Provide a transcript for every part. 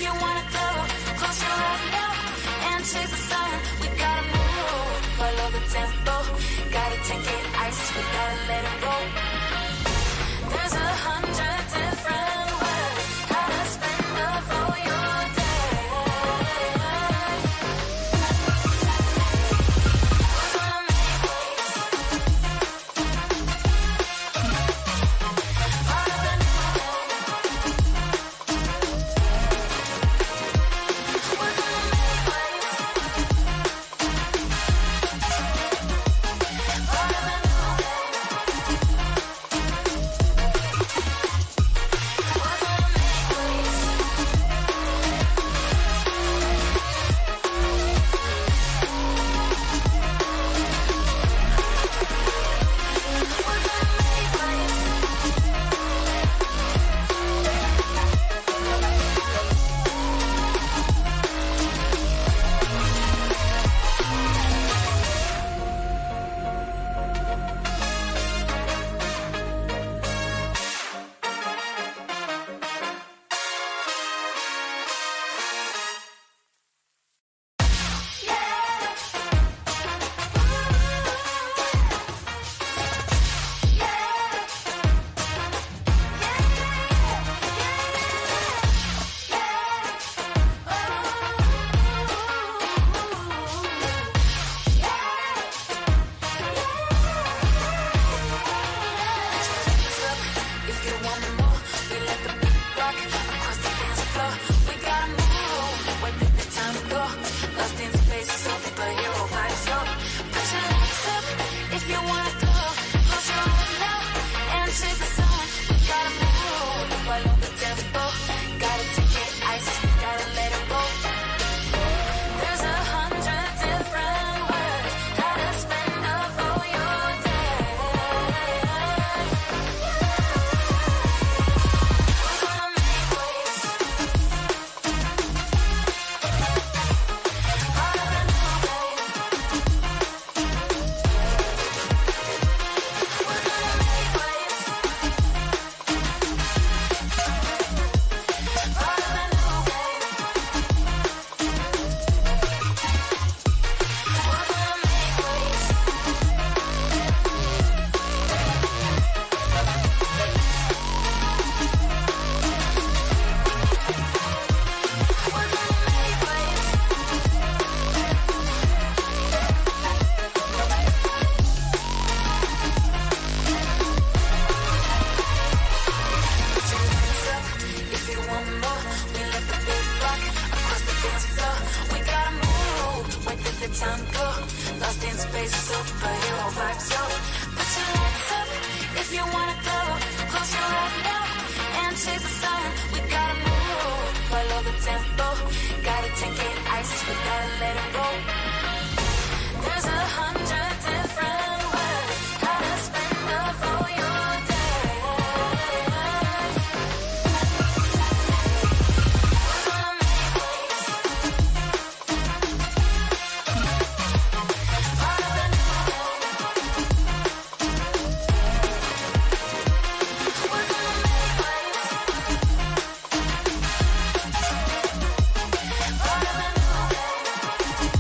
you wanna go, close your eyes now and chase the sun. We gotta move, follow the tempo. Gotta take it ice, we gotta let it roll. There's 100 different ways how to spend the whole your day. We're gonna make waves. Part of the new day. We're gonna make waves. Part of the new day. We're gonna make waves. We're gonna make waves. If you want more, we let the beat rock across the dance floor. We gotta move, wait till the time to go. Lost in space, so superhero vibes up. Put your lights up if you wanna go. Close your eyes now and chase the sun. We gotta move, follow the tempo. Gotta take it ice, gotta let it roll. There's 100 different ways how to spend the whole your day. We're gonna make waves. Part of the new day. We're gonna make waves. Part of the new day. We're gonna make waves. We're gonna make waves. Put your hands up if you want more. We let the beat rock across the dance floor. We gotta move, wait till the time go. Lost in space, superhero vibes up. Put your hands up if you wanna go. Close your eyes now and chase the sun. We gotta move, follow the tempo. Gotta take it ice, we gotta let it roll. There's 100 different ways how to spend the whole your day. We're gonna make waves. Part of the new day. We're gonna make waves. Part of the new day.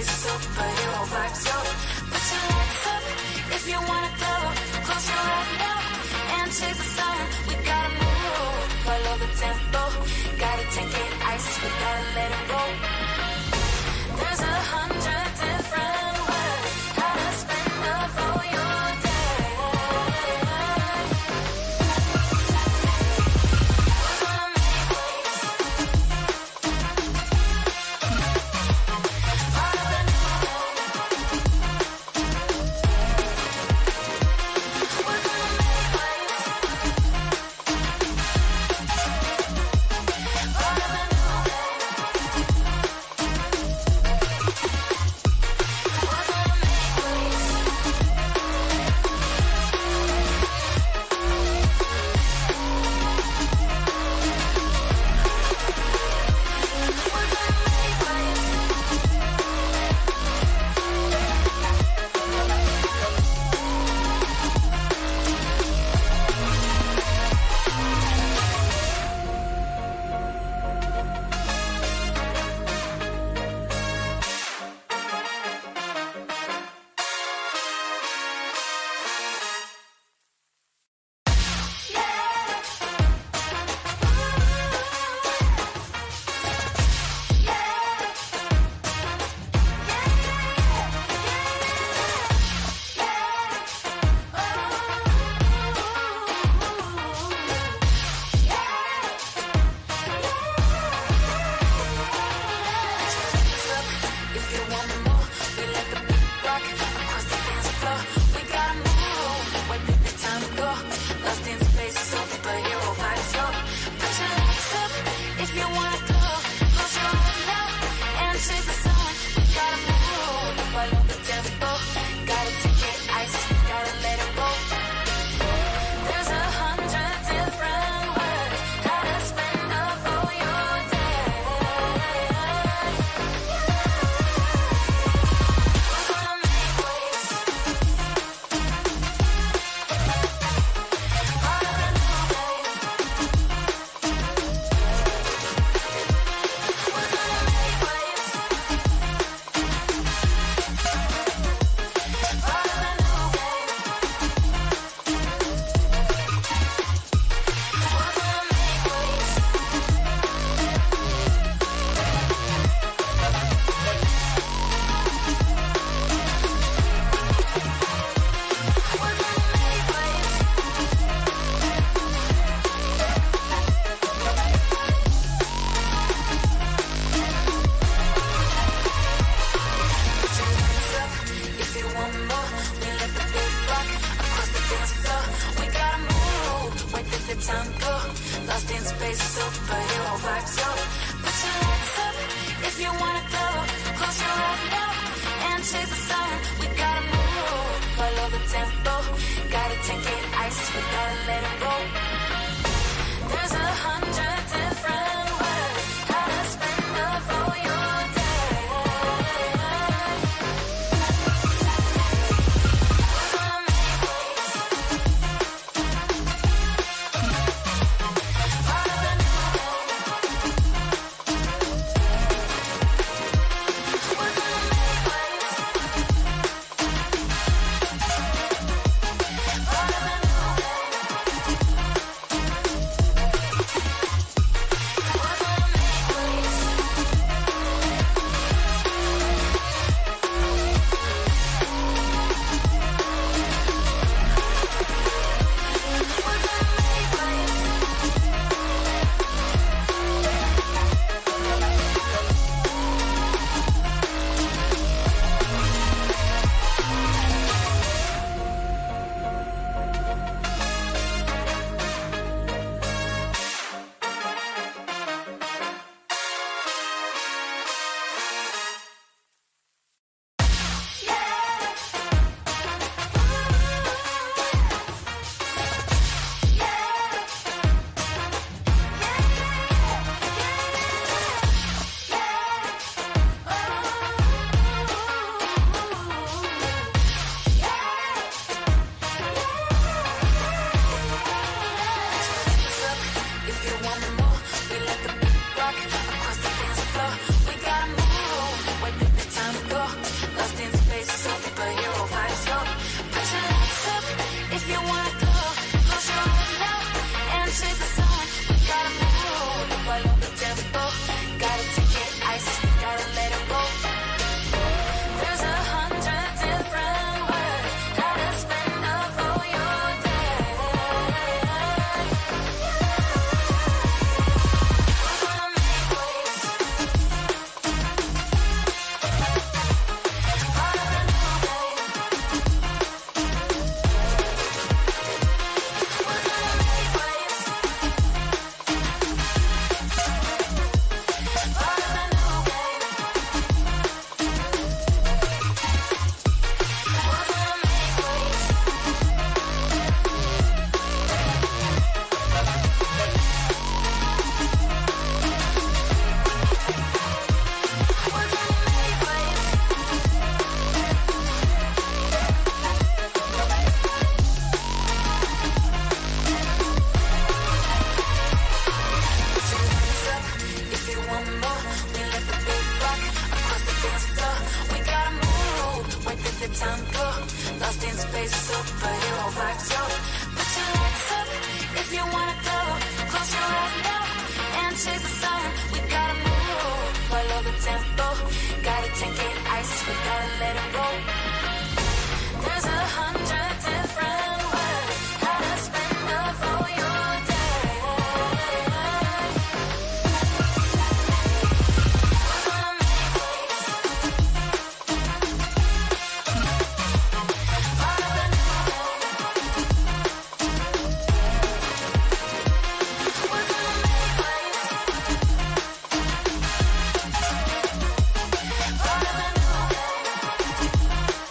space, superhero vibes, yo. Put your hands up if you wanna go. Close your eyes now and chase the sun. We gotta move, follow the tempo. Gotta take it ice, we gotta let it roll. There's 100 different ways how to spend up all your day. We're gonna make waves. Part of the new world. We're gonna make waves. Part of the new world. We're gonna make waves. We're gonna make waves. If you want more, we let the beat rock across the dance floor. We gotta move, wait till the time go. Lost in space, superhero vibes, yo. Put your hands up if you wanna go. Close your eyes now and chase the sun. We gotta move, follow the tempo. Gotta take it ice, gotta let it roll. There's 100 different ways how to spend up all your day. We're race, we gotta let it roll. There's 100 different ways how to spend up all your day. We're gonna make waves. Part of the new wave. We're gonna make waves. Part of the new wave.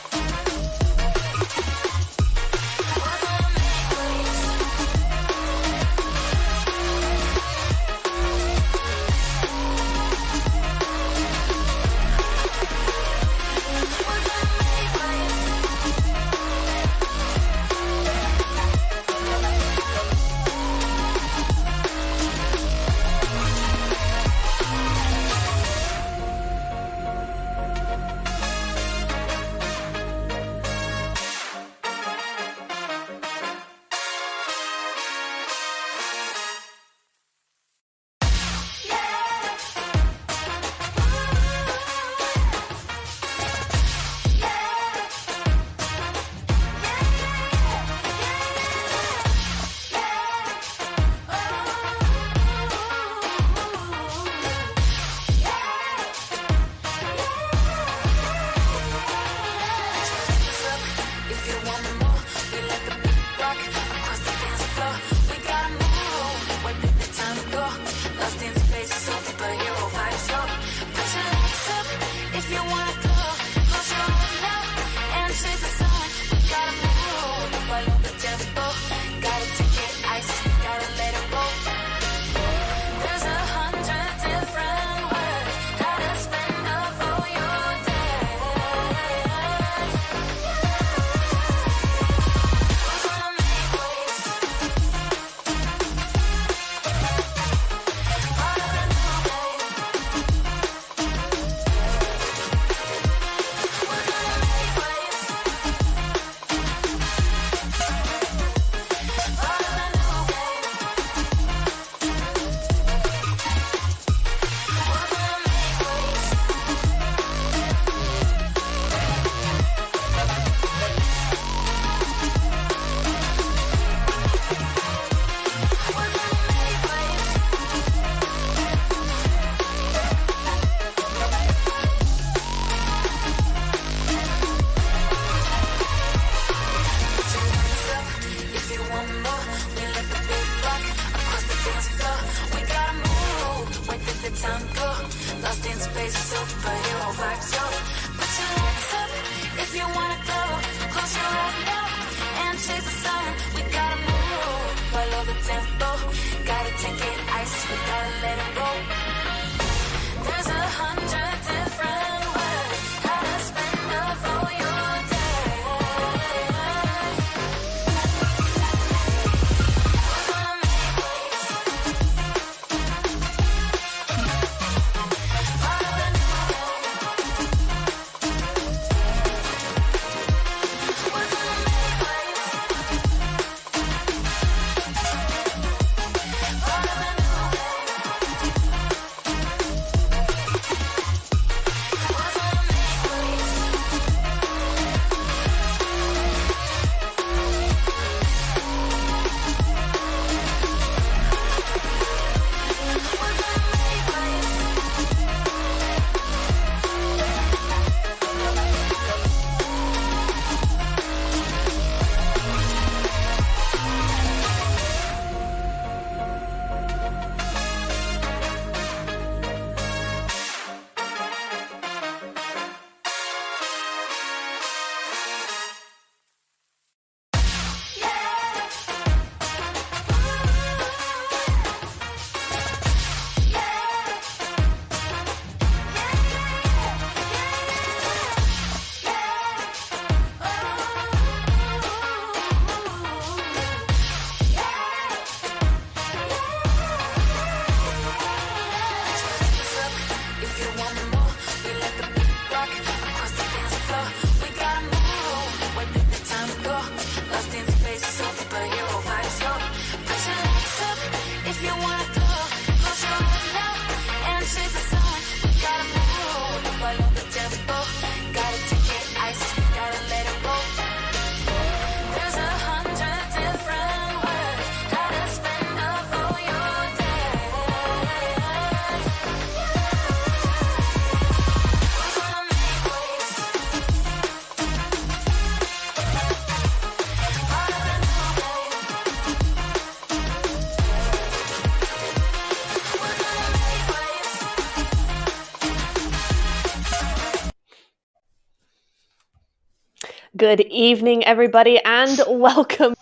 Good evening, everybody, and welcome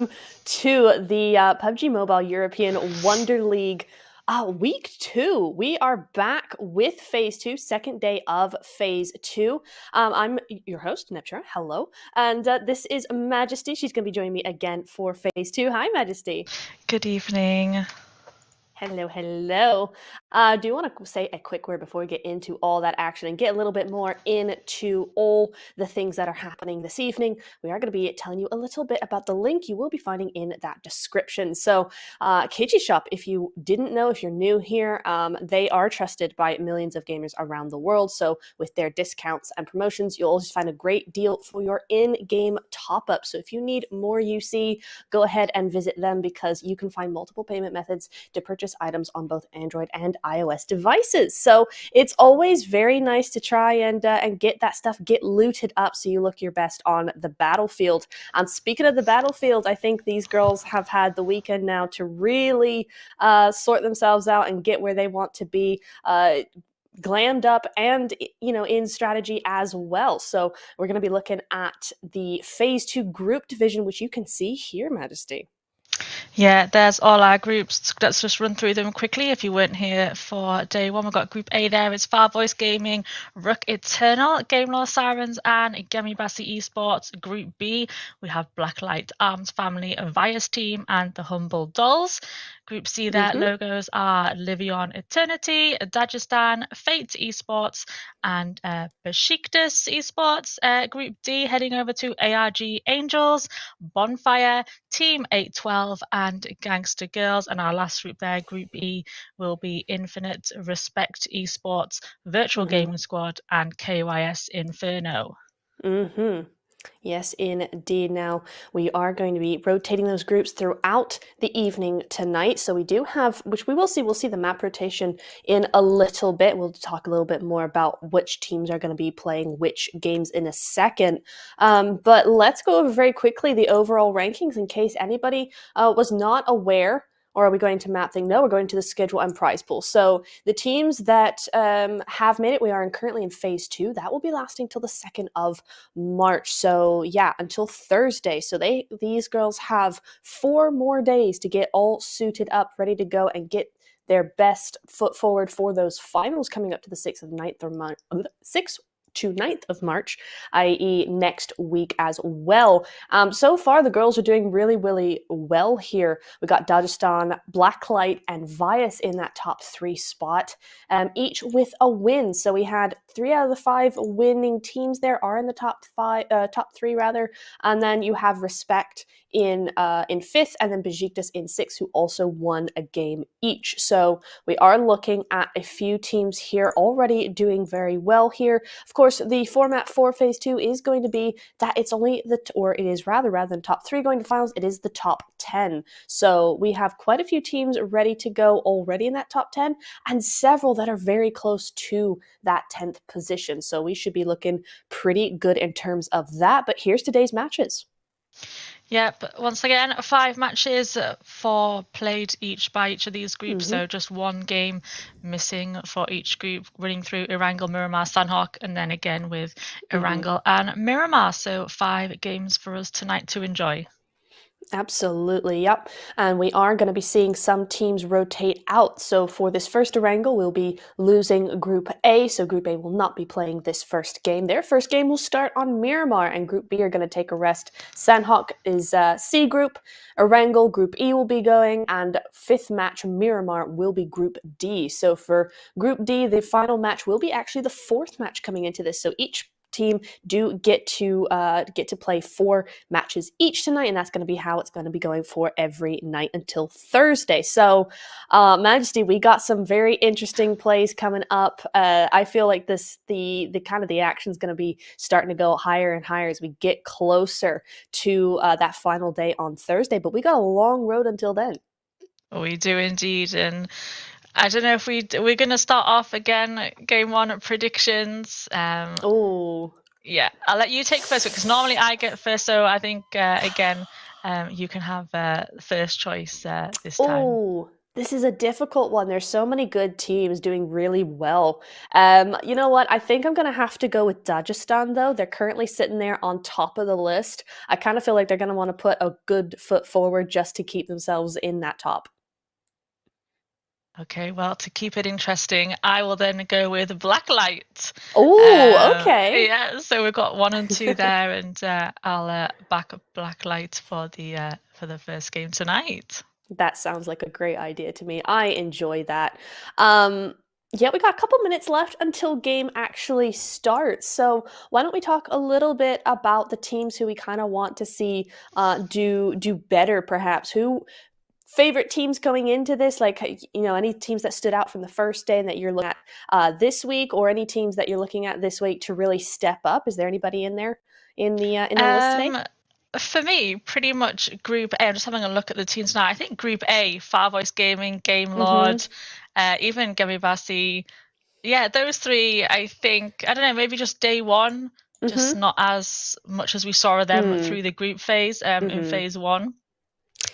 to the PUBG Mobile European Wonder League week 2. We are back with phase 2, second day of phase 2. I'm your host, Neptra. Hello. And this is Majesty. She's going to be joining me again for phase 2. Hi, Majesty. Good evening. Hello, hello. Do you want to say a quick word before we get into all that action and get a little bit more into all the things that are happening this evening? We are going to be telling you a little bit about the link you will be finding in that description. So, KG Shop, if you didn't know, if you're new here, they are trusted by millions of gamers around the world. So, with their discounts and promotions, you'll always find a great deal for your in-game top-up. So, if you need more UC, go ahead and visit them because you can find multiple payment methods to purchase items on both Android and iOS devices. So it's always very nice to try and get that stuff, get looted up so you look your best on the battlefield. And speaking of the battlefield, I think these girls have had the weekend now to really sort themselves out and get where they want to be. Glammed up and in strategy as well. So we're going to be looking at the phase 2 group division, which you can see here, Majesty. Yeah, there's all our groups. Let's just run through them quickly. If you weren't here for day one, we've got Group A there. It's Far Voice Gaming, Rook Eternal, Game Law Sirens, and Gemi Bassi Esports. Group B, we have Blacklight Arms Family, Vias Team, and the Humble Dolls. Group C, their logos are Livion Eternity, Dagestan, Fate Esports, and Besiktas Esports. Group D, heading over to ARG Angels, Bonfire, Team 812, and Gangster Girls. And our last group there, Group E, will be Infinite Respect Esports, Virtual Gaming Squad, and KYS Inferno. Yes, indeed. Now, we are going to be rotating those groups throughout the evening tonight. So we do have, which we'll see the map rotation in a little bit. We'll talk a little bit more about which teams are going to be playing which games in a second. But let's go over very quickly the overall rankings in case anybody was not aware. Or are we going to map thing? No, we're going to the schedule and prize pool. So the teams that have made it, we are currently in phase 2. That will be lasting till the 2nd of March. So yeah, until Thursday. So these girls have 4 more days to get all suited up, ready to go, and get their best foot forward for those finals coming up to the 6th of 9th or 6th to 9th of March, i.e. next week as well. So far, the girls are doing really, really well here. We got Dagestan, Blacklight, and Vias in that top 3 spot, each with a win. So we had 3 out of the 5 winning teams there are in the top 3 rather. And then you have Respect in 5th, and then Besiktas in 6th, who also won a game each. So we are looking at a few teams here already doing very well here. Of course, the format for phase 2 is going to be that it's only rather than top 3 going to finals, it is the top 10. So we have quite a few teams ready to go already in that top 10, and several that are very close to that 10th position. So we should be looking pretty good in terms of that. But here's today's matches. Yep, once again, 5 matches played each by each of these groups, so just 1 game missing for each group, running through Erangel, Miramar, Sandhawk, and then again with Erangel and Miramar. So 5 games for us tonight to enjoy. Absolutely, yep. And we are going to be seeing some teams rotate out. So for this first Erangel, we'll be losing Group A. So Group A will not be playing this first game. Their first game will start on Miramar, and Group B are going to take a rest. Sandhawk is C group. Erangel, Group E will be going, and 5th match, Miramar, will be Group D. So for Group D, the final match will be actually the 4th match coming into this. So each team do get to play 4 matches each tonight, and that's going to be how it's going to be going for every night until Thursday. So Majesty, we got some very interesting plays coming up. I feel like the kind of the action is going to be starting to go higher and higher as we get closer to that final day on Thursday, but we got a long road until then. We do indeed. And I don't know if we're going to start off again, game 1 predictions. Oh. Yeah, I'll let you take first because normally I get first. So I think, again, you can have first choice this time. Oh, This is a difficult one. There's so many good teams doing really well. You know what? I think I'm gonna have to go with Dagestan though. They're currently sitting there on top of the list. I kind of feel like they're gonna want to put a good foot forward just to keep themselves in that top. Okay, well, to keep it interesting, I will then go with Blacklight. Oh, okay. Yeah, so we've got 1 and 2 there, and I'll back up Blacklight for the first game tonight. That sounds like a great idea to me. I enjoy that. Yeah, we got a couple minutes left until game actually starts. So why don't we talk a little bit about the teams who we kind of want to see do better, perhaps? Who favorite teams going into this? Like, you know, any teams that stood out from the first day and that you're looking at this week, or any teams that you're looking at this week to really step up? Is there anybody in there in the list today? For me, pretty much Group A. I'm just having a look at the teams now. I think Group A, Far Voice Gaming, Game Lord, even Gemibasi. Yeah, those three, I think, I don't know, maybe just day one, just not as much as we saw of them through the group phase in phase one.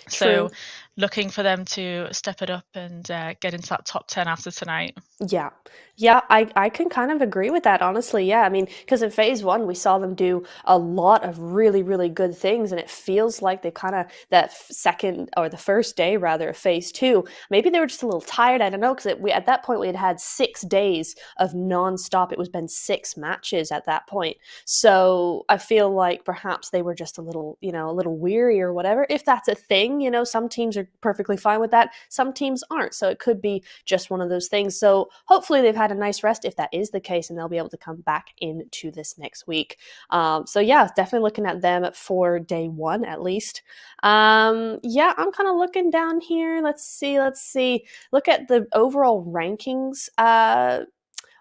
So looking for them to step it up and get into that top 10 after tonight. Yeah. Yeah, I can kind of agree with that, honestly. Yeah, I mean, because in phase one, we saw them do a lot of really, really good things, and it feels like they kind of, that second, or the first day, rather, of phase two, maybe they were just a little tired. I don't know, because we at that point, we had 6 days of nonstop. It was been 6 matches at that point. So I feel like perhaps they were just a little, you know, a little weary or whatever, if that's a thing. You know, some teams are perfectly fine with that. Some teams aren't. So it could be just one of those things. So hopefully they've had a nice rest if that is the case, and they'll be able to come back into this next week. So yeah, definitely looking at them for day one at least. Yeah, I'm kind of looking down here. Let's see. Look at the overall rankings.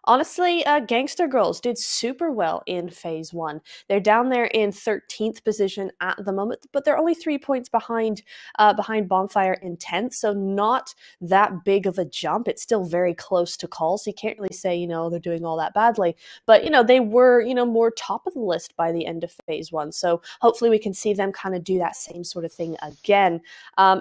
Honestly, Gangster Girls did super well in phase one. They're down there in 13th position at the moment, but they're only 3 points behind Bonfire in 10th, so not that big of a jump. It's still very close to call, so you can't really say, you know, they're doing all that badly. But, you know, they were, you know, more top of the list by the end of phase one, so hopefully we can see them kind of do that same sort of thing again.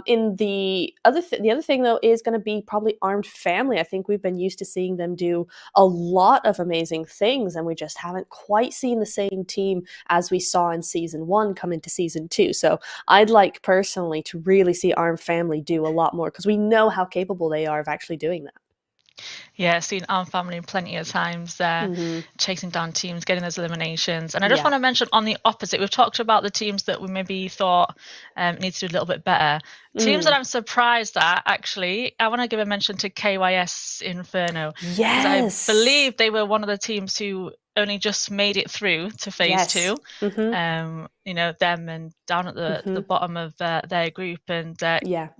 In the other thing, though, is going to be probably Armed Family. I think we've been used to seeing them do a lot of amazing things, and we just haven't quite seen the same team as we saw in season one come into season two. So I'd like personally to really see Armed Family do a lot more, because we know how capable they are of actually doing that. Yeah, seen Armed Family plenty of times chasing down teams, getting those eliminations. And I just want to mention on the opposite, we've talked about the teams that we maybe thought needs to do a little bit better. Teams that I'm surprised at, actually, I want to give a mention to KYS Inferno. Yes. I believe they were one of the teams who only just made it through to phase two. You know, them and down at the bottom of their group, and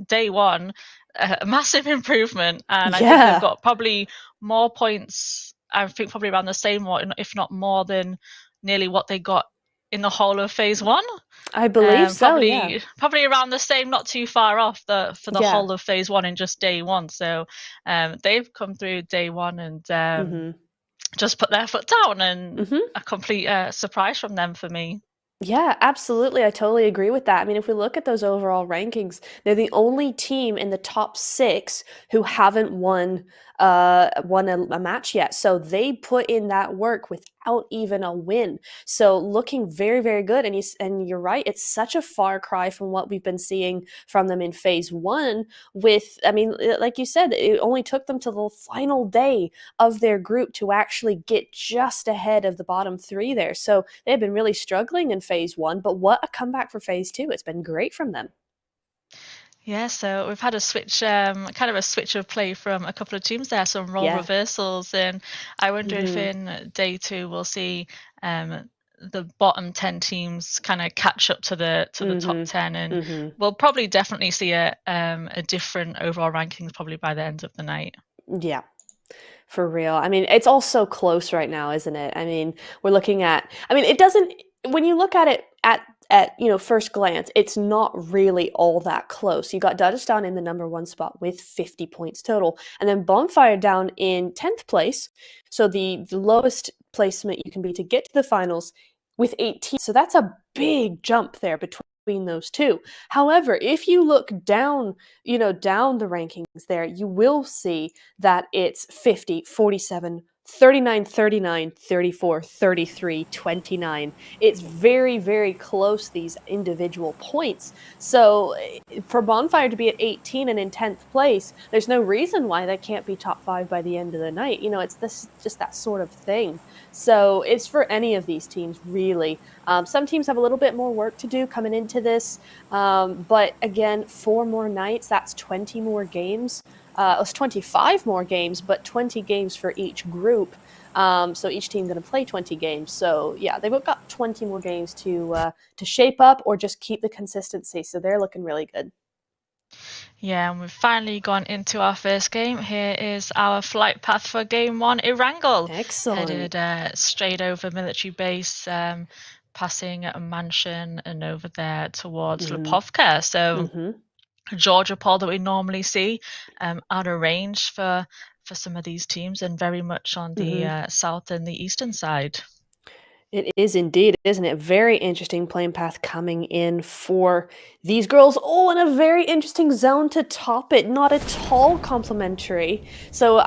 day one, a massive improvement, and I think they've got probably more points. I think probably around the same, if not more, than nearly what they got in the whole of phase one. I believe so. Probably around the same, not too far off for the whole of phase one in just day one. So they've come through day one and just put their foot down, and a complete surprise from them for me. Yeah, absolutely. I totally agree with that. I mean, if we look at those overall rankings, they're the only team in the top 6 who haven't won a match yet. So they put in that work without even a win. So looking very, very good. And you're right, it's such a far cry from what we've been seeing from them in phase one. I mean, like you said, it only took them to the final day of their group to actually get just ahead of the bottom 3 there. So they've been really struggling in phase one, but what a comeback for phase two. It's been great from them. Yeah, so we've had a switch, kind of a switch of play from a couple of teams there, some role reversals, and I wonder if in day two we'll see the bottom 10 teams kind of catch up to the top 10, and we'll probably definitely see a different overall rankings probably by the end of the night. Yeah. For real. I mean, it's all so close right now, isn't it? I mean, we're looking at, I mean, it doesn't, when you look at it at you know, first glance, it's not really all that close. You got Dagestan in the number 1 spot with 50 points total, and then Bonfire down in 10th place, so the lowest placement you can be to get to the finals, with 18. So that's a big jump there between those two. However, if you look down, down the rankings there, you will see that it's 50, 47, 39, 39, 34, 33, 29. It's very, very close, these individual points. So for Bonfire to be at 18 and in 10th place, there's no reason why they can't be top 5 by the end of the night. It's this just that sort of thing. So it's for any of these teams, really. Some teams have a little bit more work to do coming into this. But again, 4 more nights, that's 20 more games. It's 25 more games, but 20 games for each group. So each team going to play 20 games. So yeah, they've got 20 more games to shape up or just keep the consistency. So they're looking really good. Yeah, and we've finally gone into our first game. Here is our flight path for game 1, Erangel. Excellent. Headed straight over military base, passing a mansion and over there towards Lipovka. So Georgia pole that we normally see out of range for some of these teams, and very much on the south and the eastern side. It is indeed, isn't it? Very interesting playing path coming in for these girls. Oh, and a very interesting zone to top it. Not at all complimentary. So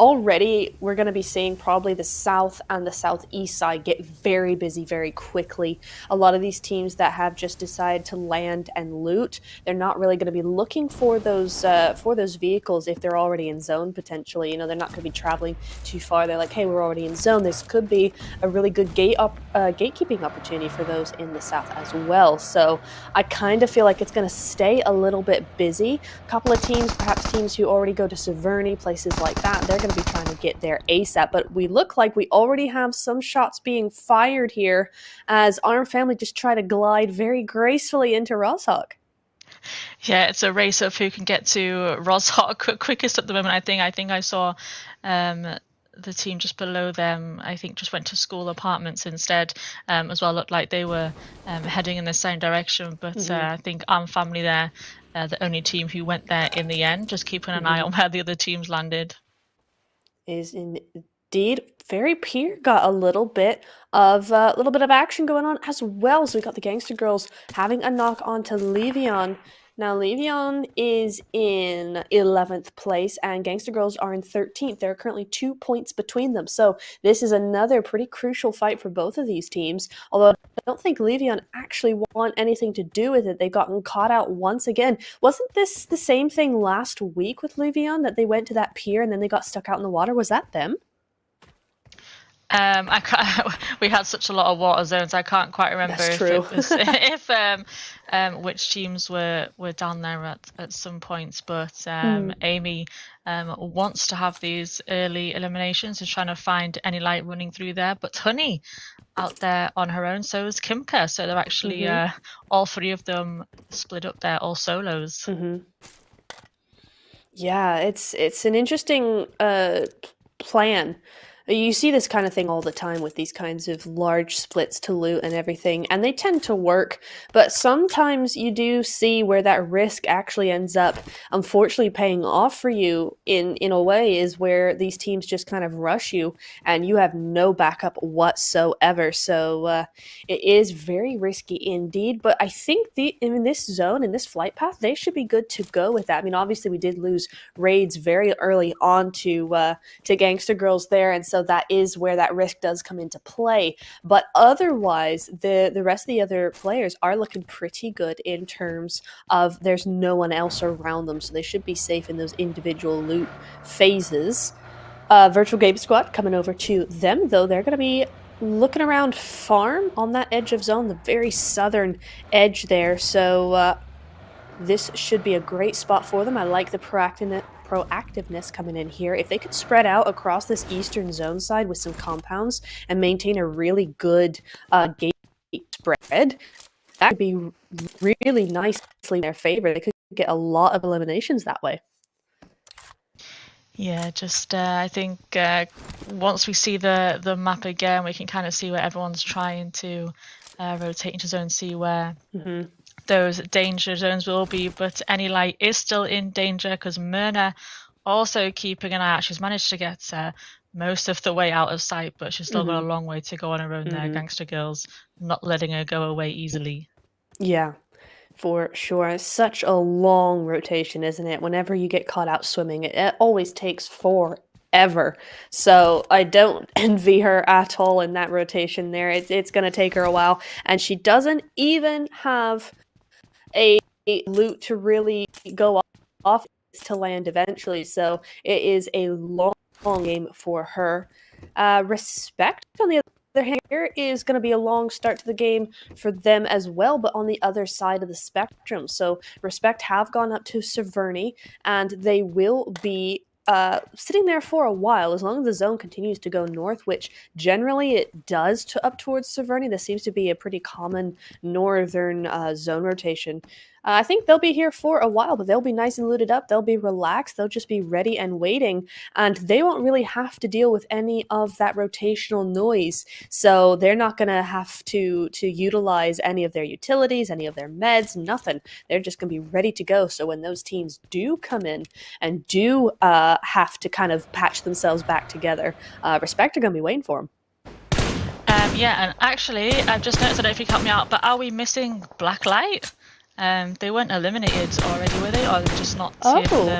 we're going to be seeing probably the south and the southeast side get very busy very quickly. A lot of these teams that have just decided to land and loot, they're not really going to be looking for those vehicles if they're already in zone potentially. They're not going to be traveling too far. They're like, hey, we're already in zone. This could be a really good gatekeeping opportunity for those in the south as well. So I kind of feel like it's going to stay a little bit busy. A couple of teams, perhaps teams who already go to Severny, places like that, they're going to be trying to get there ASAP. But we look like we already have some shots being fired here as Arm Family just try to glide very gracefully into Roshawk. Yeah, it's a race of who can get to Roshawk quickest at the moment. I think I saw the team just below them, I think, just went to school apartments instead, as well. Looked like they were heading in the same direction, but I think Arm Family there, the only team who went there in the end, just keeping an eye on where the other teams landed. Is indeed very Pier got a little bit of action going on as well. So we got the Gangster Girls having a knock on to Levion. Now, Levion is in 11th place, and Gangster Girls are in 13th. There are currently 2 points between them. So this is another pretty crucial fight for both of these teams, although I don't think Levion actually want anything to do with it. They've gotten caught out once again. Wasn't this the same thing last week with Levion, that they went to that pier and then they got stuck out in the water? Was that them? We had such a lot of water zones. I can't quite remember which teams were down there at some points. But Amy wants to have these early eliminations and trying to find any light running through there. But Honey out there on her own. So is Kimka. So they're actually all 3 of them split up there, all solos. Yeah, it's an interesting plan. You see this kind of thing all the time with these kinds of large splits to loot and everything, and they tend to work, but sometimes you do see where that risk actually ends up unfortunately paying off for you in a way, is where these teams just kind of rush you and you have no backup whatsoever. So it is very risky indeed, but I think in this zone, in this flight path, they should be good to go with that. I mean, obviously we did lose raids very early on to Gangster Girls there, and so that is where that risk does come into play. But otherwise, the rest of the other players are looking pretty good in terms of there's no one else around them, so they should be safe in those individual loot phases. Virtual Game Squad coming over to them, though. They're going to be looking around farm on that edge of zone, the very southern edge there. So this should be a great spot for them. I like the proactiveness coming in here. If they could spread out across this eastern zone side with some compounds and maintain a really good gate spread, that would be really nicely in their favor. They could get a lot of eliminations that way. Yeah, just I think once we see the map again, we can kind of see where everyone's trying to rotate into zone, see where those danger zones will be. But Any Light is still in danger because Myrna also keeping an eye out. She's managed to get most of the way out of sight, but she's still got a long way to go on her own there. Gangster Girls not letting her go away easily. Yeah. For sure. It's such a long rotation, isn't it? Whenever you get caught out swimming, it always takes forever. So I don't envy her at all in that rotation there. It's going to take her a while. And she doesn't even have a loot to really go off to land eventually. So it is a long game for her. Respect, on the other hand, here is going to be a long start to the game for them as well, but on the other side of the spectrum. So Respect have gone up to Severny, and they will be sitting there for a while as long as the zone continues to go north, which generally it does up towards Severny. This seems to be a pretty common northern zone rotation. I think they'll be here for a while, but they'll be nice and looted up. They'll be relaxed. They'll just be ready and waiting, and they won't really have to deal with any of that rotational noise. So they're not going to have to utilize any of their utilities, any of their meds, nothing. They're just going to be ready to go. So when those teams do come in and do have to kind of patch themselves back together, Respect are going to be waiting for them. Yeah, and actually, I've just noticed, I don't know if you can help me out, but are we missing Blacklight? They weren't eliminated already, were they? Or they're just not here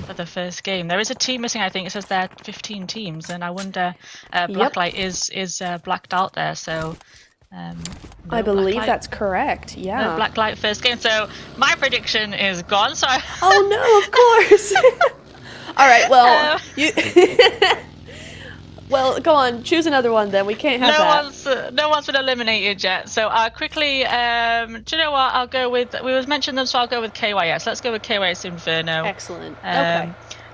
for the first game? There is a team missing, I think. It says there are 15 teams, and I wonder, Blacklight is blacked out there, so... no I believe Blacklight. that's correct, yeah. No Blacklight first game, so my prediction is gone, so... Oh no, of course! All right, well, you... Well, go on, choose another one then. We can't have that. No one's been eliminated yet. So quickly, do you know what? I'll go with, we was mentioning them, so I'll go with KYS. Let's go with KYS Inferno. Excellent. Okay.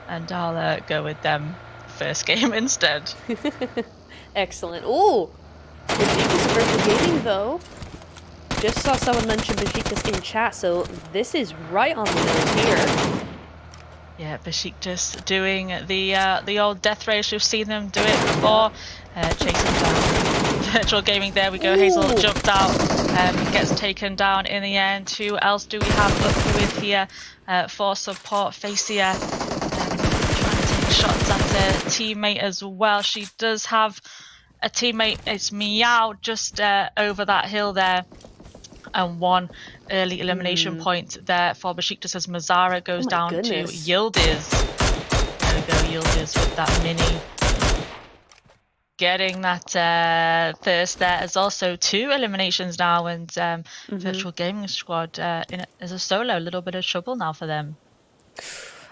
And I'll go with them first game instead. Excellent. Ooh, Besiktas versus Gaming though. Just saw someone mention Besiktas in chat, so this is right on the nose here. Yeah, Besiktas doing the old death race. We've seen them do it before. Chasing down Virtual Gaming. There we go. Ooh. Hazel jumped out and gets taken down in the end. Who else do we have up with here for support? Facia trying to take shots at her teammate as well. She does have a teammate. It's Meow just over that hill there. And one early elimination point there for Besiktas as Mazzara goes down to Yildiz. There we go, Yildiz with that mini. Getting that first there as also 2 eliminations now, and Virtual Gaming Squad as a solo, a little bit of trouble now for them.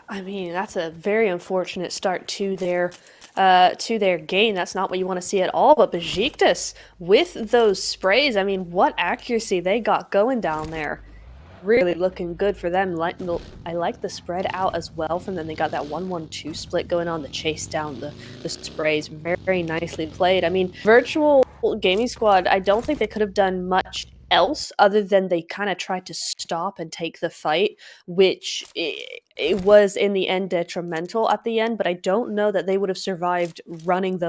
I mean, that's a very unfortunate start to their game. That's not what you want to see at all. But Besiktas, with those sprays, I mean, what accuracy they got going down there. Really looking good for them. I like the spread out as well from them. They got that 1-1-2 split going on, the chase down the sprays. Very, very nicely played. I mean, Virtual Gaming Squad, I don't think they could have done much else other than they kind of tried to stop and take the fight, which it was in the end detrimental at the end, but I don't know that they would have survived running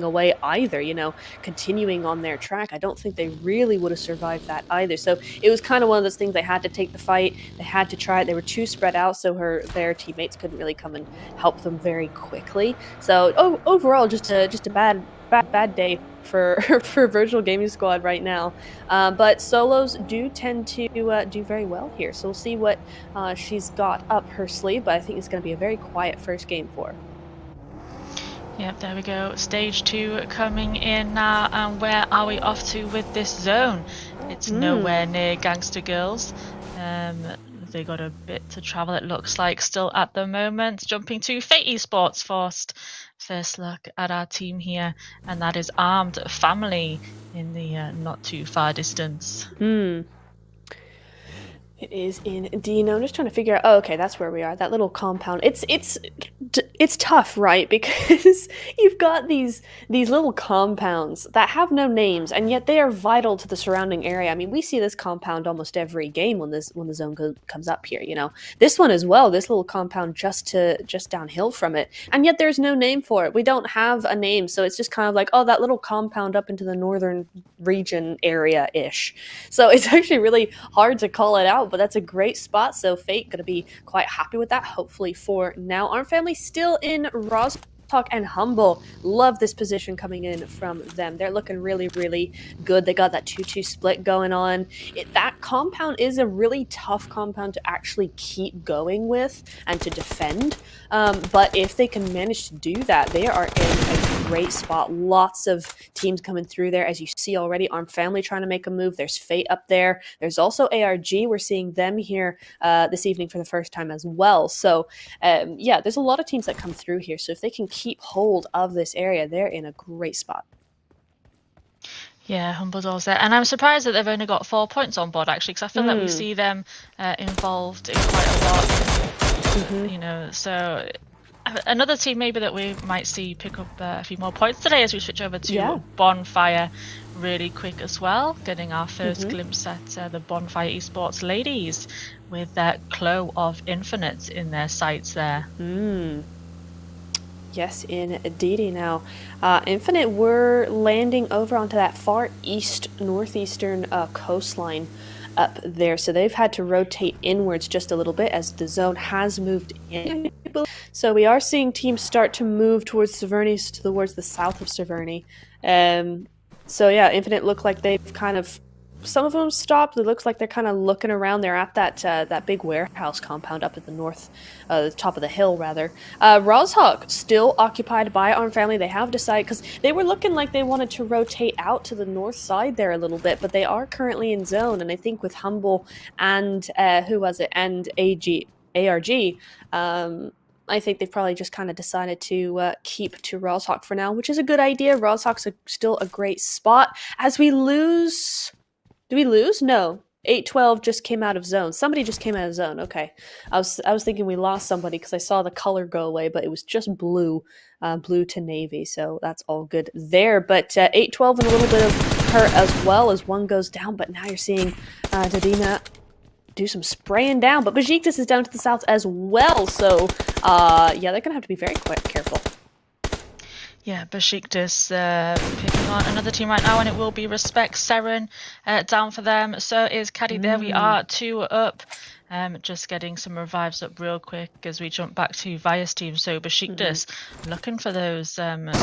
away either, you know, continuing on their track. I don't think they really would have survived that either. So it was kind of one of those things. They had to take the fight, they had to try it. They were too spread out, so their teammates couldn't really come and help them very quickly. So overall, just a bad day for Virtual Gaming Squad right now, but solos do tend to do very well here, so we'll see what she's got up her sleeve, but I think it's going to be a very quiet first game for her. Yep, there we go. Stage 2 coming in now, and where are we off to with this zone? It's nowhere near Gangster Girls. They got a bit to travel, it looks like, still at the moment. Jumping to Fate Esports first look at our team here, and that is Armed Family in the not too far distance. It is indeed. No, I'm just trying to figure out. Oh, okay, that's where we are. That little compound. It's tough, right? Because you've got these little compounds that have no names, and yet they are vital to the surrounding area. I mean, we see this compound almost every game when the zone comes up here. You know, this one as well. This little compound just downhill from it, and yet there's no name for it. We don't have a name, so it's just kind of like, oh, that little compound up into the northern region area ish. So it's actually really hard to call it out. But that's a great spot, so Fate going to be quite happy with that, hopefully, for now. Armed Family still in roster Roadhog and Humble. Love this position coming in from them. They're looking really, really good. They got that 2-2 split going on. That compound is a really tough compound to actually keep going with and to defend. But if they can manage to do that, they are in a great spot. Lots of teams coming through there. As you see already, Armed Family trying to make a move. There's Fate up there. There's also ARG. We're seeing them here this evening for the first time as well. So yeah, there's a lot of teams that come through here. So if they can keep hold of this area, they're in a great spot. Yeah, Humble's always there. And I'm surprised that they've only got 4 points on board, actually, because I feel like we see them involved in quite a lot. You know, so another team maybe that we might see pick up a few more points today as we switch over to Bonfire really quick as well, getting our first glimpse at the Bonfire Esports ladies with that Clo of Infinite in their sights there. Yes, indeedy. Now, Infinite were landing over onto that far east, northeastern coastline up there. So they've had to rotate inwards just a little bit as the zone has moved in. So we are seeing teams start to move towards Severny, towards the south of Severny. So yeah, Infinite look like they've kind of, some of them stopped. It looks like they're kind of looking around. They're at that big warehouse compound up at the north, the top of the hill, rather. Roadhog still occupied by Armed Family. They have decided, because they were looking like they wanted to rotate out to the north side there a little bit, but they are currently in zone. And I think with Humble and, and ARG, I think they've probably just kind of decided to keep to Roadhog for now, which is a good idea. Roadhog's still a great spot. As we lose... Do we lose? No. 8-12 just came out of zone. Somebody just came out of zone. Okay. I was thinking we lost somebody because I saw the color go away, but it was just blue. Blue to navy, so that's all good there. But 8-12 and a little bit of hurt as well as one goes down, but now you're seeing Dadina do some spraying down. But Besiktas is down to the south as well, so yeah, they're going to have to be very careful. Yeah, Besiktas picking on another team right now, and it will be Respect Seren down for them. So is Caddy. There we are, 2 up. Just getting some revives up real quick as we jump back to Vias team. So Besiktas looking for those and there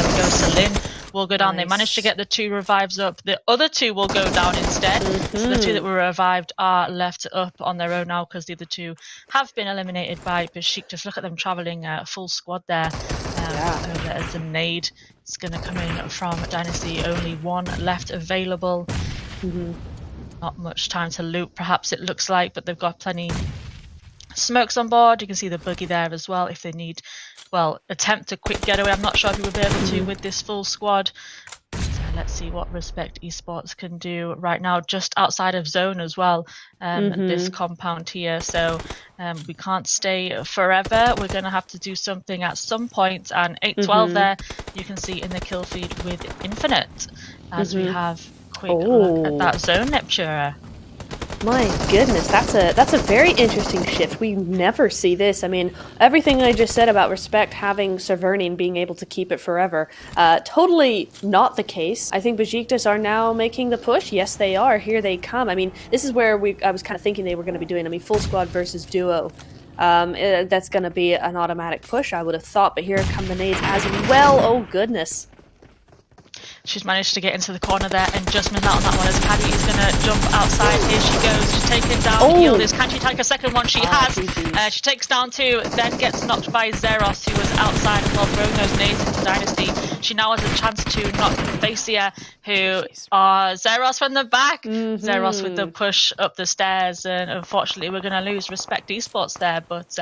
we go. Celine will go down. Nice. They managed to get the 2 revives up. The other 2 will go down instead. So the 2 that were revived are left up on their own now because the other 2 have been eliminated by Besiktas. Look at them travelling full squad there. Over as a nade. It's going to come in from Dynasty. Only 1 left available. Not much time to loot, perhaps it looks like, but they've got plenty smokes on board. You can see the buggy there as well if they need, well, attempt a quick getaway. I'm not sure if we will be able to with this full squad. So let's see what Respect Esports can do right now, just outside of zone as well, this compound here. So we can't stay forever. We're going to have to do something at some point. And 8-12 there, you can see in the kill feed with Infinite, as we have quick look at that zone, Neptura. My goodness, that's a very interesting shift. We never see this. I mean, everything I just said about Respect having Severny and being able to keep it forever, totally not the case. I think Besiktas are now making the push. Yes, they are. Here they come. I mean, this is where I was kind of thinking they were going to be doing. I mean, full squad versus duo. That's going to be an automatic push, I would have thought. But here come the nades as well. Oh, goodness. She's managed to get into the corner there and just missed out on that one as Paddy is going to jump outside. Here she goes. She's taken down Yildiz. Can she take a second one? She has. She takes down 2, then gets knocked by Zeros, who was outside as well, throwing those nades into Dynasty. She now has a chance to knock Facia, who are Zeros from the back. Zeros with the push up the stairs, and unfortunately we're going to lose Respect Esports there, but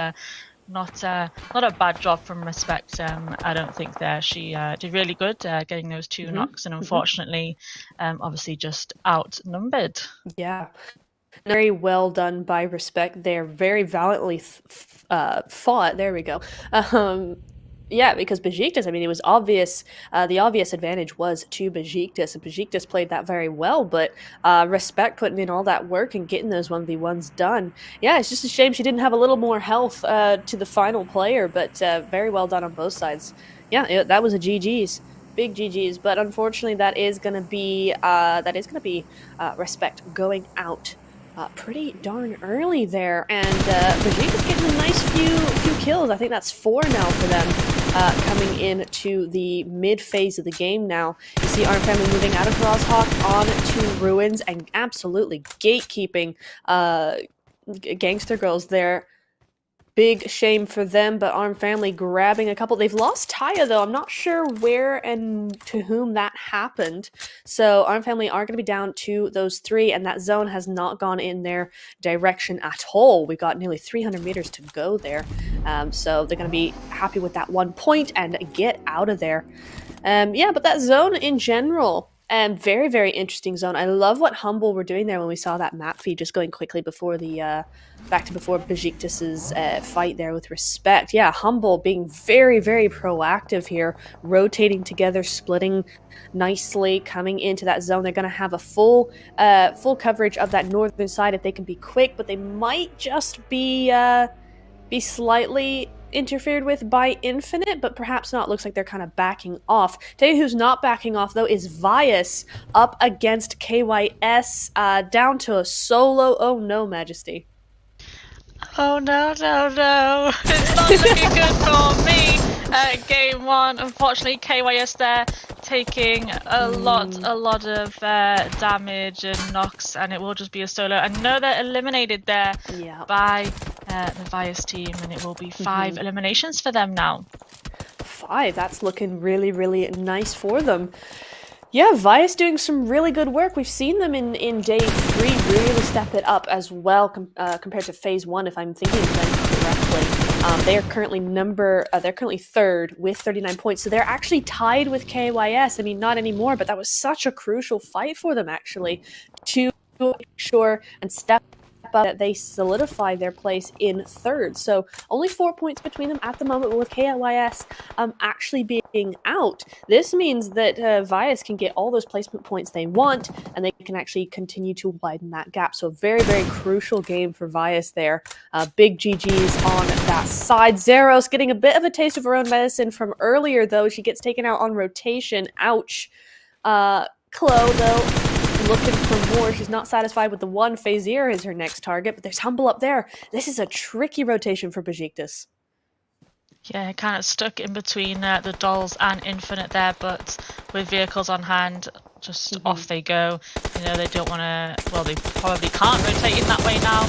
not a bad job from Respect, I don't think there. She did really good getting those 2 knocks, and unfortunately obviously just outnumbered. Yeah, very well done by Respect. They're very valiantly fought. There we go. Yeah, because Besiktas, I mean, it was obvious, the obvious advantage was to Besiktas, and Besiktas played that very well, but Respect putting in all that work and getting those 1v1s done. Yeah, it's just a shame she didn't have a little more health to the final player, but very well done on both sides. Yeah, that was a GG's. Big GG's, but unfortunately that is going to be Respect going out pretty darn early there, and Vegeta's getting a nice few kills. I think that's 4 now for them, coming into the mid phase of the game now. You see Arm Family moving out of Rozhawk on to Ruins and absolutely gatekeeping Gangster Girls there. Big shame for them, but Arm Family grabbing a couple. They've lost Taya, though. I'm not sure where and to whom that happened. So Arm Family are going to be down to those 3, and that zone has not gone in their direction at all. We've got nearly 300 meters to go there. So they're going to be happy with that 1 point and get out of there. Yeah, but that zone in general, very, very interesting zone. I love what Humble were doing there when we saw that map feed just going quickly before the back to before Besiktas's fight there with Respect. Yeah, Humble being very, very proactive here, rotating together, splitting nicely, coming into that zone. They're going to have a full coverage of that northern side if they can be quick, but they might just be slightly interfered with by Infinite, but perhaps not. Looks like they're kind of backing off. Tell you who's not backing off, though, is Vias up against KYS, down to a solo. Oh no, Majesty. Oh no, no, no. It's not looking good for me. Game 1, unfortunately, KYS there taking a lot of damage and knocks, and it will just be a solo. And no, they're eliminated there by the Vias team, and it will be 5 eliminations for them now. 5, that's looking really, really nice for them. Yeah, Vias doing some really good work. We've seen them in day 3 really step it up as well compared to phase 1, if I'm thinking of them correctly. They are currently they're currently 3rd with 39 points, so they're actually tied with KYS. I mean, not anymore, but that was such a crucial fight for them actually to make sure and step up that they solidify their place in 3rd. So only 4 points between them at the moment, but with KYS actually being out, this means that Vias can get all those placement points they want, and they can actually continue to widen that gap. So very, very crucial game for Vias there. Big GG's on that side. Zeros getting a bit of a taste of her own medicine from earlier, though. She gets taken out on rotation. Ouch. Chloe, though, looking for more. She's not satisfied with the 1. Fazier is her next target, but there's Humble up there. This is a tricky rotation for Besiktas. Yeah, kind of stuck in between the dolls and Infinite there, but with vehicles on hand, just off they go. You know, they don't want to, well, they probably can't rotate in that way now,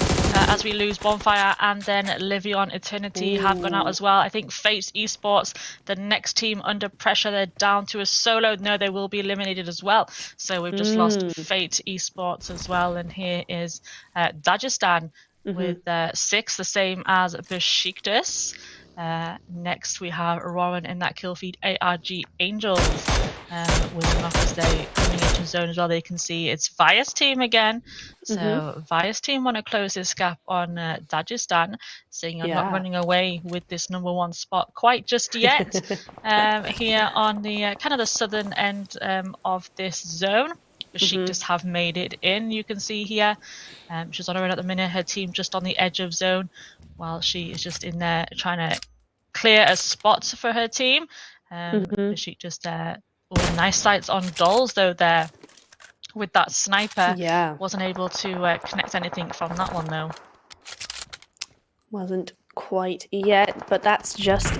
as we lose Bonfire, and then Livion Eternity have gone out as well. I think Fates Esports, the next team under pressure, they're down to a solo. No, they will be eliminated as well. So we've just lost Fate Esports as well, and here is Dagestan with 6, the same as Besiktas. Next we have Rowan in that kill feed, ARG Angels with knockers there coming into zone as well. They can see it's Vias team again, so Vias team want to close this gap on Dagestan, saying I'm not running away with this number 1 spot quite just yet. Here on the kind of the southern end of this zone, Besiktas have made it in. You can see here she's on her own at the minute, her team just on the edge of zone, while she is just in there trying to clear a spot for her team. She just nice sights on dolls though there with that sniper. Wasn't able to connect anything from that one though. Wasn't quite yet, but that's just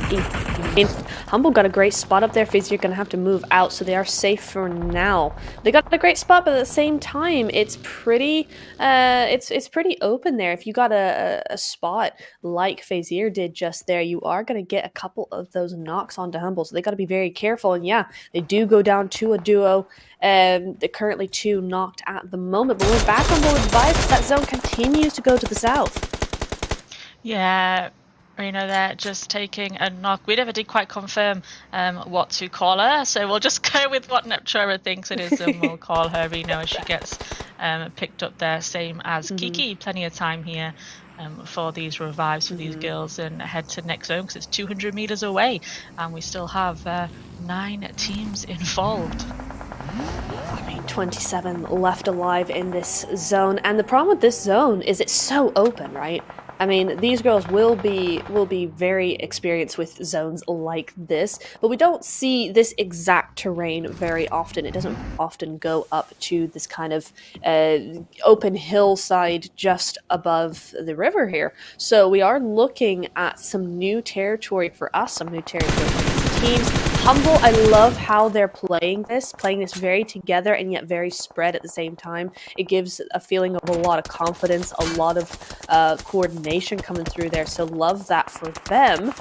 Humble got a great spot up there. Fizz, you're gonna have to move out, so they are safe for now. They got a great spot, but at the same time, it's pretty it's pretty open there. If you got a spot like Fazier did just there, you are gonna get a couple of those knocks onto Humble, so they got to be very careful. And yeah, they do go down to a duo. They're currently 2 knocked at the moment, but we're back on board with Vice. That zone continues to go to the south. Yeah, Reno there just taking a knock. We never did quite confirm what to call her, so we'll just go with what Neptura thinks it is, and we'll call her Reno as she gets picked up there, same as Kiki. Plenty of time here for these revives for these girls, and head to next zone because it's 200 meters away, and we still have 9 teams involved. I mean, 27 left alive in this zone, and the problem with this zone is it's so open, right? I mean, these girls will be very experienced with zones like this, but we don't see this exact terrain very often. It doesn't often go up to this kind of open hillside just above the river here. So we are looking at some new territory for us, some new territory for these teams. Humble, I love how they're playing this very together and yet very spread at the same time. It gives a feeling of a lot of confidence, a lot of coordination coming through there. So love that for them.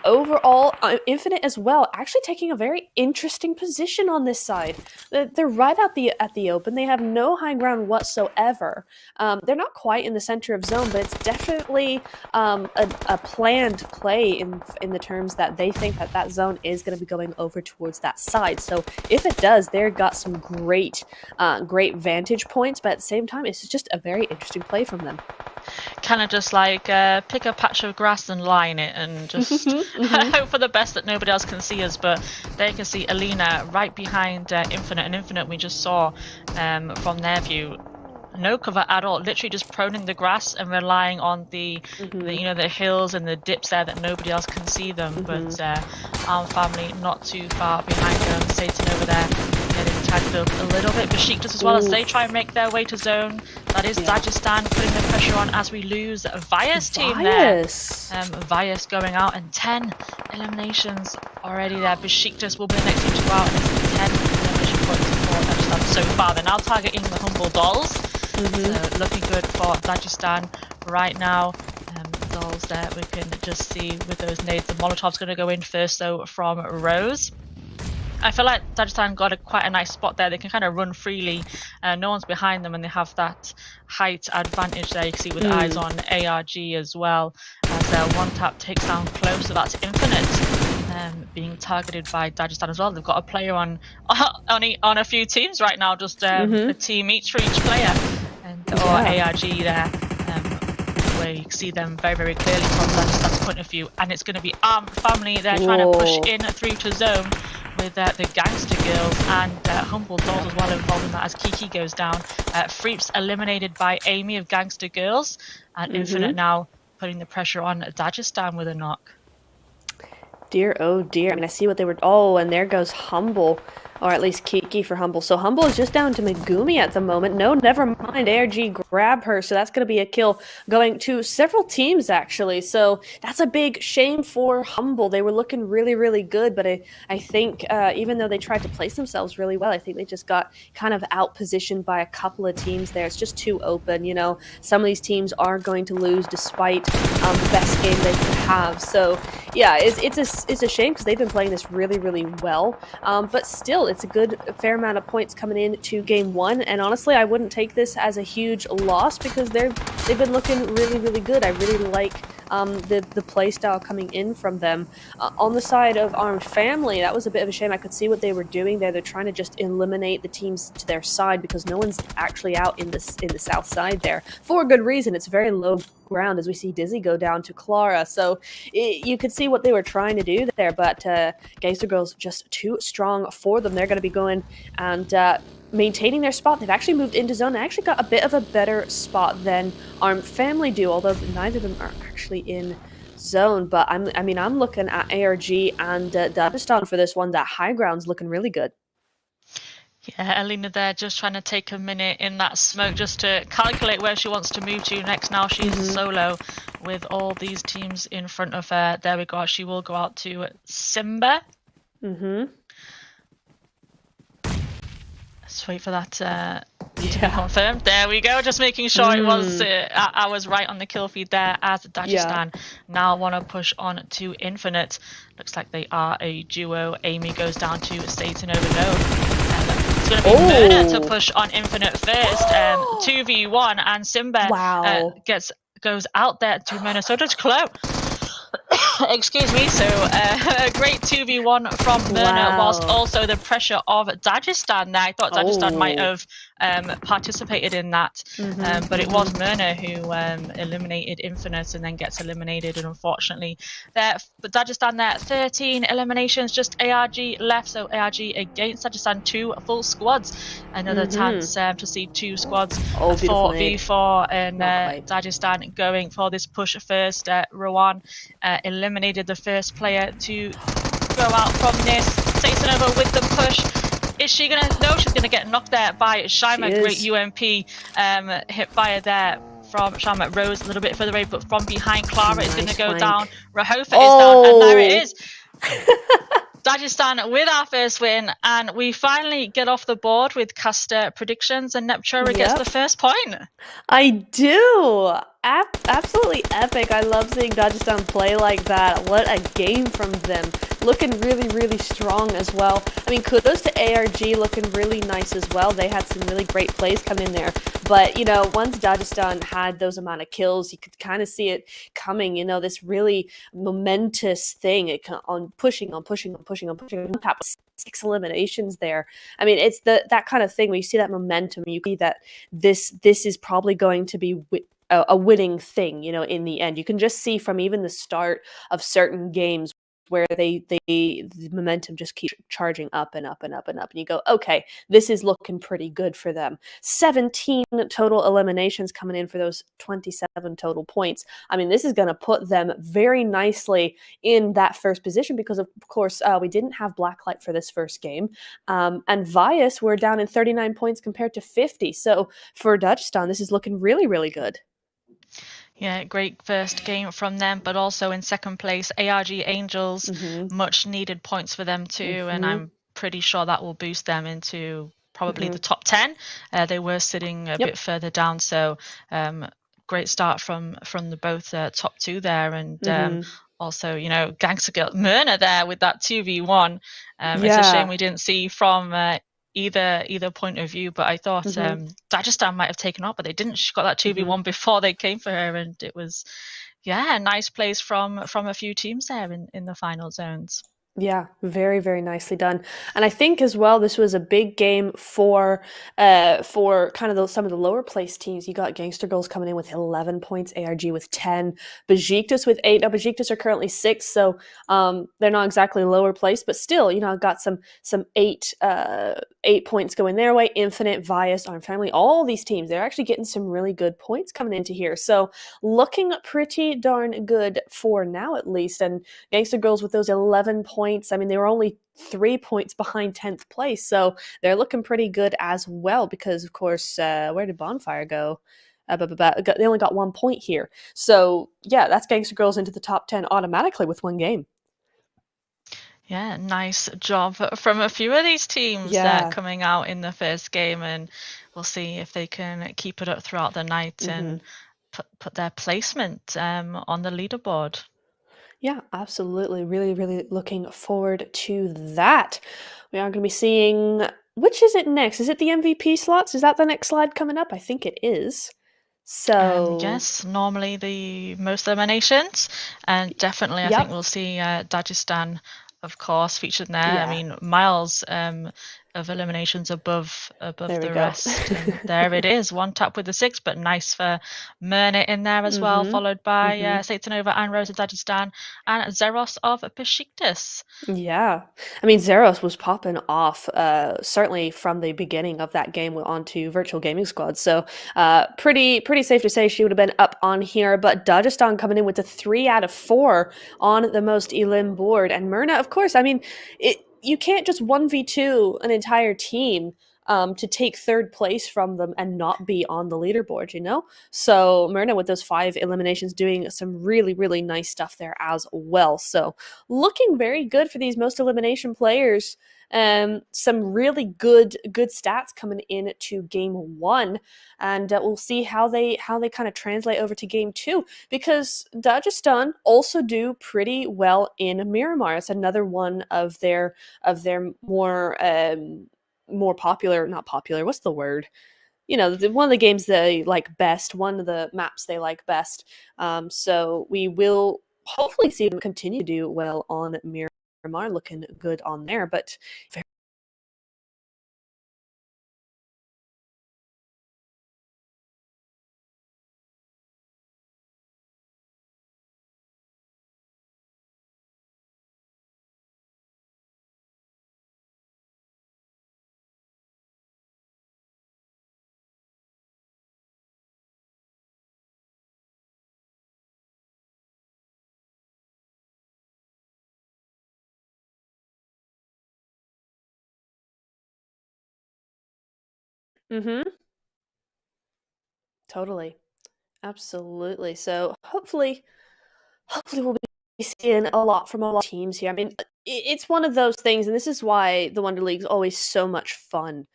Overall, Infinite as well, actually taking a very interesting position on this side. They're right at the open. They have no high ground whatsoever. They're not quite in the center of zone, but it's definitely a planned play in the terms that they think that zone is going to be going over towards that side. So if it does, they've got some great vantage points, but at the same time, it's just a very interesting play from them. Kind of just like pick a patch of grass and line it and just hope for the best that nobody else can see us. But they can see Alina right behind Infinite, and Infinite we just saw from their view, no cover at all, literally just proning the grass and relying on the the hills and the dips there that nobody else can see them. But our family not too far behind them. Satan over there getting tagged up a little bit. Besiktas as well as they try and make their way to zone. That is Dagestan putting the pressure on as we lose Vyas team there. Vyas going out and 10 eliminations already there. Besiktas will be the next team to go out and it's 10 elimination points for Dagestan so far. They're now targeting the Humble Dolls. So looking good for Dagestan right now. Dolls there we can just see with those nades. The Molotov's going to go in first though from Rose. I feel like Dagestan got quite a nice spot there. They can kind of run freely. No one's behind them and they have that height advantage there. You can see with eyes on ARG as well. As one tap takes down close, so that's Infinite being targeted by Dagestan as well. They've got a player on a few teams right now, just a team each for each player. Or ARG there. Where you can see them very, very clearly from Dagestan's point of view. And it's going to be Armed Family. They're trying to push in through to zone with the Gangster Girls and Humble Dolls as well involved in that as Kiki goes down. Freeps eliminated by Amy of Gangster Girls. And Infinite now putting the pressure on Dagestan with a knock. Dear, oh dear. I mean, I see what they were... Oh, and there goes Humble. Or at least Kiki for Humble. So Humble is just down to Megumi at the moment. No, never mind. ARG grab her. So that's going to be a kill going to several teams, actually. So that's a big shame for Humble. They were looking really, really good. But I think even though they tried to place themselves really well, I think they just got kind of out-positioned by a couple of teams there. It's just too open, you know. Some of these teams are going to lose despite the best game they could have. So, yeah, it's a shame because they've been playing this really, really well. But still, it's a fair amount of points coming in to game one, and honestly, I wouldn't take this as a huge loss because they've been looking really, really good. I really like the play style coming in from them. On the side of Armed Family, that was a bit of a shame. I could see what they were doing there. They're trying to just eliminate the teams to their side because no one's actually out in the south side there for a good reason. It's very low ground as we see Dizzy go down to Clara, so you could see what they were trying to do there, but Gangster Girls just too strong for them. They're going to be going and maintaining their spot. They've actually moved into zone. They actually got a bit of a better spot than Armed Family do, although neither of them are actually in zone. But I'm looking at ARG and Dagestan for this one. That high ground's looking really good. Yeah, Alina there just trying to take a minute in that smoke just to calculate where she wants to move to next. Now she's solo with all these teams in front of her. There we go. She will go out to Simba. Let's wait for that to be confirmed. There we go. Just making sure it was I was right on the kill feed there as Dagestan now want to push on to Infinite. Looks like they are a duo. Amy goes down to Satan over Node. It's going to be Murder to push on Infinite first. 2v1 and Simba goes out there to Minnesota to Clo. Excuse me. So a great 2v1 from Myrna, whilst also the pressure of Dagestan there. I thought Dagestan might have participated in that. But it was Myrna who eliminated Infinite and then gets eliminated. And unfortunately, Dagestan there, 13 eliminations, just ARG left. So ARG against Dagestan, 2 full squads. Another chance to see 2 squads, Oh, a beautiful 4v4, and Not quite. Dagestan going for this push first. Rowan eliminated the first player to go out from this. Satanova with the push. Is she gonna? No, she's gonna get knocked there by Shaima. Great UMP hit fire there from Shaima. Rose a little bit further away, but from behind, Clara is gonna go down. Rahofa is down, and there it is. Dagestan with our first win, and we finally get off the board with caster predictions, and Neptura gets the first point. I do. Absolutely epic. I love seeing Dagestan play like that. What a game from them. Looking really, really strong as well. I mean, kudos to ARG, looking really nice as well. They had some really great plays come in there. But, you know, once Dagestan had those amount of kills, you could kind of see it coming, you know, this really momentous thing on pushing. Tap 6 eliminations there. I mean, it's that kind of thing where you see that momentum. You see that this is probably going to be a winning thing, you know, in the end. You can just see from even the start of certain games where the momentum just keeps charging up and up and up and up. And you go, okay, this is looking pretty good for them. 17 total eliminations coming in for those 27 total points. I mean, this is going to put them very nicely in that first position because, of course, we didn't have Blacklight for this first game. And Vias were down in 39 points compared to 50. So for Dagestan, this is looking really, really good. Yeah, great first game from them, but also in second place, ARG Angels, much needed points for them too, and I'm pretty sure that will boost them into probably the top 10. They were sitting a bit further down, so great start from the both top 2 there, and also, you know, Gangster Girl Myrna there with that 2v1. It's a shame we didn't see from either point of view, but I thought Dagestan might have taken off, but they didn't. She got that 2v1 before they came for her, and it was nice plays from a few teams there in the final zones. Yeah, very, very nicely done. And I think as well, this was a big game for kind of some of the lower place teams. You got Gangster Girls coming in with 11 points, ARG with 10, Besiktas with 8. Now, Besiktas are currently 6, so they're not exactly lower place, but still, you know, got some 8 points going their way. Infinite, Vias, Arm Family, all these teams, they're actually getting some really good points coming into here. So looking pretty darn good for now, at least. And Gangster Girls with those 11 points. I mean, they were only 3 points behind 10th place, so they're looking pretty good as well because, of course, where did Bonfire go? They only got 1 point here. So, yeah, that's Gangster Girls into the top 10 automatically with 1 game. Yeah, nice job from a few of these teams coming out in the first game, and we'll see if they can keep it up throughout the night and put their placement on the leaderboard. Yeah, absolutely. Really, really looking forward to that. We are going to be seeing, which is it next? Is it the MVP slots? Is that the next slide coming up? I think it is. So yes, normally the most eliminations, and definitely I think we'll see Dagestan, of course, featured there. I mean, miles of eliminations above the rest. And there it is, 1 tap with the 6, but nice for Myrna in there as well, followed by Satanova and Rosa Dagestan and Zeros of Besiktas. Yeah, I mean, Zeros was popping off certainly from the beginning of that game onto Virtual Gaming Squad. So pretty safe to say she would have been up on here. But Dagestan coming in with a 3 out of 4 on the most elim board, and Myrna, of course. I mean, you can't just 1v2 an entire team to take 3rd place from them and not be on the leaderboard, you know? So Myrna with those 5 eliminations doing some really, really nice stuff there as well. So looking very good for these most elimination players. Some really good stats coming in to game 1, and we'll see how they kind of translate over to game 2, because Dagestan also do pretty well in Miramar. It's another one of their more popular, not popular, what's the word? You know, one of the games they like best, one of the maps they like best. So we will hopefully see them continue to do well on Miramar, looking good on there. But Mm-hmm. Totally. Absolutely. So hopefully we'll be seeing a lot from a lot of teams here. I mean, it's one of those things, and this is why the Wonder League's always so much fun.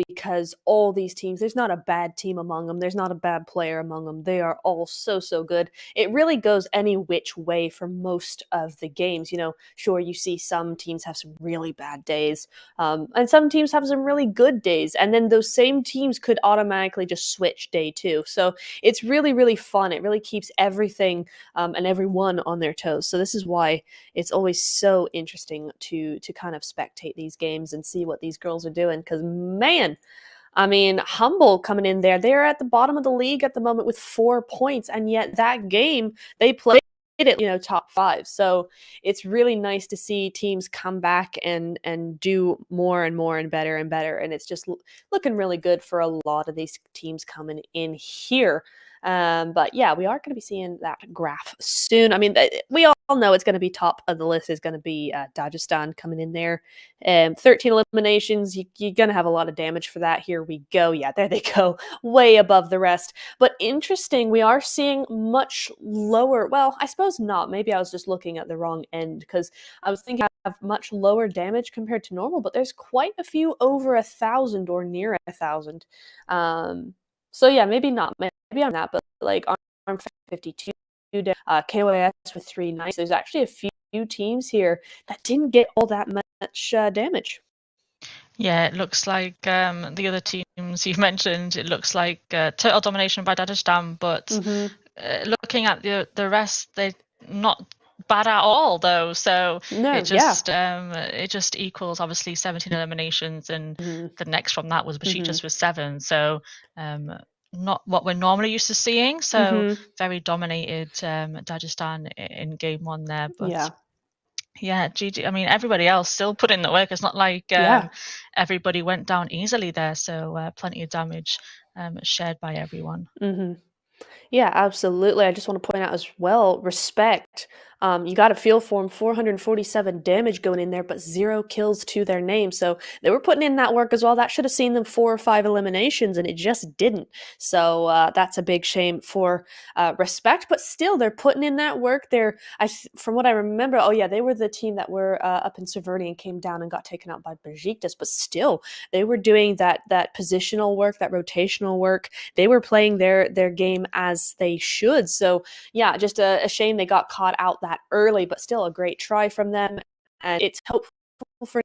Because all these teams, there's not a bad team among them. There's not a bad player among them. They are all so good. It really goes any which way for most of the games. Sure, you see some teams have some really bad days, and some teams have some really good days, and then those same teams could automatically just switch day two. So it's really fun. It really keeps everything and everyone on their toes. So this is why it's always so interesting to kind of spectate these games and see what these girls are doing. Because man, I mean, Humble coming in there, they're at the bottom of the league at the moment with 4 points, and yet that game they played it, top 5. So it's really nice to see teams come back and do more and more and better, and it's just looking really good for a lot of these teams coming in here. But yeah, we are going to be seeing that graph soon. I mean, we all know it's going to be top of the list is going to be Dagestan coming in there. 13 eliminations. You're going to have a lot of damage for that. Here we go. Yeah, there they go. Way above the rest. But interesting, we are seeing much lower. Well, I suppose not. Maybe I was just looking at the wrong end because I was thinking I have much lower damage compared to normal, but there's quite a few over 1,000 or near 1,000. So yeah, maybe not. Maybe I'm not, but like Arm 52, KOAS with 390. There's actually a few teams here that didn't get all that much damage. Yeah, it looks like the other teams you mentioned. It looks like total domination by Dagestan, but looking at the rest, they're not bad at all, though. So No, it just equals obviously 17 eliminations, and the next from that was Besiktas with 7. So not what we're normally used to seeing. So very dominated Dagestan in game 1 there, but. Yeah, GG. I mean, everybody else still put in the work. It's not like everybody went down easily there. So plenty of damage shared by everyone. Yeah, absolutely. I just want to point out as well, respect. You got to feel for them. 447 damage going in there, but 0 kills to their name. So they were putting in that work as well. That should have seen them 4 or 5 eliminations, and it just didn't. So that's a big shame for respect. But still, they're putting in that work. From what I remember, they were the team that were up in Severny and came down and got taken out by Besiktas. But still, they were doing that positional work, that rotational work. They were playing their game as they should. So yeah, just a shame they got caught out that early, but still a great try from them, and it's hopeful for.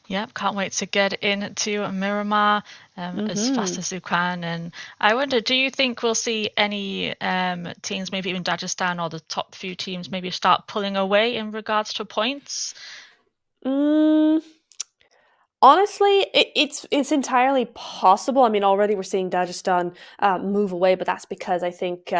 Yep, can't wait to get into Miramar as fast as we can. And I wonder, do you think we'll see any teams, maybe even Dagestan or the top few teams, maybe start pulling away in regards to points? Honestly, it's entirely possible. I mean, already we're seeing Dagestan move away, but that's because I think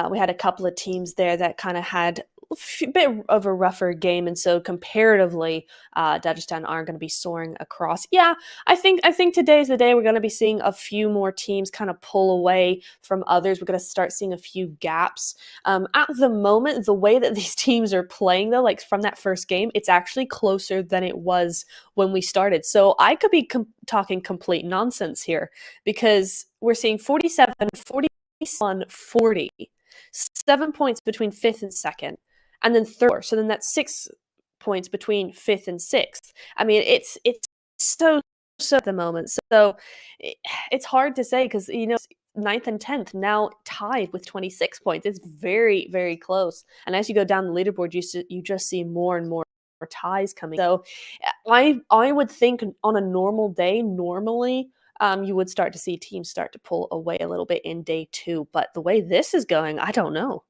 we had a couple of teams there that kind of had a bit of a rougher game, and so comparatively, Dagestan aren't going to be soaring across. Yeah, I think today's the day we're going to be seeing a few more teams kind of pull away from others. We're going to start seeing a few gaps. At the moment, the way that these teams are playing, though, like from that first game, it's actually closer than it was when we started. So I could be talking complete nonsense here because we're seeing 47, 41, 40, 7 points between 5th and 2nd, and then 3rd. So then that's 6 points between 5th and 6th. I mean, it's so at the moment. So it's hard to say because 9th and 10th now tied with 26 points. It's very, very close. And as you go down the leaderboard, you just see more and more ties coming. So I would think on a normal day, normally you would start to see teams start to pull away a little bit in day 2. But the way this is going, I don't know.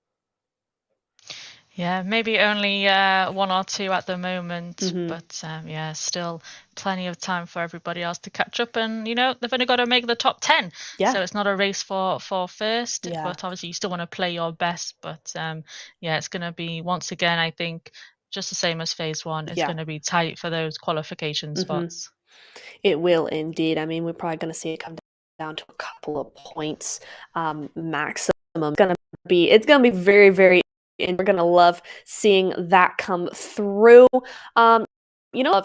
Yeah, maybe only 1 or 2 at the moment, but still plenty of time for everybody else to catch up. And they've only got to make the top 10, so it's not a race for first. But obviously, you still want to play your best. But it's going to be once again, I think, just the same as phase 1. It's going to be tight for those qualification spots. It will indeed. I mean, we're probably going to see it come down to a couple of points maximum. It's going to be very, very. And we're going to love seeing that come through.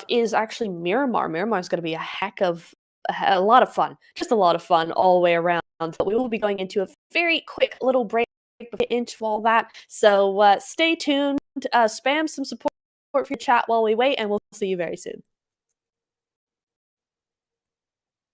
Is actually Miramar. Miramar is going to be a heck of a lot of fun, just a lot of fun all the way around. But we will be going into a very quick little break to get into all that. So stay tuned, spam some support for your chat while we wait, and we'll see you very soon.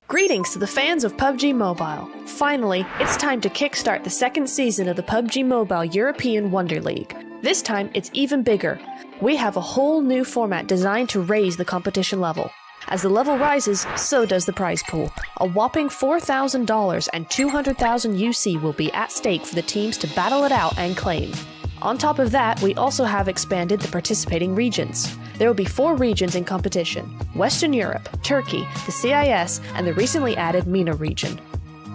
Greetings to the fans of PUBG Mobile. Finally, it's time to kickstart the second season of the PUBG Mobile European Wonder League. This time, it's even bigger. We have a whole new format designed to raise the competition level. As the level rises, so does the prize pool. A whopping $4,000 and 200,000 UC will be at stake for the teams to battle it out and claim. On top of that, we also have expanded the participating regions. There will be 4 regions in competition: Western Europe, Turkey, the CIS, and the recently added MENA region.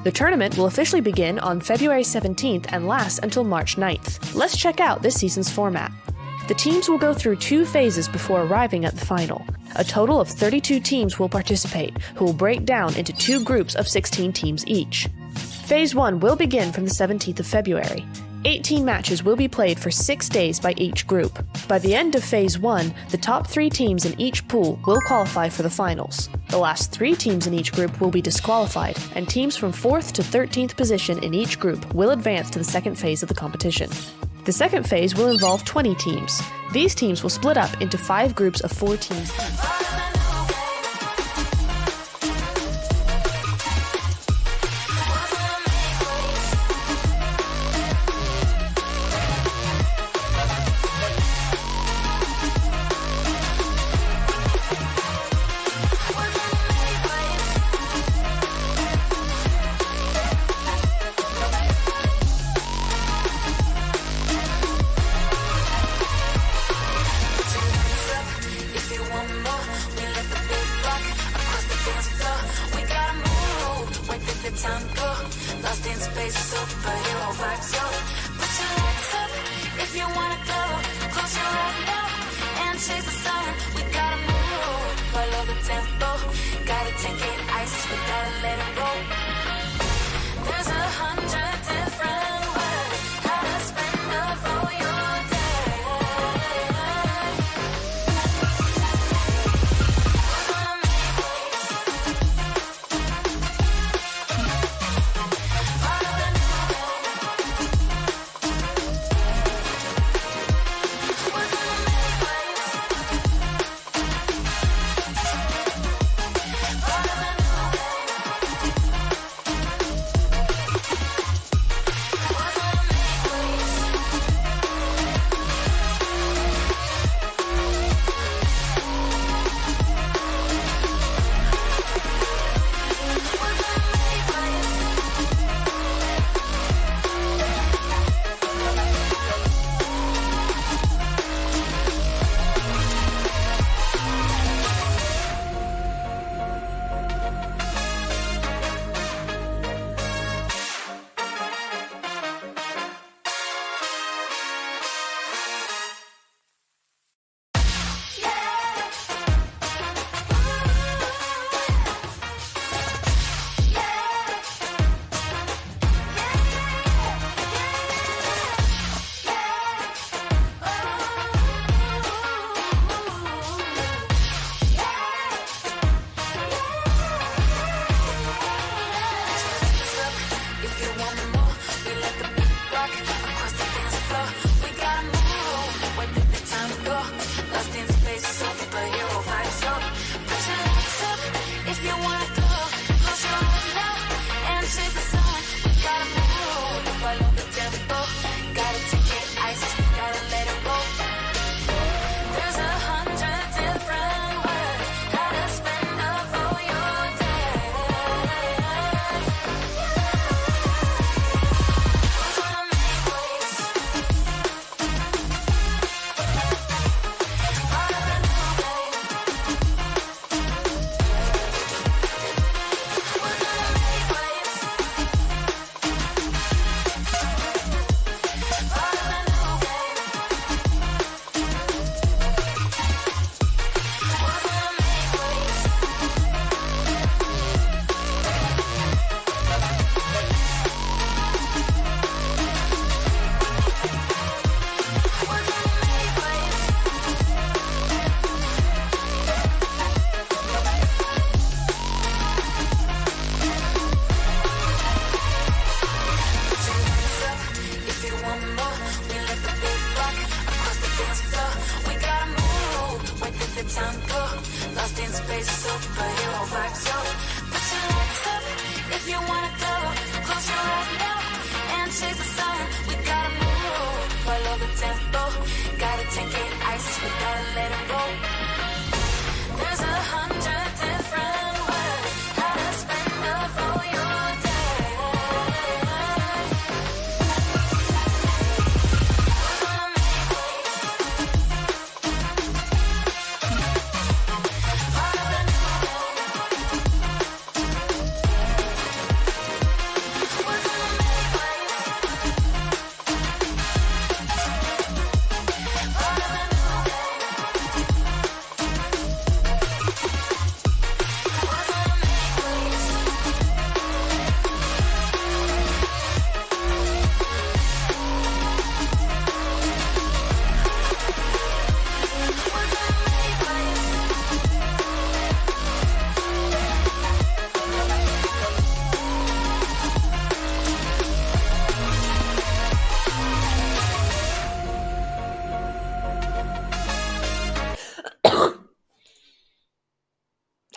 The tournament will officially begin on February 17th and last until March 9th. Let's check out this season's format. The teams will go through 2 phases before arriving at the final. A total of 32 teams will participate, who will break down into 2 groups of 16 teams each. Phase 1 will begin from the 17th of February. 18 matches will be played for 6 days by each group. By the end of Phase 1, the top 3 teams in each pool will qualify for the finals. The last 3 teams in each group will be disqualified, and teams from 4th to 13th position in each group will advance to the second phase of the competition. The second phase will involve 20 teams. These teams will split up into 5 groups of 4 teams each.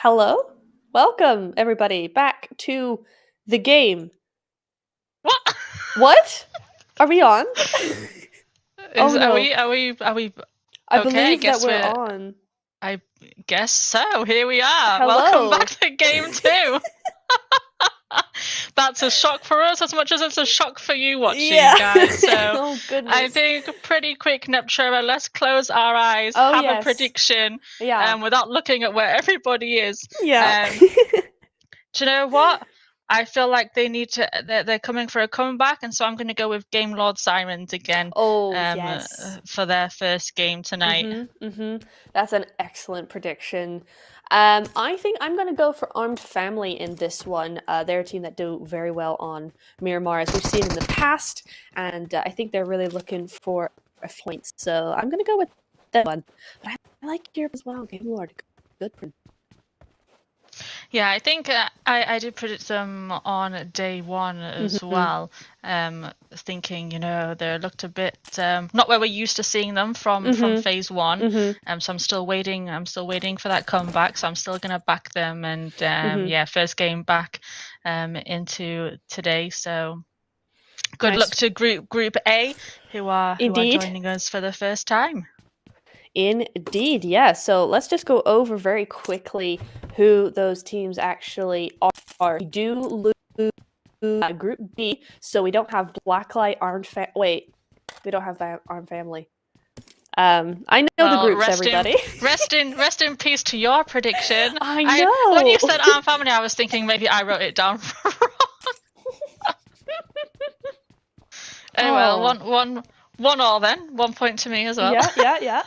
Hello? Welcome, everybody, back to the game. What? What? Are we on? Oh, no. Are we? I Okay, believe that guess we're on. I guess so. Here we are. Hello. Welcome back to game 2. That's a shock for us as much as it's a shock for you watching, Yeah. guys. So Oh, goodness. I think pretty quick, Neptura, let's close our eyes, Oh, have yes. a prediction, Yeah. without looking at where everybody is. Yeah. Do you know what? I feel like they're coming for a comeback, and so I'm going to go with Game Lord Sirens again. Oh, yes. For their first game tonight. That's an excellent prediction. I think I'm going to go for Armed Family in this one. They're a team that do very well on Miramar, as we've seen in the past, and I think they're really looking for a few points. So I'm going to go with that one. But I like Europe as well. Game Lord, good. Yeah, I think I did predict them on day 1 as well. Thinking, they looked a bit not where we're used to seeing them from phase 1. So I'm still waiting. I'm still waiting for that comeback. So I'm still gonna back them. And yeah, first game back into today. So good luck to Group A, who are joining us for the first time. Indeed, yeah. So let's just go over very quickly who those teams actually are. We do lose Group B, so we don't have Blacklight, Wait, we don't have Armed Family. I know the groups, everybody. Rest in peace to your prediction. I know. When you said Armed Family, I was thinking maybe I wrote it down wrong. Anyway, one all then. 1 point to me as well. Yeah.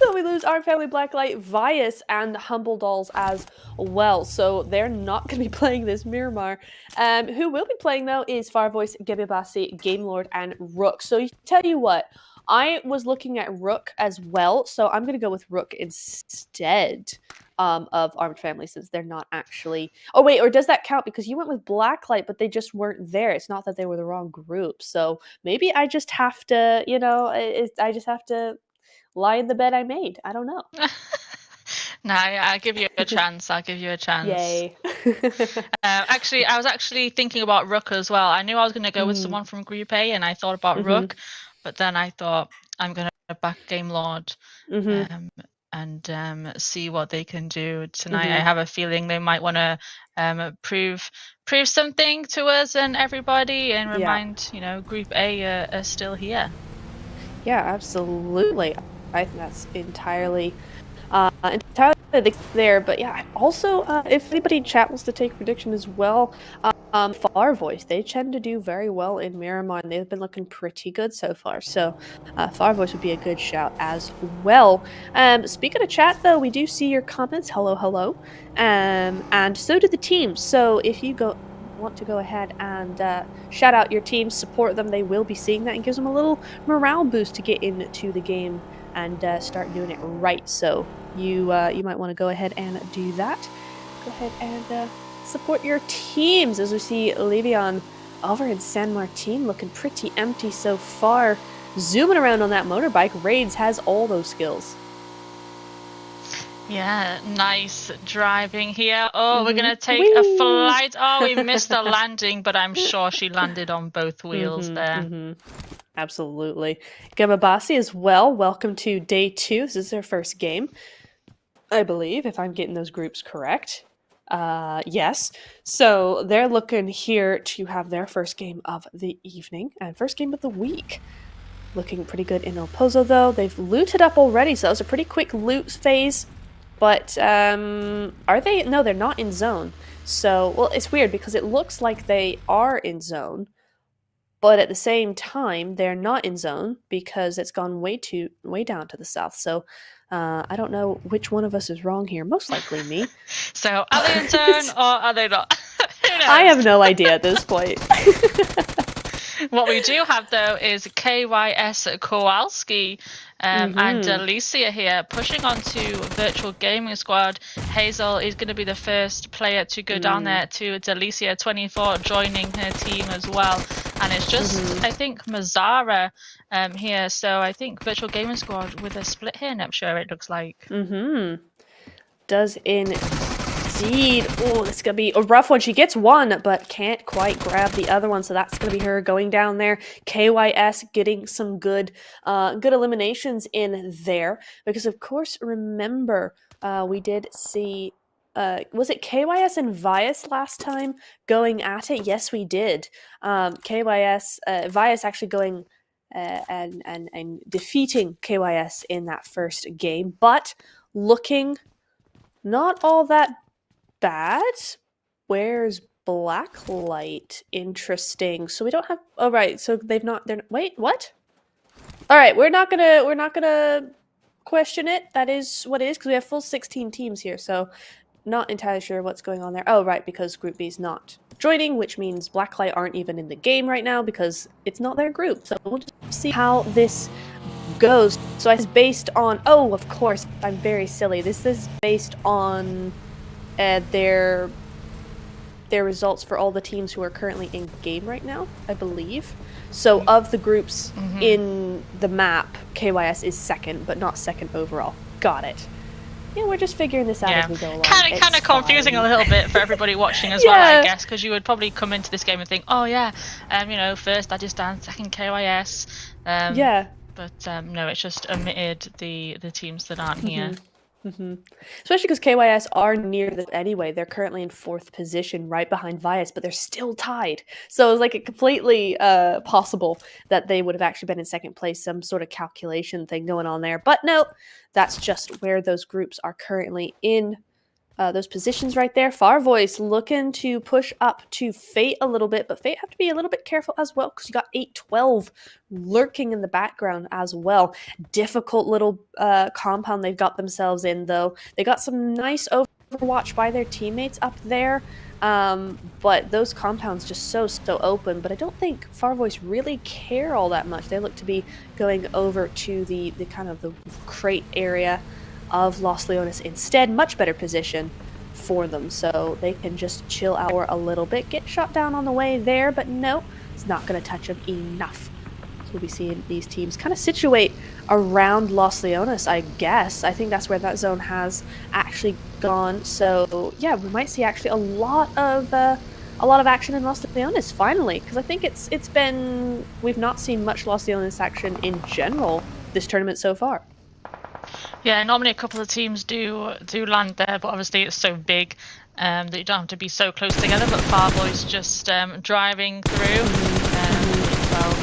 So we lose Armed Family, Blacklight, Vias, and Humble Dolls as well. So they're not going to be playing this Miramar. Who will be playing, though, is Farvoice, Gebibasi, Game Lord, and Rook. So tell you what, I was looking at Rook as well. So I'm going to go with Rook instead of Armed Family, since they're not actually... Oh, wait, or does that count? Because you went with Blacklight, but they just weren't there. It's not that they were the wrong group. So maybe I just have to, I just have to lie in the bed I made. I don't know. No, I'll give you a chance. Yay. Actually, I was actually thinking about Rook as well. I knew I was going to go with someone from Group A, and I thought about Rook, but then I thought I'm going to back Game Lord and see what they can do tonight. I have a feeling they might want to prove something to us and everybody, and remind Group A are still here. Yeah, absolutely. I think that's entirely there. But yeah, also, if anybody in chat wants to take a prediction as well, Farvoice, they tend to do very well in Miramar, and they've been looking pretty good so far. So Farvoice would be a good shout as well. Speaking of chat, though, we do see your comments. Hello. And so do the teams. So if you want to go ahead and shout out your team, support them, they will be seeing that, and gives them a little morale boost to get into the game and start doing it right. So you might want to go ahead and do that. Go ahead and support your teams, as we see Levion over in San Martin looking pretty empty so far. Zooming around on that motorbike, Raids has all those skills. Yeah, nice driving here. Oh, we're going to take a flight. Oh, we missed the landing, but I'm sure she landed on both wheels there. Absolutely. Gamabasi as well. Welcome to day 2. This is their first game, I believe, if I'm getting those groups correct. Yes. So they're looking here to have their first game of the evening and first game of the week. Looking pretty good in El Pozo, though. They've looted up already, so that was a pretty quick loot phase. But are they? No, they're not in zone. So, well, it's weird because it looks like they are in zone, but at the same time, they're not in zone because it's gone way down to the south. So, I don't know which one of us is wrong here. Most likely me. So, are they in zone or are they not? I have no idea at this point. What we do have, though, is KYS Kowalski and Alicia here pushing onto Virtual Gaming Squad. Hazel is going to be the first player to go down there to Delicia 24 joining her team as well. And it's just, I think, Mazzara here. So I think Virtual Gaming Squad with a split here, Nepsure, it looks like. does indeed. Oh, this is going to be a rough one. She gets one, but can't quite grab the other one. So that's going to be her going down there. KYS getting some good eliminations in there. Because, of course, remember, we did see... was it KYS and Vias last time going at it? Yes, we did. KYS, Vias actually going and defeating KYS in that first game, but looking not all that bad. Where's Blacklight? Interesting. So we don't have. Oh right. So they've not. They're wait. What? All right. We're not gonna question it. That is what it is because we have full 16 teams here. So not entirely sure what's going on there. Oh right, because Group B's not joining, which means Blacklight aren't even in the game right now because it's not their group. So we'll just see how this goes. So it's based on. Oh, of course. I'm very silly. This is based on their results for all the teams who are currently in game right now, I believe. So of the groups in the map, KYS is second, but not second overall. Got it. Yeah, we're just figuring this out as we go along. Kind of confusing a little bit for everybody watching as well, I guess, because you would probably come into this game and think, oh yeah, first Dagestan, second KYS. But no, it's just omitted the teams that aren't here. Especially because KYS are near them anyway. They're currently in 4th position, right behind Vias, but they're still tied. So it's like a completely possible that they would have actually been in 2nd place, some sort of calculation thing going on there. But no, that's just where those groups are currently in. Those positions right there. Farvoice looking to push up to Fate a little bit, but Fate have to be a little bit careful as well because you got 8-12 lurking in the background as well. Difficult little compound they've got themselves in, though. They got some nice overwatch by their teammates up there, but those compounds just so open. But I don't think Farvoice really care all that much. They look to be going over to the kind of the crate area of Los Leones instead. Much better position for them, so they can just chill out a little bit, get shot down on the way there, but no, it's not going to touch them enough. So we'll be seeing these teams kind of situate around Los Leones, I guess. I think that's where that zone has actually gone. So yeah, we might see actually a lot of action in Los Leones finally, because I think it's been, we've not seen much Los Leones action in general this tournament so far. Yeah, normally a couple of teams do land there, but obviously it's so big that you don't have to be so close together. But Farvoice just driving through,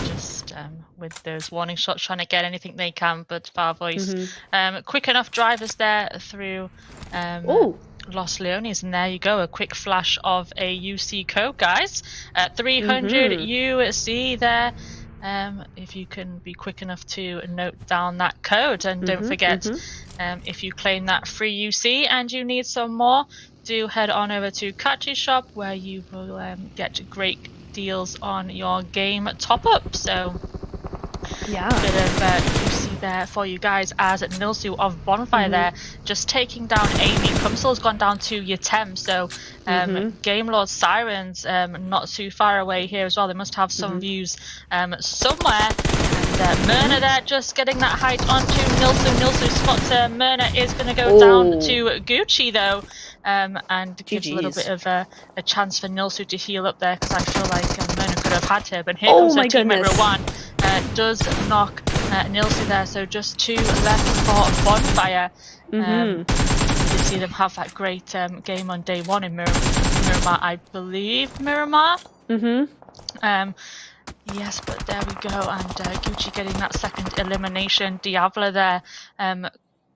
just with those warning shots, trying to get anything they can. But Farvoice, quick enough drivers there through Los Leones, and there you go, a quick flash of a UC code, guys. 300 UC there. If you can be quick enough to note down that code, and don't forget, if you claim that free UC and you need some more, do head on over to Kachi's shop where you will get great deals on your game top up. So yeah, a bit of UC there for you guys, as Nilsu of Bonfire there just taking down Amy. Cumsel's gone down to Yatem, so Game Lord Sirens not too far away here as well. They must have some views somewhere. And Myrna there just getting that height onto Nilsu. Nilsu spots Myrna is going to go down to Gucci though, and gives a little bit of a chance for Nilsu to heal up there, because I feel like Myrna could have had her. But here comes her teammate Rowan, does knock Nilsu there, so just 2 left for Bonfire. You see them have that great game on day 1 in Miramar, I believe. Miramar? Yes, but there we go, and Gucci getting that 2nd elimination. Diablo there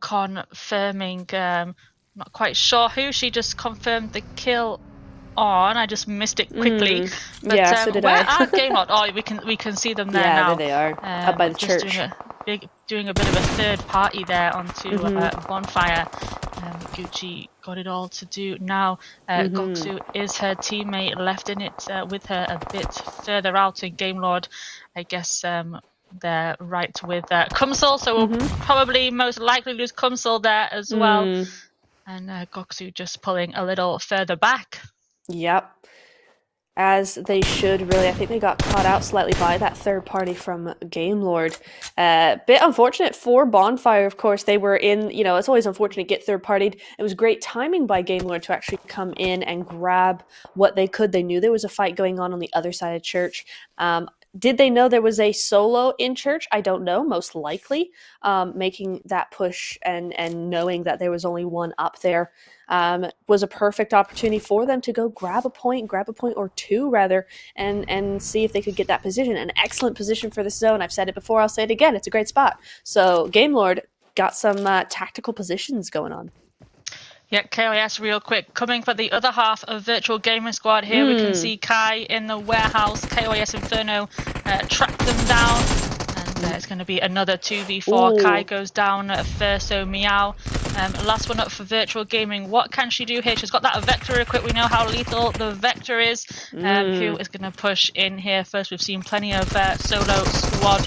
confirming, not quite sure who she just confirmed the kill on. I just missed it quickly. But yeah, so did where I. are Game Lord? Oh, we can see them there now. Yeah, there they are, up by the church. Doing a bit of a third party there onto Bonfire. Gucci got it all to do now. Goksu is her teammate, left in it with her a bit further out in Game Lord. I guess they're right with Cumsel, so we'll probably most likely lose Cumsel there as well. And Goksu just pulling a little further back. Yep. as they should, really. I think they got caught out slightly by that third party from Game Lord. Bit unfortunate for Bonfire, of course. They were in, it's always unfortunate to get third partied. It was great timing by Game Lord to actually come in and grab what they could. They knew there was a fight going on the other side of church. Did they know there was a solo in church? I don't know, most likely. Making that push and knowing that there was only one up there was a perfect opportunity for them to go grab a point or two, rather, and see if they could get that position. An excellent position for this zone. I've said it before, I'll say it again. It's a great spot. So Game Lord got some tactical positions going on. Yeah, KOS real quick. Coming for the other half of Virtual Gaming Squad here, we can see Kai in the warehouse. KOS Inferno track them down. And it's going to be another 2v4. Ooh. Kai goes down first, so Meow. Last one up for Virtual Gaming. What can she do here? She's got that Vector equipped. We know how lethal the Vector is. Who is going to push in here first? We've seen plenty of solo squad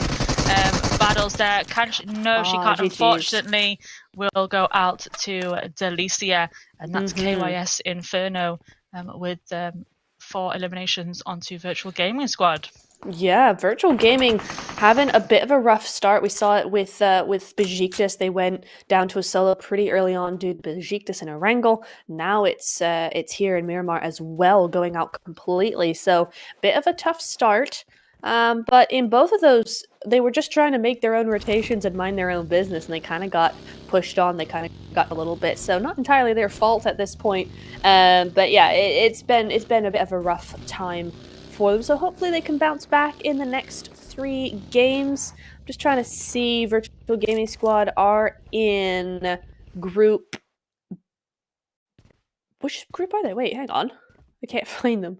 battles there. Can she? No, she can't. GG's. Unfortunately, we'll go out to Delicia, and that's KYS Inferno with 4 eliminations onto Virtual Gaming Squad. Yeah, Virtual Gaming having a bit of a rough start. We saw it with Besiktas. They went down to a solo pretty early on due to Besiktas and Erangel. Now it's here in Miramar as well, going out completely. So bit of a tough start. But in both of those, they were just trying to make their own rotations and mind their own business, and they kind of got pushed on. They kind of got a little bit, so not entirely their fault at this point. But yeah, it's been a bit of a rough time for them. So hopefully they can bounce back in the next 3 games. I'm just trying to see. Virtual Gaming Squad are in group. Which group are they? Wait, hang on. I can't find them.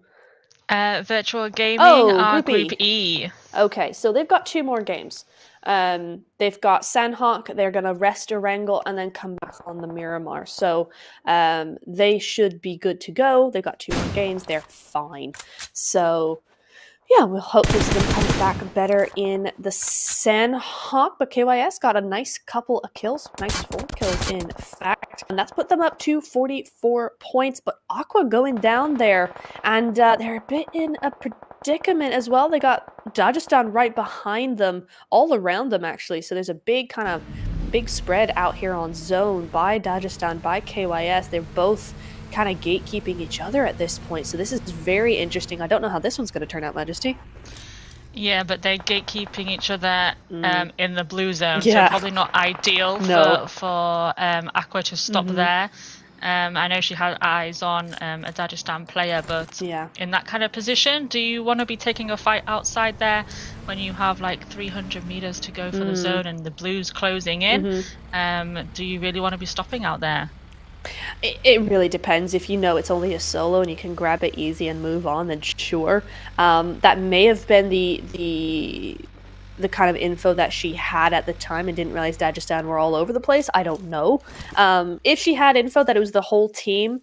Virtual Gaming are Group E. Okay, so they've got 2 more games. They've got Sandhawk. They're going to rest Erangel and then come back on the Miramar. So they should be good to go. They've got 2 more games. They're fine. So yeah, we'll hope to see them come back better in the Sandhawk. But KYS got a nice couple of kills. Nice 4 kills, in fact. And that's put them up to 44 points. But Aqua going down there. And they're a bit in a predicament as well. They got Dagestan right behind them. All around them, actually. So there's a big spread out here on zone by Dagestan, by KYS. They're both kind of gatekeeping each other at this point, so this is very interesting. I don't know how this one's going to turn out, Majesty. Yeah, but they're gatekeeping each other in the blue zone, so probably not ideal for Aqua to stop there. I know she had eyes on a Dagestan player, but in that kind of position, do you want to be taking a fight outside there when you have like 300 meters to go for the zone and the blues closing in? Do you really want to be stopping out there? It really depends. If you know it's only a solo and you can grab it easy and move on, then sure. That may have been the kind of info that she had at the time and didn't realize Dagestan were all over the place. I don't know. If she had info that it was the whole team,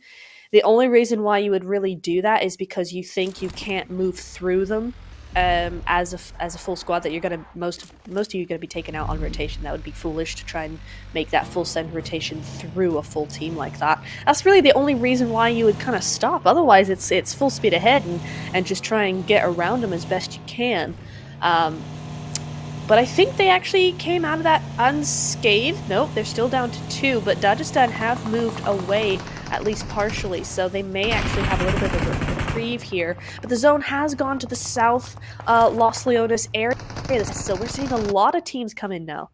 the only reason why you would really do that is because you think you can't move through them as a full squad, that you're gonna most of you are gonna be taken out on rotation. That would be foolish to try and make that full send rotation through a full team like that. That's really the only reason why you would kind of stop. Otherwise, it's full speed ahead and just try and get around them as best you can. But I think they actually came out of that unscathed. Nope, they're still down to 2, but Dagestan have moved away, at least partially, so they may actually have a little bit of a reprieve here. But the zone has gone to the south Los Leones area, so we're seeing a lot of teams come in now.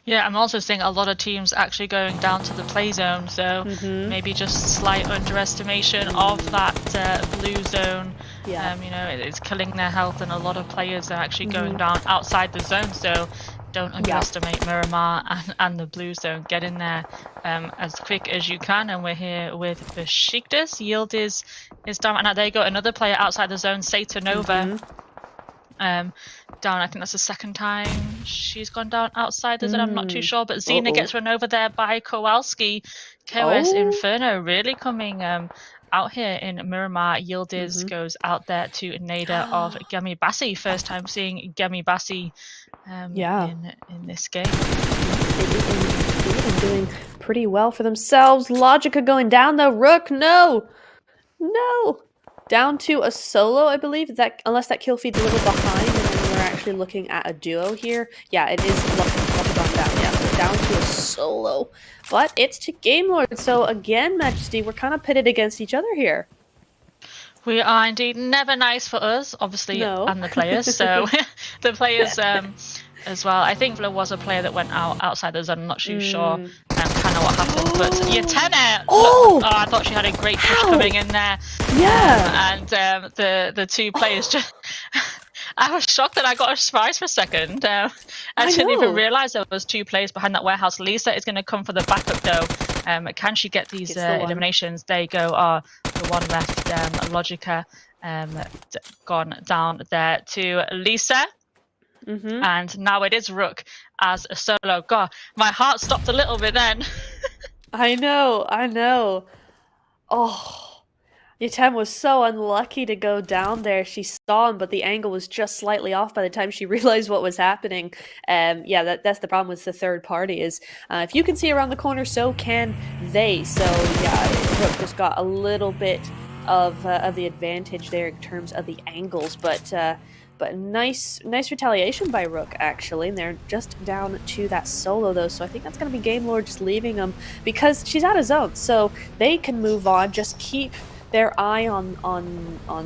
Yeah, I'm also seeing a lot of teams actually going down to the play zone, so maybe just slight underestimation of that blue zone. Yeah. You know, it's killing their health, and a lot of players are actually going down outside the zone, so don't underestimate Miramar and the blue zone. Get in there as quick as you can, and we're here with Besiktas. Yield is down right now. There you go, another player outside the zone, Sata Nova. Down, I think that's the second time she's gone down outside the zone. I'm not too sure, but Xena gets run over there by Kowalski. KOS Inferno really coming out here in Miramar. Yildiz goes out there to Nada of Gemi Bassi. First time seeing Gemi Bassi in this game. They've been doing pretty well for themselves. Logica going down though. Rook, no! down to a solo, I believe. That unless that kill feed's a little behind, and then we're actually looking at a duo here. Yeah, it is gone down. Yeah, so down to a solo, but it's to Game Lord. So again, Majesty, we're kind of pitted against each other here. We are indeed. Never nice for us, obviously, No. and the players. So the players as well. I think there was a player that went outside the zone. I'm not too sure kind of what happened. But Yetena, I thought she had a great push coming in there. Yeah. And the two players just... I was shocked that I got a surprise for a second. I didn't even realise there was two players behind that warehouse. Lisa is going to come for the backup though. Can she get these eliminations? There you go. The one left, Logica, gone down there to Lisa. And now it is Rook as a solo. God, my heart stopped a little bit then. I know. Oh. Yatem was so unlucky to go down there. She saw him, but the angle was just slightly off by the time she realized what was happening. Yeah, that's the problem with the third party is if you can see around the corner, so can they. So yeah, Rook just got a little bit of the advantage there in terms of the angles, but nice retaliation by Rook actually, and they're just down to that solo though. So I think that's going to be Game Lord just leaving them because she's out of zone, so they can move on. Just keep their eye on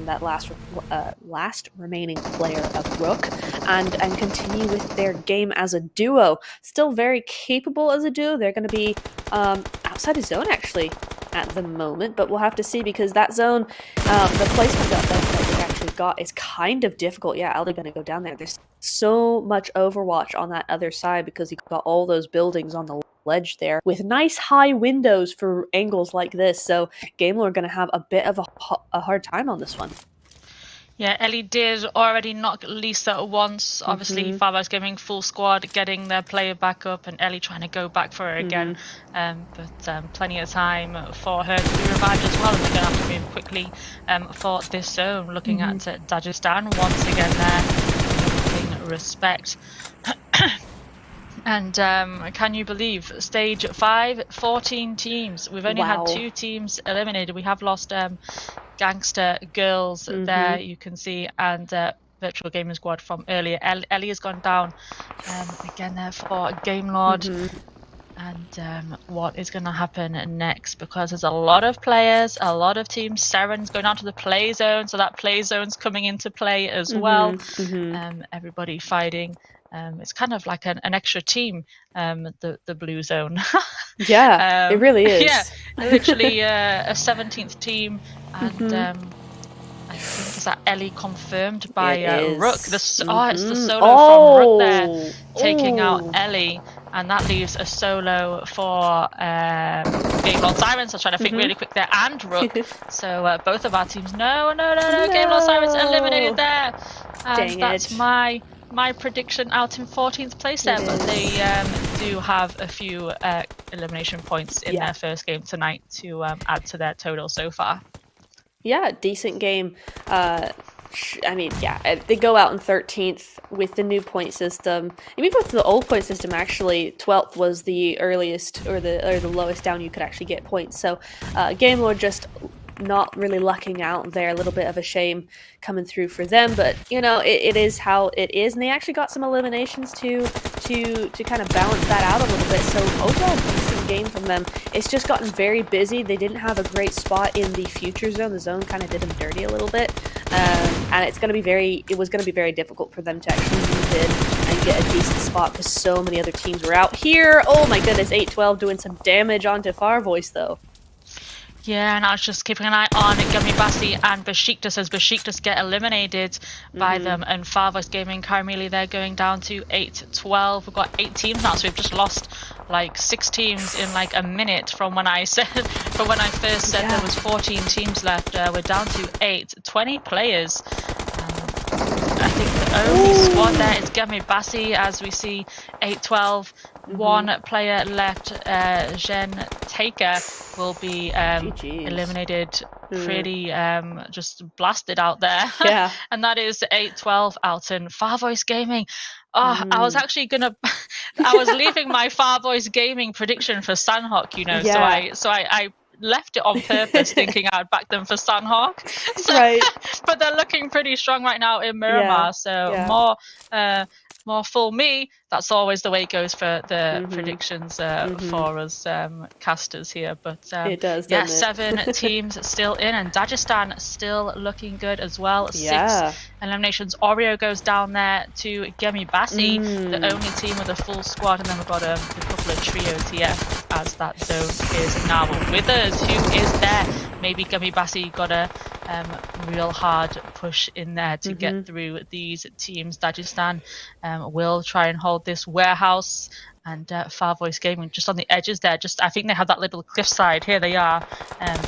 that last remaining player of Rook and continue with their game as a duo. Still very capable as a duo. They're going to be outside of zone actually at the moment, but we'll have to see because that zone, the placement that they actually got is kind of difficult. Yeah, Ali going to go down there. There's so much Overwatch on that other side because you've got all those buildings on the ledge there with nice high windows for angles like this. So Game Lord are going to have a bit of a hard time on this one. Yeah, Ellie did already knock Lisa once. Obviously, Favo's Gaming full squad getting their player back up and Ellie trying to go back for her again. But plenty of time for her to be revived as well. And they're going to have to move quickly for this zone. Looking at Dagestan once again there. Giving respect. And can you believe stage 5, 14 teams? We've only had 2 teams eliminated. We have lost Gangster Girls there, you can see, and Virtual Gaming Squad from earlier. Ellie has gone down again there for Game Lord. And what is going to happen next? Because there's a lot of players, a lot of teams. Seren's going down to the play zone, so that play zone's coming into play as well. Everybody fighting. It's kind of like an extra team, the blue zone. Yeah, it really is. Yeah, literally a 17th team, and I think is that Ellie confirmed by Rook. It's the solo from Rook there, taking out Ellie, and that leaves a solo for Game Lord Sirens. I was trying to think really quick there, and Rook. So both of our teams, no, Game Lord Sirens eliminated there, and that's my prediction out in 14th place there, but they do have a few elimination points in their first game tonight to add to their total so far. Yeah, decent game. I mean, yeah, they go out in 13th with the new point system. Even with the old point system, actually, 12th was the earliest or the lowest down you could actually get points. So Game Lord just not really lucking out there. A little bit of a shame coming through for them, but you know, it is how it is, and they actually got some eliminations to kind of balance that out a little bit. So overall decent game from them. It's just gotten very busy. They didn't have a great spot in the future zone. The zone kind of did them dirty a little bit, and it was going to be very difficult for them to actually move in and get a decent spot because so many other teams were out here. Oh my goodness, 8-12 doing some damage onto Farvoice though. Yeah, and I was just keeping an eye on Gummy Bassi and Besiktas as Besiktas get eliminated by them, and Farvoice Gaming currently they're going down to 8-12. We've got 8 teams now, so we've just lost like 6 teams in like a minute from when I first said there was 14 teams left. We're down to 8, 20 players. I think the only squad there is Gummy Bassi as we see 8-12. One player left, Jen Taker, will be eliminated pretty just blasted out there. Yeah. And that is 8-12 out in Farvoice Gaming. I was actually I was leaving my Farvoice Gaming prediction for Sanhok, you know, so I left it on purpose, thinking I'd back them for Sanhok. So, Right. but they're looking pretty strong right now in Miramar. So more full me. That's always the way it goes for the predictions for us casters here. But it does, yeah, doesn't it? 7 teams still in, and Dagestan still looking good as well. Yeah. 6 eliminations. Oreo goes down there to Gemi Bassi, the only team with a full squad, and then we've got a couple of trio TF as that zone is now with us. Who is there? Maybe Gemi Bassi got a real hard push in there to get through these teams. Dagestan will try and hold this warehouse, and Far Voice Gaming just on the edges there. Just I think they have that little cliffside. Here they are,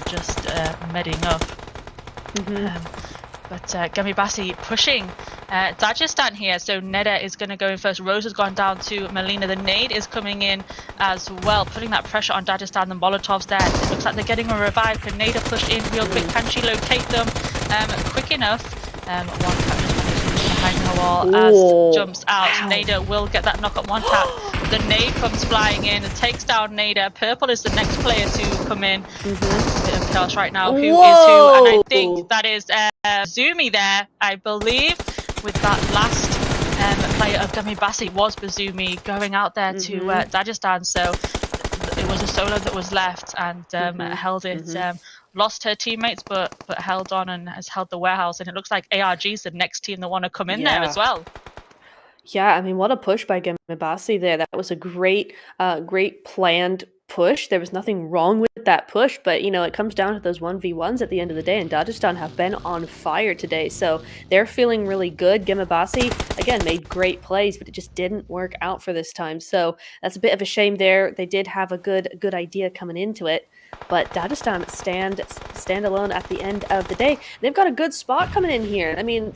just medding up. But Gemi Bassi pushing Dagestan here. So Neda is going to go in first. Rose has gone down to Melina. The nade is coming in as well, putting that pressure on Dagestan. The Molotovs there. It looks like they're getting a revive. Can Neda push in real quick? Can she locate them quick enough? One tap just behind her wall as jumps out. Wow. Neda will get that knock on one tap. The nade comes flying in and takes down Neda. Purple is the next player to come in. A bit of chaos right now. Who is who? And I think that is Zumi there, I believe, with that last player of Gemi Bassi was Bazumi going out there to Dagestan. So it was a solo that was left and held it. Lost her teammates, but held on and has held the warehouse. And it looks like ARG is the next team that want to come in there as well. Yeah, I mean, what a push by Gemi Bassi there. That was a great planned push. There was nothing wrong with that push, but, you know, it comes down to those 1v1s at the end of the day, and Dagestan have been on fire today, so they're feeling really good. Gemi Bassi, again, made great plays, but it just didn't work out for this time, so that's a bit of a shame there. They did have a good idea coming into it, but Dagestan stand alone at the end of the day. They've got a good spot coming in here. I mean,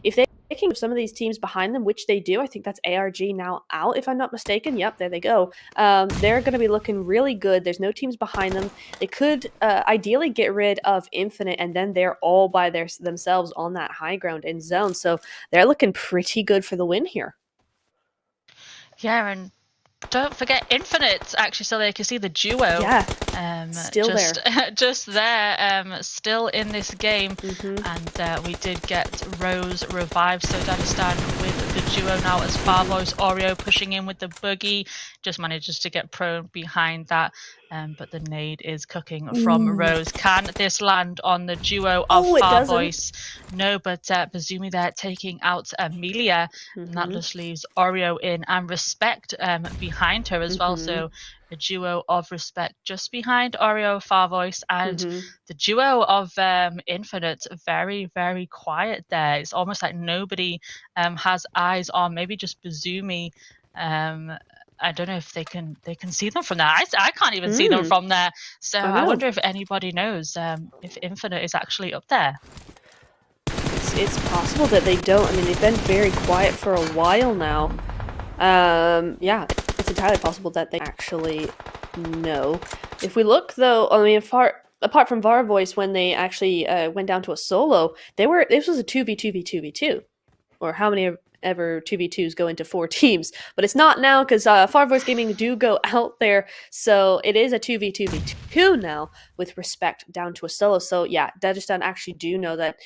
if they taking some of these teams behind them, which they do. I think that's ARG now out, if I'm not mistaken. Yep, there they go. They're going to be looking really good. There's no teams behind them. They could ideally get rid of Infinite, and then they're all by themselves on that high ground in zone. So they're looking pretty good for the win here. Yeah, and don't forget Infinite, actually, so they can see the duo. Yeah, still there. Just there, still in this game. And we did get Rose revived, so Dagestan with the duo now as Far Voice. Oreo pushing in with the boogie, just manages to get prone behind that. But the nade is cooking from Rose. Can this land on the duo of Far Voice? No, but Bazumi there taking out Amelia. And that just leaves Oreo in, and Respect behind her as well. So a duo of Respect just behind Oreo, Far Voice, and the duo of Infinite, very, very quiet there. It's almost like nobody has eyes on, maybe just Bazumi. I don't know if they can see them from there. I can't even see them from there. So I wonder if anybody knows if Infinite is actually up there. It's possible that they don't. I mean, they've been very quiet for a while now. Yeah, it's entirely possible that they actually know. If we look, though, I mean, apart from Far Voice, when they actually went down to a solo, this was a 2v2v2v2. Or how many ever 2v2s go into 4 teams, but it's not now because Far Voice Gaming do go out there, so it is a 2v2v2 now with Respect down to a solo. So yeah, Dagestan actually do know that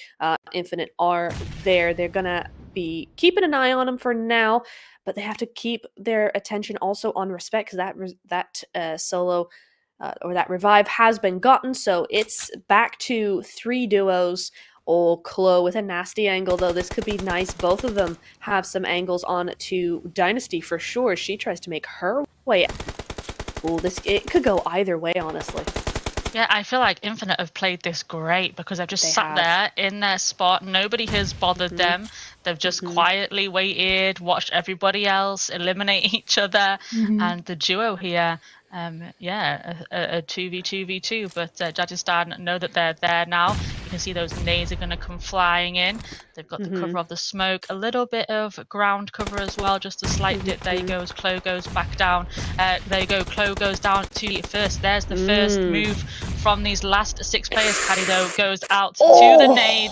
Infinite are there. They're gonna be keeping an eye on them for now, but they have to keep their attention also on Respect, because that solo or that revive has been gotten, so it's back to 3 duos. Chloe with a nasty angle, though. This could be nice. Both of them have some angles on to Dynasty for sure. She tries to make her way. It could go either way, honestly. Yeah, I feel like Infinite have played this great because they've just sat there in their spot. Nobody has bothered them. They've just quietly waited, watched everybody else eliminate each other. And the duo here, a 2v2v2, but Dagestan know that they're there now. You can see those nades are going to come flying in. They've got the cover of the smoke, a little bit of ground cover as well, just a slight dip. There you go, as Chloe goes back down. There you go, Chloe goes down to first. There's the first move from these last 6 players. Paddy, though, goes out to the nade.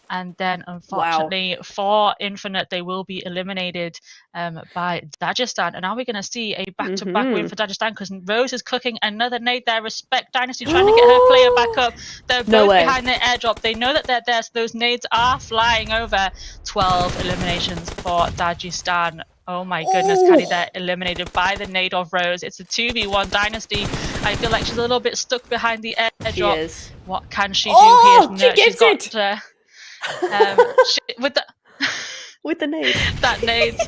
And then, unfortunately, for Infinite, they will be eliminated by Dagestan. And are we going to see a back-to-back win for Dagestan? Because Rose is cooking another nade there. Respect Dynasty trying to get her player back up. They're both behind the airdrop. They know that they're there, so those nades are flying over. 12 eliminations for Dagestan. Oh my goodness, Caddy, they're eliminated by the nade of Rose. It's a 2v1 Dynasty. I feel like she's a little bit stuck behind the airdrop. She is. What can she do here? No, she gets it! With the nade. That nade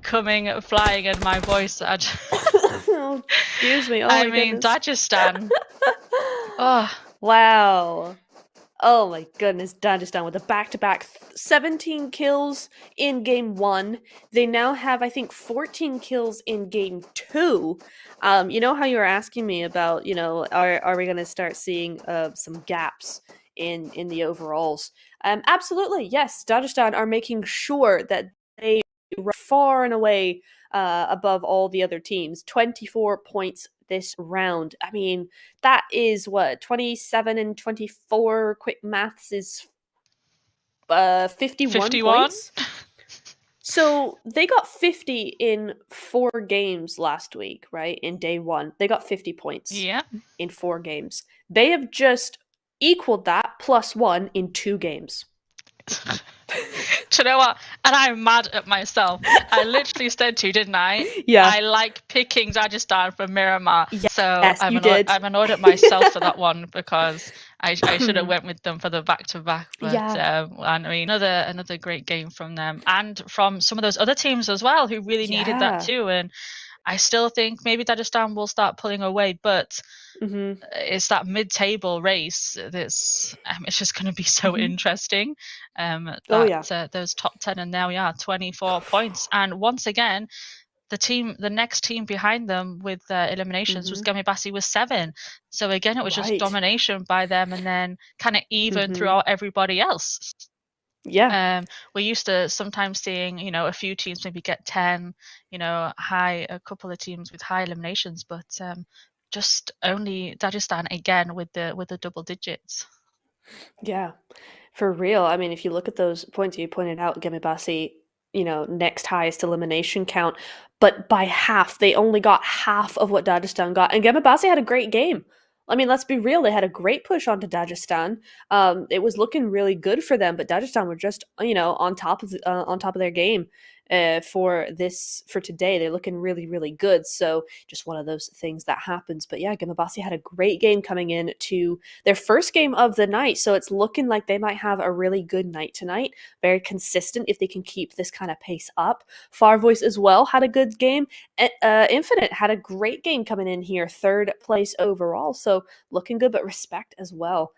coming, flying, and my voice. Oh, excuse me. Oh, I mean, Dagestan. Oh. Wow. Oh my goodness, Dagestan with a back-to-back 17 kills in game 1. They now have, I think, 14 kills in game 2. You know how you were asking me about, you know, are we going to start seeing some gaps in the overalls? Absolutely, yes. Dagestan are making sure that they are far and away above all the other teams. 24 points this round. I mean, that is what, 27 and 24 quick maths is 51 points. So they got 50 in 4 games last week, right? In day 1. They got 50 points in 4 games. They have just equaled that plus 1 in 2 games. Do you know what? And I'm mad at myself. I literally said to you, didn't I? Yeah. I like picking Dagestan from Miramar. Yes, so I'm annoyed at myself for that one because I should have went with them for the back-to-back. But I mean, another great game from them and from some of those other teams as well who really needed that too. And I still think maybe Dagestan will start pulling away, but it's that mid-table race that's it's just going to be so interesting. Those top 10, and now we are 24 points. And once again, the next team behind them with eliminations was Gamibasi with 7. So again, it was just domination by them, and then kind of even throughout everybody else. Yeah. We're used to sometimes seeing, you know, a few teams maybe get 10, you know, a couple of teams with high eliminations, but just only Dagestan again with the double digits. Yeah, for real. I mean, if you look at those points you pointed out, Gamibasi, you know, next highest elimination count, but by half. They only got half of what Dagestan got, and Gamibasi had a great game. I mean, let's be real. They had a great push onto Dagestan. It was looking really good for them, but Dagestan were just, you know, on top of their game for today. They're looking really, really good. So just one of those things that happens. But yeah, Gamibasi had a great game coming in to their first game of the night. So it's looking like they might have a really good night tonight. Very consistent if they can keep this kind of pace up. Farvoice as well had a good game. Infinite had a great game coming in here, 3rd place overall. So looking good, but Respect as well.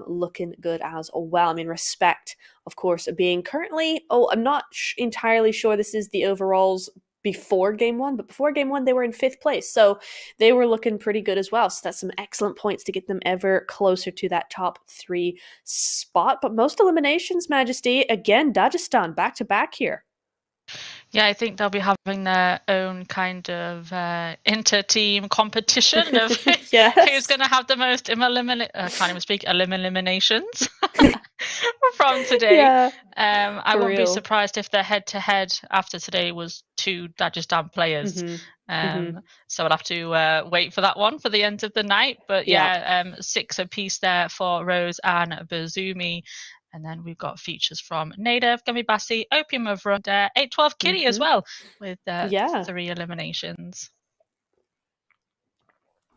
Looking good as well. I mean, Respect, of course, being currently, I'm not entirely sure this is the overalls before game 1, but before game 1, they were in 5th place. So they were looking pretty good as well. So that's some excellent points to get them ever closer to that top 3 spot. But most eliminations, Majesty, again, Dagestan back to back here. Yeah, I think they'll be having their own kind of inter-team competition of who's going to have the most eliminations from today. Yeah, I wouldn't be surprised if their head-to-head after today was 2 Dagestan players. So I'll have to wait for that one for the end of the night. But 6 apiece there for Rose and Bazumi. And then we've got features from Native, Gamibasi, Opium of Run, 812 Kitty as well, with 3 eliminations.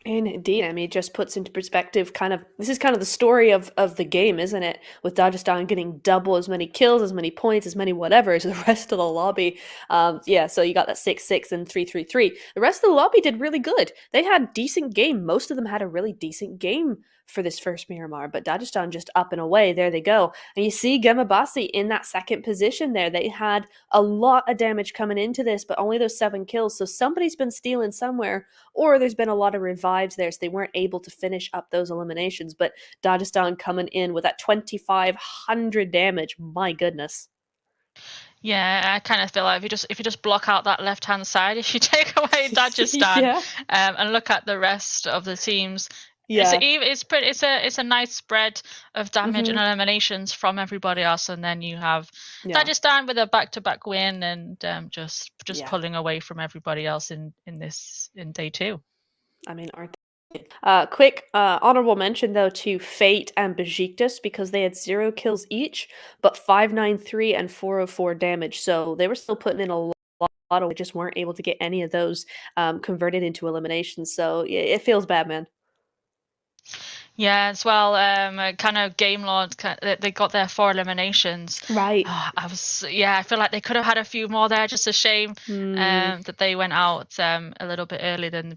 Indeed. I mean, it just puts into perspective this is kind of the story of the game, isn't it? With Dagestan getting double as many kills, as many points, as many whatever as the rest of the lobby. So you got that 6-6 and 3-3-3. The rest of the lobby did really good. They had decent game. Most of them had a really decent game for this first Miramar, but Dagestan just up and away. There they go. And you see Gamibasi in that 2nd position there. They had a lot of damage coming into this, but only those 7 kills. So somebody's been stealing somewhere, or there's been a lot of revives there, so they weren't able to finish up those eliminations. But Dagestan coming in with that 2,500 damage. My goodness. Yeah, I kind of feel like if you just block out that left-hand side, if you take away Dagestan and look at the rest of the teams, Yeah. It's a nice spread of damage and Mhm. eliminations from everybody else, and then you have Yeah. Dagestan with a back-to-back win and just Yeah. pulling away from everybody else in day 2. I mean, aren't they? Quick honorable mention though to Fate and Besiktas because they had 0 kills each, but 593 and 404 damage. So they were still putting in a lot of. They just weren't able to get any of those converted into eliminations. So it feels bad, man. Yeah, as well, kind of Game Lord, they got their 4 eliminations. Right. I feel like they could have had a few more there. Just a shame that they went out a little bit earlier than they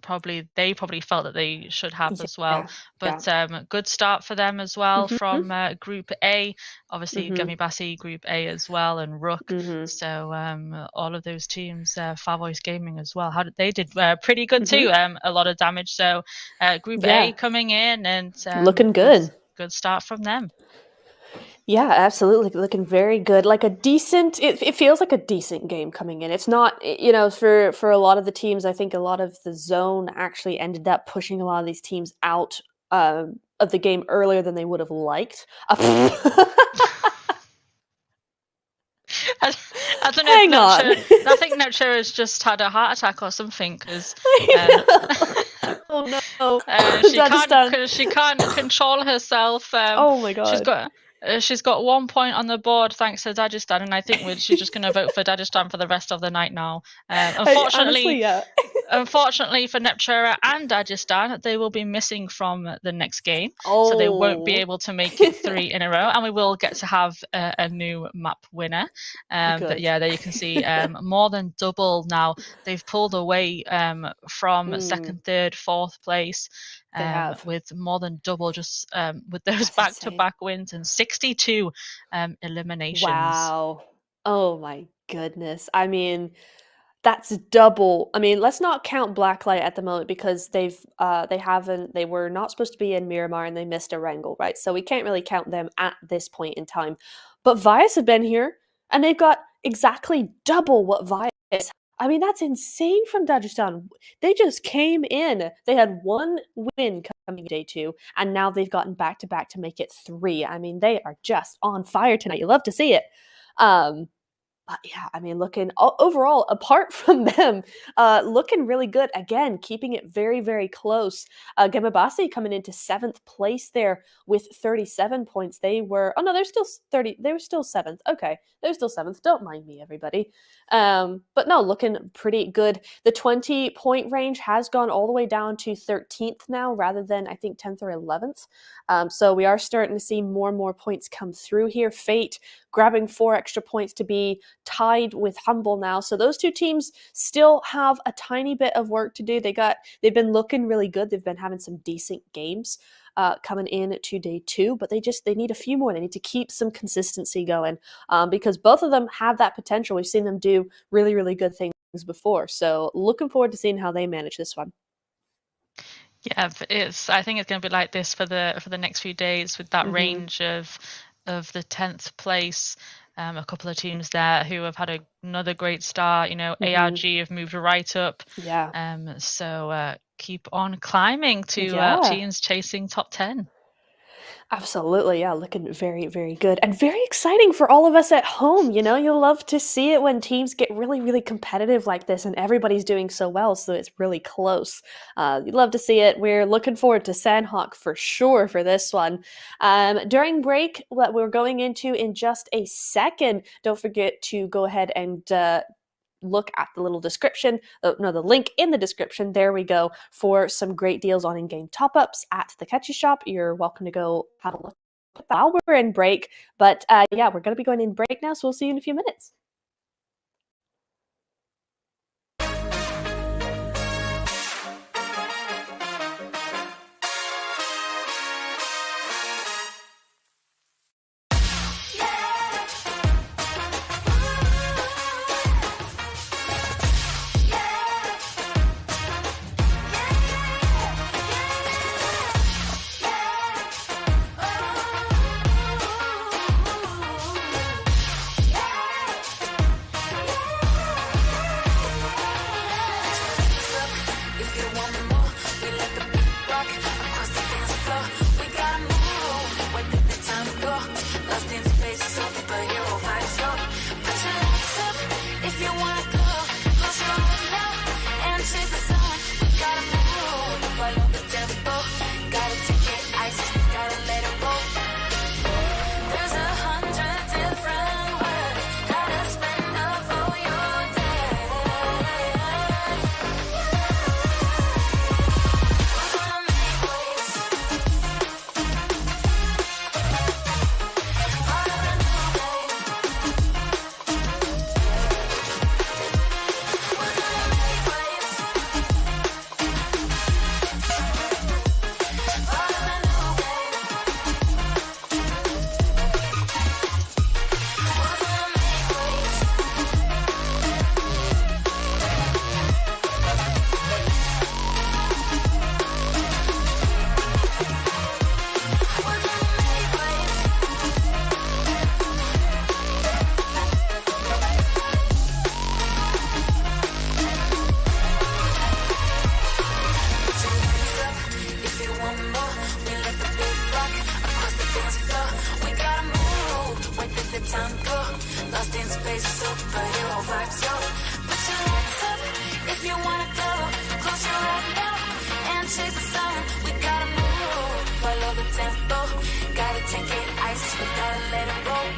probably felt that they should have as well. But good start for them as well from Group A. Obviously, Gemibasi Group A as well, and Rook. So all of those teams, Far Voice Gaming as well. They did pretty good too. A lot of damage. So Group A coming in and looking good. Good start from them. Yeah, absolutely. Looking very good. Like a decent, it feels like a decent game coming in. It's not, for a lot of the teams, I think a lot of the zone actually ended up pushing a lot of these teams out of the game earlier than they would have liked. I don't know. Hang on. I think Nacho has just had a heart attack or something because oh no, she can't control herself. Oh my god, she's got 1 point on the board thanks to Dagestan, and I think she's just going to vote for Dagestan for the rest of the night now. Unfortunately, unfortunately for Neptura and Dagestan, they will be missing from the next game, so they won't be able to make it 3 in a row, and we will get to have a new map winner. But yeah, there you can see more than double now. They've pulled away from second, third, fourth place. With more than double just with those back-to-back wins and 62 eliminations. Wow. Oh my goodness. I mean, that's double. I mean, let's not count Blacklight at the moment because they were not supposed to be in Miramar and they missed a wrangle, right? So we can't really count them at this point in time. But Vias have been here and they've got exactly double what Vias. I mean, that's insane from Dagestan. They just came in. They had 1 win coming day 2, and now they've gotten back-to-back to make it 3. I mean, they are just on fire tonight. You love to see it. But yeah, I mean, looking overall, apart from them, looking really good. Again, keeping it very, very close. Gemibasi coming into 7th place there with 37 points. They were, they're still 30. They were still 7th. Okay, they're still 7th. Don't mind me, everybody. But no, looking pretty good. The 20-point range has gone all the way down to 13th now, rather than I think 10th or 11th. So we are starting to see more and more points come through here. Fate grabbing 4 extra points to be tied with Humble now. So those 2 teams still have a tiny bit of work to do. They've been looking really good. They've been having some decent games coming in to day 2, but they need a few more. They need to keep some consistency going because both of them have that potential. We've seen them do really, really good things before. So looking forward to seeing how they manage this one. Yeah, I think it's going to be like this for the next few days with that range of the 10th place. A couple of teams there who have had another great start. ARG have moved right up. Yeah. So keep on climbing to teams chasing top 10. Absolutely, yeah, looking very, very good and very exciting for all of us at home. You'll love to see it when teams get really, really competitive like this and everybody's doing so well, so it's really close. You'd love to see it. We're looking forward to Sandhawk for sure for this one. During break, what we're going into in just a second, don't forget to go ahead and look at the little description, the link in the description. There we go for some great deals on in-game top-ups at the Catchy Shop. You're welcome to go have a look while we're in break. But yeah, we're going to be going in break now, so we'll see you in a few minutes. time go. Lost in space, superhero vibes, yo. Put your hands up if you wanna go. Close your eyes now and chase the sun. We gotta move, follow the tempo. Gotta take it ice, we gotta let it roll.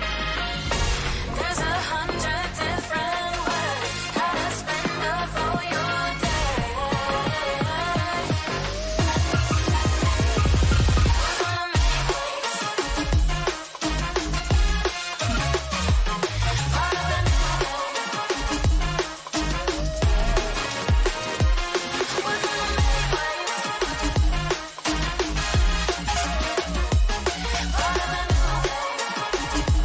There's 100 different ways how to spend up all your day. We're gonna make waves. Part of the new wave. We're gonna make waves. Part of the new wave.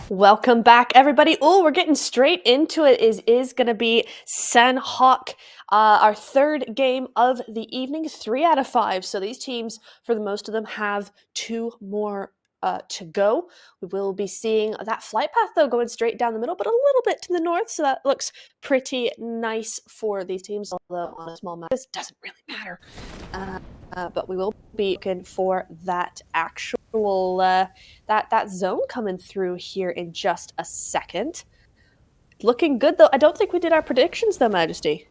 Welcome back, everybody. Oh, we're getting straight into it. Is going to be Sandhawk, our third game of the evening, 3 out of 5. So these teams, for the most of them, have 2 more to go. We will be seeing that flight path, though, going straight down the middle, but a little bit to the north. So that looks pretty nice for these teams, although on a small map, this doesn't really matter. But we will be looking for that actual that zone coming through here in just a second. Looking good, though. I don't think we did our predictions, though, Majesty.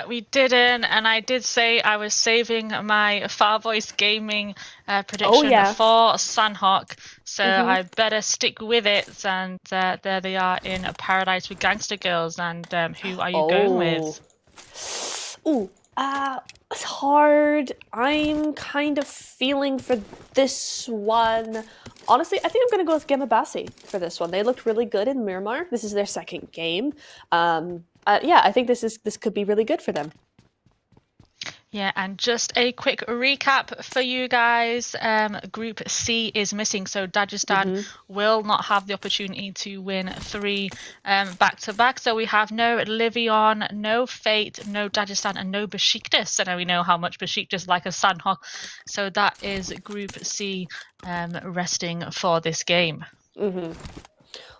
We didn't, and I did say I was saving my Far Voice Gaming prediction for Sandhawk, so I better stick with it. And there they are in a Paradise with Gangster Girls. And who are you going with? Ooh, it's hard. I'm kind of feeling for this one. Honestly, I think I'm going to go with Gemabasi for this one. They looked really good in Miramar. This is their second game. Yeah, I think this could be really good for them. Yeah, and just a quick recap for you guys. Group C is missing, so Dagestan will not have the opportunity to win 3 back-to-back. So we have no Livion, no Fate, no Dagestan, and no Besiktas. And we know how much Besiktas like a Sandhawk. So that is Group C resting for this game.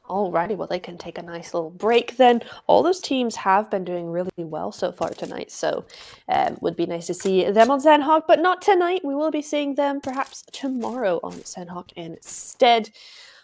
Alrighty, well, they can take a nice little break then. All those teams have been doing really well so far tonight, so would be nice to see them on Sandhawk, but not tonight. We will be seeing them perhaps tomorrow on Sandhawk instead.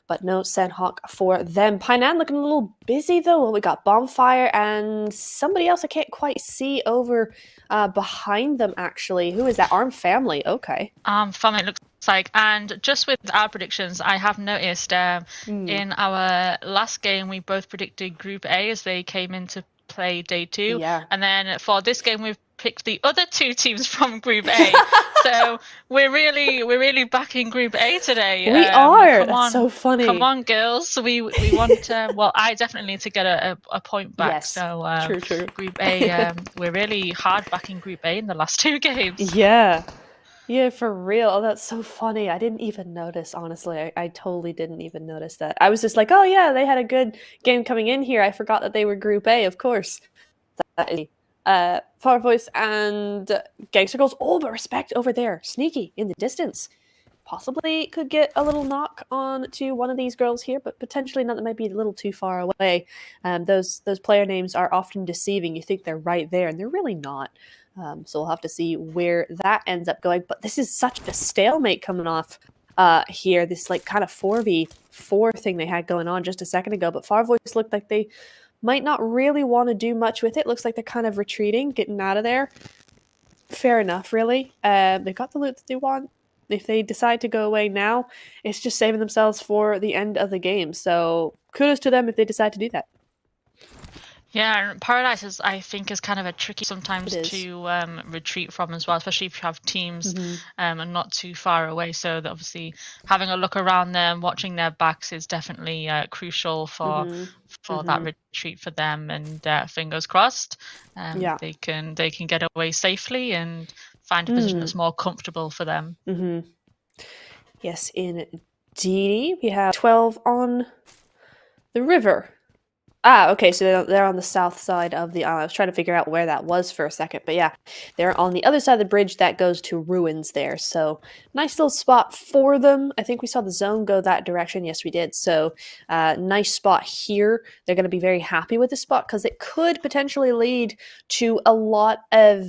But no Sandhawk for them. Painan looking a little busy, though. Well, we got Bonfire and somebody else I can't quite see over behind them, actually. Who is that? Arm Family. Okay. Family looks like. And just with our predictions, I have noticed in our last game, we both predicted Group A as they came into play day 2. Yeah. And then for this game, we've picked the other 2 teams from Group A. So we're really backing Group A today. We are. That's so funny. Come on, girls. We want. Well, I definitely need to get a point back. Yes. So true. Group A. We're really hard backing Group A in the last 2 games. Yeah. Yeah, for real. Oh, that's so funny. I didn't even notice, honestly. I totally didn't even notice that. I was just like, oh yeah, they had a good game coming in here. I forgot that they were Group A, of course. That is Far Voice and Gangster Girls. Oh, but Respect over there. Sneaky in the distance. Possibly could get a little knock on to one of these girls here, but potentially not. That might be a little too far away. Those player names are often deceiving. You think they're right there, and they're really not. So we'll have to see where that ends up going. But this is such a stalemate coming off here. This like kind of 4v4 thing they had going on just a second ago. But Far Voice looked like they might not really want to do much with it. Looks like they're kind of retreating, getting out of there. Fair enough, really. They got the loot that they want. If they decide to go away now, it's just saving themselves for the end of the game. So kudos to them if they decide to do that. Yeah, Paradise I think is kind of a tricky sometimes to retreat from as well, especially if you have teams and not too far away. So that obviously having a look around them, watching their backs is definitely crucial for that retreat for them. And fingers crossed, they can get away safely and find a position that's more comfortable for them. Yes, indeed. We have 12 on the river. Okay, so they're on the south side of the island. I was trying to figure out where that was for a second, but yeah, they're on the other side of the bridge that goes to Ruins there. So nice little spot for them. I think we saw the zone go that direction. Yes, we did. So nice spot here. They're going to be very happy with this spot because it could potentially lead to a lot of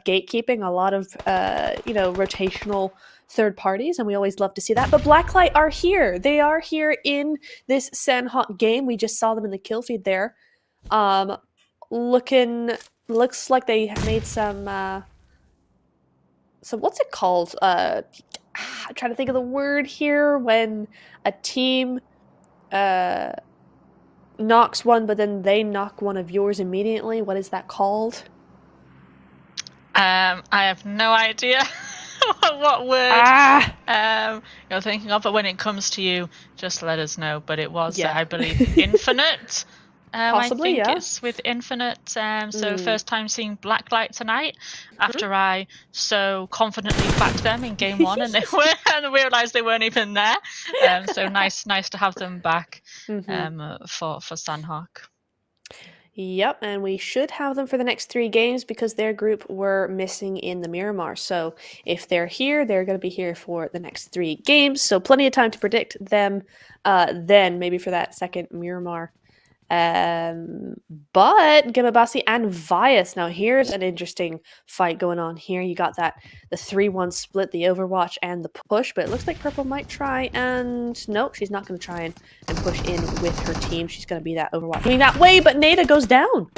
gatekeeping, a lot of rotational third parties, and we always love to see that. But Blacklight are here. They are here in this Sandhawk game. We just saw them in the kill feed there. Looks like they made some what's it called? I'm trying to think of the word here when a team knocks one, but then they knock one of yours immediately. What is that called? I have no idea. What word you're thinking of, but when it comes to you, just let us know. But it was, I believe, Infinite. Possibly, I think yeah. it's with Infinite. So first time seeing Blacklight tonight after I so confidently backed them in game 1 and they were and realized they weren't even there. So nice to have them back for Sandhawk. Yep, and we should have them for the next 3 games because their group were missing in the Miramar. So if they're here, they're going to be here for the next 3 games. So plenty of time to predict them then, maybe for that second Miramar. But Gemabasi and Vias. Now here's an interesting fight going on here. You got the 3-1 split, the Overwatch and the push, but it looks like Purple might try and nope, she's not going to try and push in with her team. She's going to be that Overwatch going that way, but Nada goes down.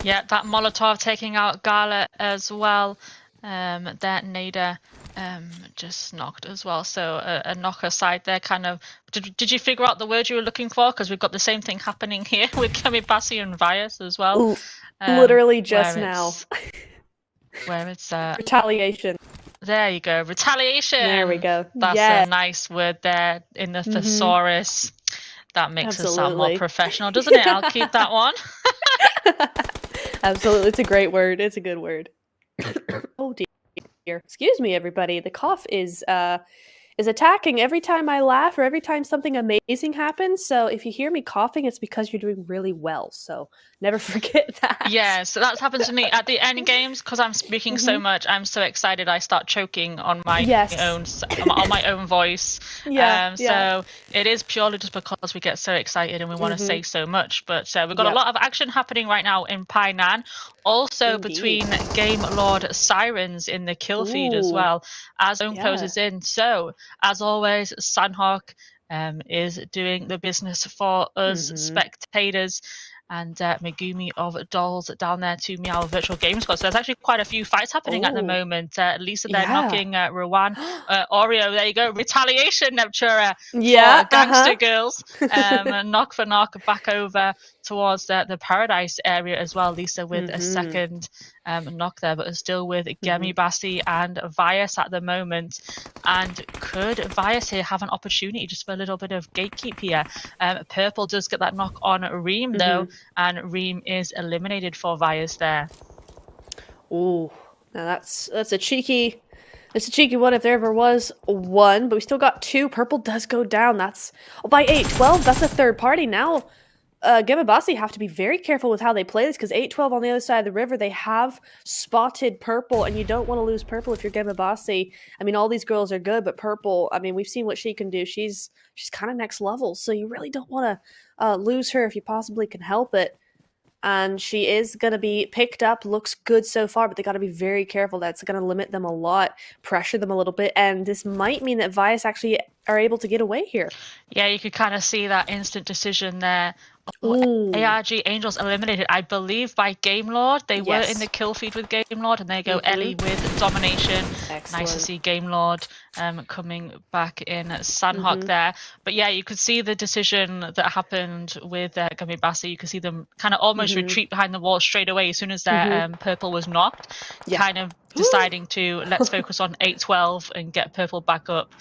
Yeah, that Molotov taking out Gala as well. That Nada just knocked as well. So a knock aside there, kind of. Did you figure out the word you were looking for? Because we've got the same thing happening here with Gemabasi and Vias as well. Ooh, literally just now. Where it's retaliation. There you go, retaliation. There we go. That's a nice word there in the thesaurus. That makes us sound more professional, doesn't it? I'll keep that one. Absolutely, it's a great word. It's a good word. Oh dear. Excuse me, everybody. The cough is attacking every time I laugh or every time something amazing happens. So if you hear me coughing, it's because you're doing really well. So never forget that. Yeah, so that's happened to me at the end games because I'm speaking so much. I'm so excited I start choking on my own voice. So it is purely just because we get so excited and we want to say so much. But we've got a lot of action happening right now in Painan. Also between Game Lord Sirens in the kill feed as well as Zone closes in. So as always, Sandhawk is doing the business for us spectators. And Megumi of Dolls down there to Meow Virtual Game Squad. So there's actually quite a few fights happening at the moment. Lisa there knocking Rowan. Oreo, there you go. Retaliation, Neptura, for Gangster Girls. Knock for knock back over towards the Paradise area as well. Lisa with a second knock there, but still with Gemabasi and Vias at the moment. And could Vias here have an opportunity just for a little bit of gatekeep here? Purple does get that knock on Reem though, and Reem is eliminated for Vias there. Ooh, now that's a cheeky one if there ever was one, but we still got 2. Purple does go down. That's by 8-12. That's a third party now. Gemabasi have to be very careful with how they play this because 8-12 on the other side of the river, they have spotted Purple, and you don't want to lose Purple if you're Gemabasi. I mean, all these girls are good, but Purple, I mean, we've seen what she can do. She's kind of next level, so you really don't want to lose her if you possibly can help it. And she is going to be picked up, looks good so far, but they got to be very careful. That's going to limit them a lot, pressure them a little bit, and this might mean that Vias actually are able to get away here. Yeah, you could kind of see that instant decision there. ARG Angels eliminated, I believe, by Game Lord. They were in the kill feed with Game Lord, and there you go, Ellie with domination. Excellent. Nice to see Game Lord coming back in Sandhawk there. But yeah, you could see the decision that happened with Gemabasi. You could see them kind of almost retreat behind the wall straight away as soon as their Purple was knocked. Kind of deciding to let's focus on 8-12 and get Purple back up.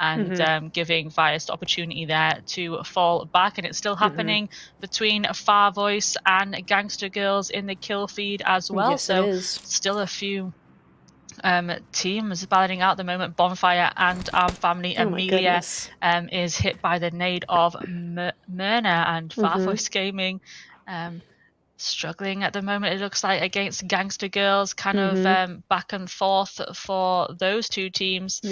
And giving Vias the opportunity there to fall back. And it's still happening between Far Voice and Gangster Girls in the kill feed as well. Yes, so still a few teams battling out at the moment. Bonfire and Arm Family. Amelia is hit by the nade of Myrna, and Far Voice Gaming struggling at the moment, it looks like, against Gangster Girls, kind of back and forth for those two teams.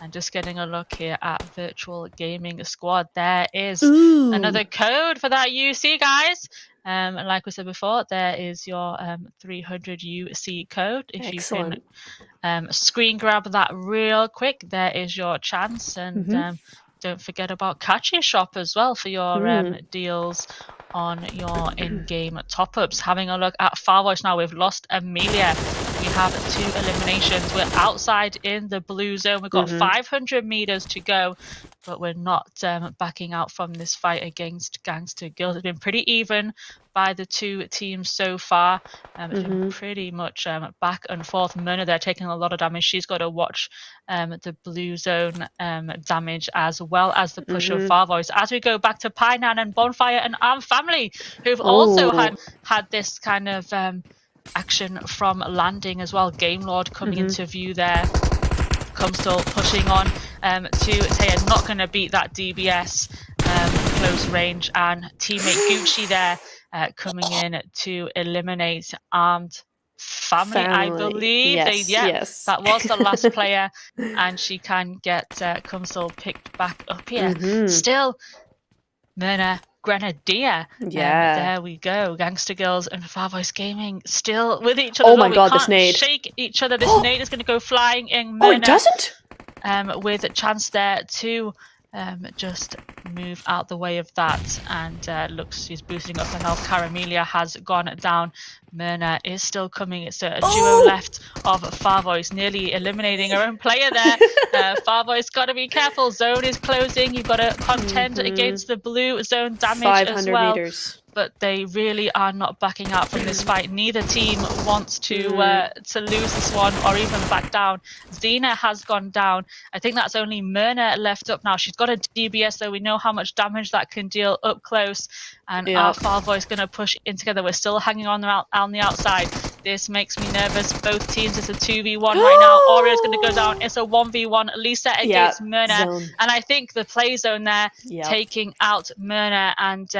And just getting a look here at Virtual Gaming Squad, there is another code for that UC, guys. And like we said before, there is your 300 UC code. If you can screen grab that real quick, there is your chance. And don't forget about Catchy Shop as well for your deals on your in-game top-ups. Having a look at Far Voice now, we've lost Amelia we have 2 eliminations. We're outside in the blue zone. We've got 500 meters to go, but we're not backing out from this fight against Gangster Girls. It's been pretty even by the 2 teams so far. It's been pretty much back and forth. Myrna, they're taking a lot of damage. She's got to watch the blue zone damage as well as the push of Farvoys. As we go back to Painan and Bonfire and Arm Family, who've also had this kind of action from landing as well. Game Lord coming into view there. Comstal pushing on to Taya, not going to beat that DBS close range, and teammate Gucci there coming in to eliminate Armed Family. I believe. Yes. That was the last player, and she can get Comstal picked back up here. Still, Myrna Grenadier. There we go. Gangster Girls and Farvoys Gaming still with each other. Oh my god, this nade. Shake each other. This nade is going to go flying in. Myrna, oh, it doesn't? With a chance there to just move out the way of that, and looks she's boosting up her health. Caramelia has gone down. Myrna is still coming. It's a duo left of Farvoys, nearly eliminating her own player there. Farvoys got to be careful. Zone is closing. You've got to contend against the blue zone damage 500 as well. meters. But they really are not backing out from this fight. Neither team wants to lose this one or even back down. Xena has gone down. I think that's only Myrna left up now. She's got a DBS, though. We know how much damage that can deal up close. And our Farvoys going to push in together. We're still hanging on the outside. This makes me nervous. Both teams, it's a 2v1 right now. Orio's going to go down. It's a 1v1. Lisa against Myrna. Zone. And I think the play zone there taking out Myrna, and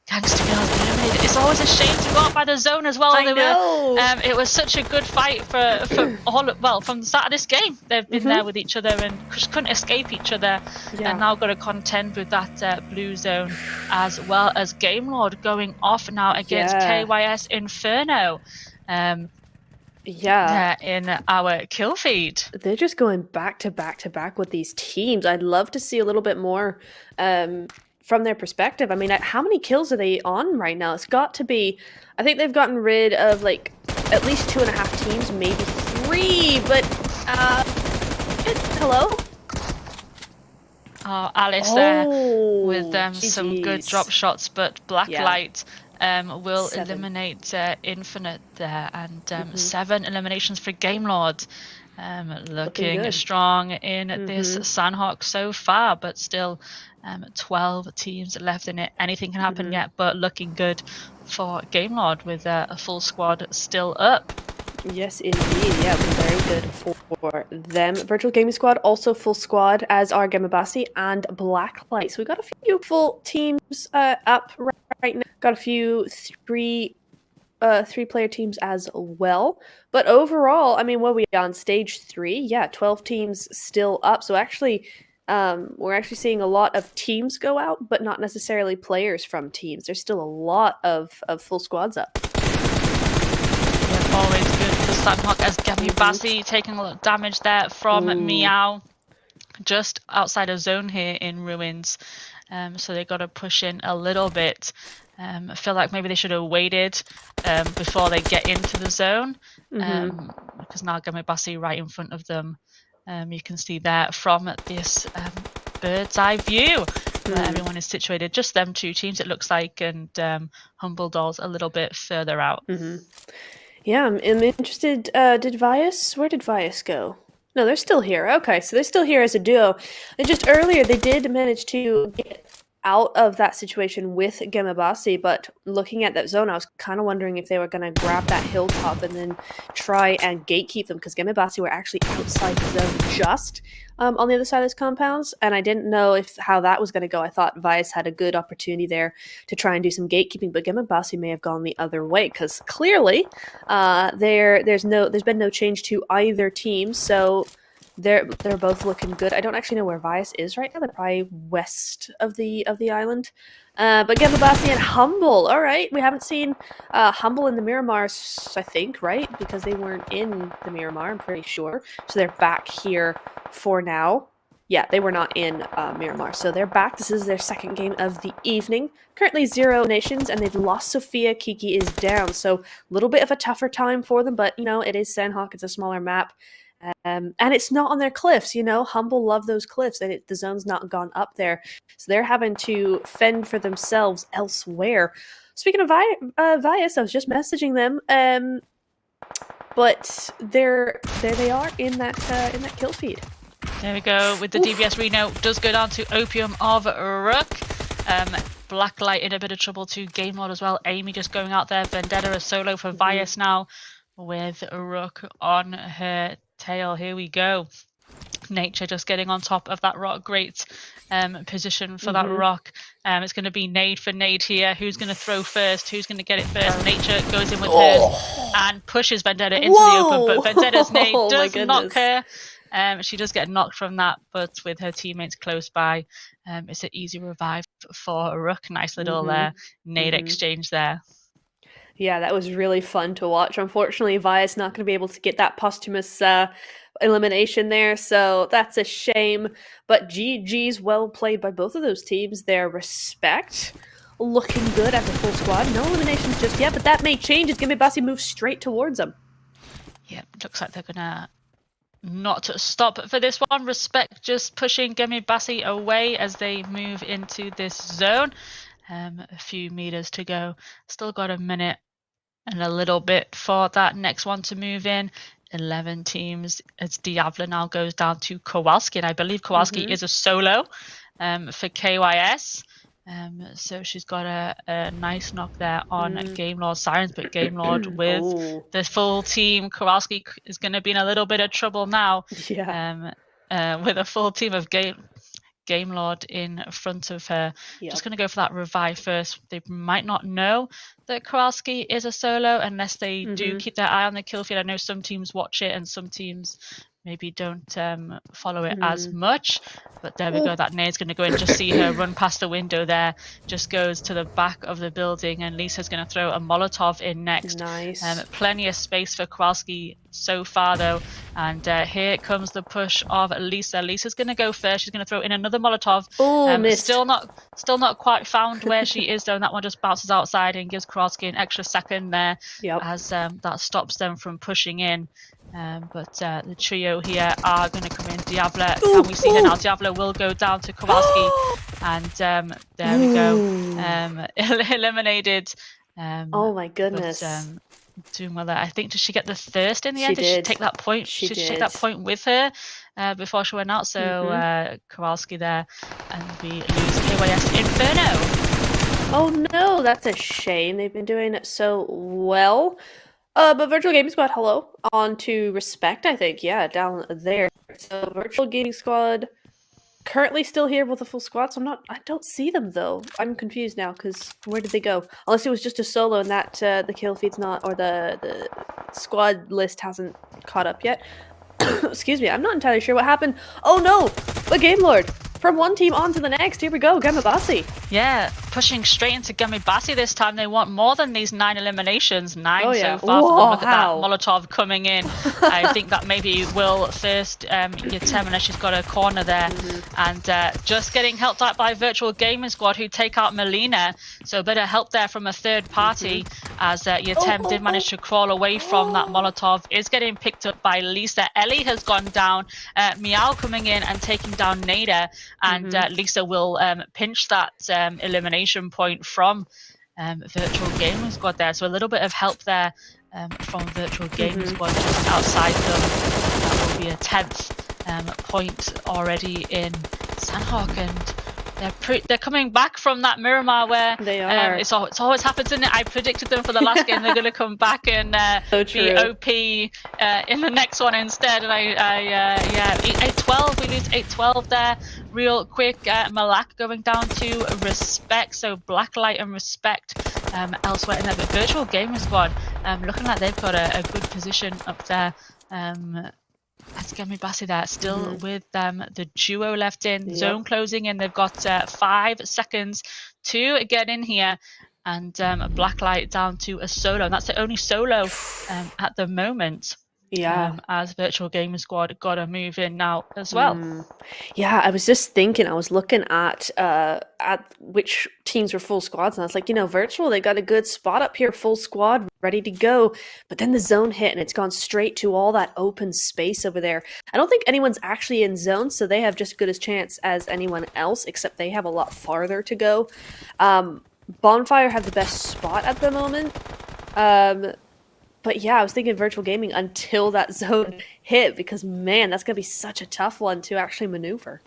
Gangster Girls eliminated. It's always a shame to go out by the zone as well. I know. It was such a good fight for from the start of this game. They've been there with each other and just couldn't escape each other. And now got to contend with that blue zone, as well as Game Lord going off now against KYS Inferno. In our kill feed. They're just going back to back to back with these teams. I'd love to see a little bit more from their perspective. I mean, how many kills are they on right now? It's got to be, I think they've gotten rid of like at least 2.5 teams, maybe 3, but hello? Oh, Alice there with some good drop shots, but Blacklight will 7. eliminate Infinite there, and 7 eliminations for Game Lord. Looking strong in this Sandhawk so far, but still 12 teams left in it. Anything can happen yet, but looking good for Game Lord with a full squad still up. Yes, indeed. Yeah, very good for them. Virtual Gaming Squad also full squad, as are Gemabasi and Blacklight. So we got a few full teams up right now. Got a few three-player teams as well. But overall, I mean, what are we on stage 3? Yeah, 12 teams still up. So actually, we're actually seeing a lot of teams go out, but not necessarily players from teams. There's still a lot of full squads up. Yeah, always good for Sandhawk, as Gemabasi taking a lot of damage there from Meow. Just outside of zone here in Ruins. So they got to push in a little bit. I feel like maybe they should have waited before they get into the zone, because now Gemabasi right in front of them. You can see there from this bird's eye view where everyone is situated. Just them 2 teams, it looks like, and Humble Dolls a little bit further out. Yeah, I'm interested. Where did Vias go? No, they're still here. Okay, so they're still here as a duo. And just earlier, they did manage to get out of that situation with Gemabasi, but looking at that zone, I was kind of wondering if they were going to grab that hilltop and then try and gatekeep them, because Gemabasi were actually outside the zone just on the other side of those compounds, and I didn't know how that was going to go. I thought Vias had a good opportunity there to try and do some gatekeeping, but Gemabasi may have gone the other way, because clearly there's been no change to either team, so they're both looking good. I don't actually know where Vias is right now. They're probably west of the island. But Gemabasi and Humble. All right, we haven't seen Humble in the Miramars, I think, right? Because they weren't in the Miramar, I'm pretty sure. So they're back here for now. Yeah, they were not in Miramar. So they're back. This is their second game of the evening. Currently 0 nations, and they've lost Sophia. Kiki is down. So a little bit of a tougher time for them, but, it is Sandhawk. It's a smaller map. And it's not on their cliffs, Humble love those cliffs, and the zone's not gone up there. So they're having to fend for themselves elsewhere. Speaking of Vias, I was just messaging them, but there they are in that kill feed. There we go, with the DBS Reno does go down to Opium of Rook. Blacklight in a bit of trouble to Game Lord as well. Amy just going out there. Vendetta a solo for Vias now with Rook on her tail. Here we go. Nature just getting on top of that rock. Great position for that rock. It's going to be nade for nade here. Who's going to throw first? Who's going to get it first? Nature goes in with hers and pushes Vendetta into the open, but Vendetta's nade does knock her. She does get knocked from that, but with her teammates close by, it's an easy revive for Rook. Nice little nade exchange there. Yeah, that was really fun to watch. Unfortunately, Via's not going to be able to get that posthumous elimination there, so that's a shame. But GG's well played by both of those teams. Their respect looking good as a full squad. No eliminations just yet, but that may change as Gimibasi moves straight towards them. Yep, looks like they're going to not stop for this one. Respect just pushing Gimibasi away as they move into this zone. A few meters to go. Still got a minute and a little bit for that next one to move in. 11 teams. It's Diablo now goes down to Kowalski, and I believe Kowalski is a solo for KYS. So she's got a nice knock there on Game Lord Sirens, but Game Lord with the full team. Kowalski is going to be in a little bit of trouble now. Yeah. With a full team of Game Lord in front of her. Just going to go for that revive first. They might not know that Kowalski is a solo unless they do keep their eye on the kill feed. I know some teams watch it and some teams maybe don't follow it as much, but there we go. That nade's going to go in. Just see her run past the window there, just goes to the back of the building, and Lisa's going to throw a Molotov in next. Nice. Plenty of space for Kowalski so far though, and here comes the push of Lisa. Lisa's going to go first. She's going to throw in another Molotov. Missed. Still not quite found where she is though, and that one just bounces outside and gives Kowalski an extra second there as that stops them from pushing in. But the trio here are going to come in. Diablo, can we see her now? Diablo will go down to Kowalski, and there we go. Eliminated. Oh my goodness. But, doing well there. I think, did she get the thirst in the end? Did she take that point? She did did. She take that point with her before she went out? So Kowalski there, and we lose KYS Inferno. Oh no, that's a shame. They've been doing so well. But Virtual Gaming Squad, hello. On to Respect, I think. Yeah, down there. So Virtual Gaming Squad currently still here with a full squad, so I don't see them though. I'm confused now because where did they go? Unless it was just a solo and that the kill feed's not, or the squad list hasn't caught up yet. Excuse me, I'm not entirely sure what happened. Oh no, the Game Lord. From one team on to the next. Here we go, Gamabasi. Yeah, pushing straight into Gamabasi this time. They want more than these 9 eliminations. 9 so far. Whoa, Look at that Molotov coming in. I think that maybe will first Yetem, unless she's got a corner there. And just getting helped out by Virtual Gaming Squad, who take out Melina. So a bit of help there from a third party as Yetem did manage to crawl away from that Molotov. Is getting picked up by Lisa. Ellie has gone down. Meow coming in and taking down Nada. And Lisa will pinch that elimination point from Virtual Gaming Squad there. So a little bit of help there from Virtual Gaming Squad just outside them. That will be a 10th point already in Sandhawk, and they're coming back from that Miramar where they are. It's always happens, isn't it? I predicted them for the last game. They're going to come back and be OP in the next one instead. And I 8-12. We lose 8-12 there. Real quick, Malak going down to Respect. So Blacklight and Respect elsewhere in there. But Virtual Gaming Squad looking like they've got a good position up there. That's Gamibasi there, still with the duo left in, zone closing in. They've got 5 seconds to get in here, and Blacklight down to a solo, and that's the only solo at the moment. Yeah. as Virtual Gaming Squad got to move in now as well. Yeah, I was just thinking, I was looking at which teams were full squads, and I was like, Virtual, they got a good spot up here, full squad, ready to go. But then the zone hit, and it's gone straight to all that open space over there. I don't think anyone's actually in zone, so they have just as good a chance as anyone else, except they have a lot farther to go. Bonfire have the best spot at the moment. But yeah, I was thinking virtual gaming until that zone hit, because man, that's gonna be such a tough one to actually maneuver.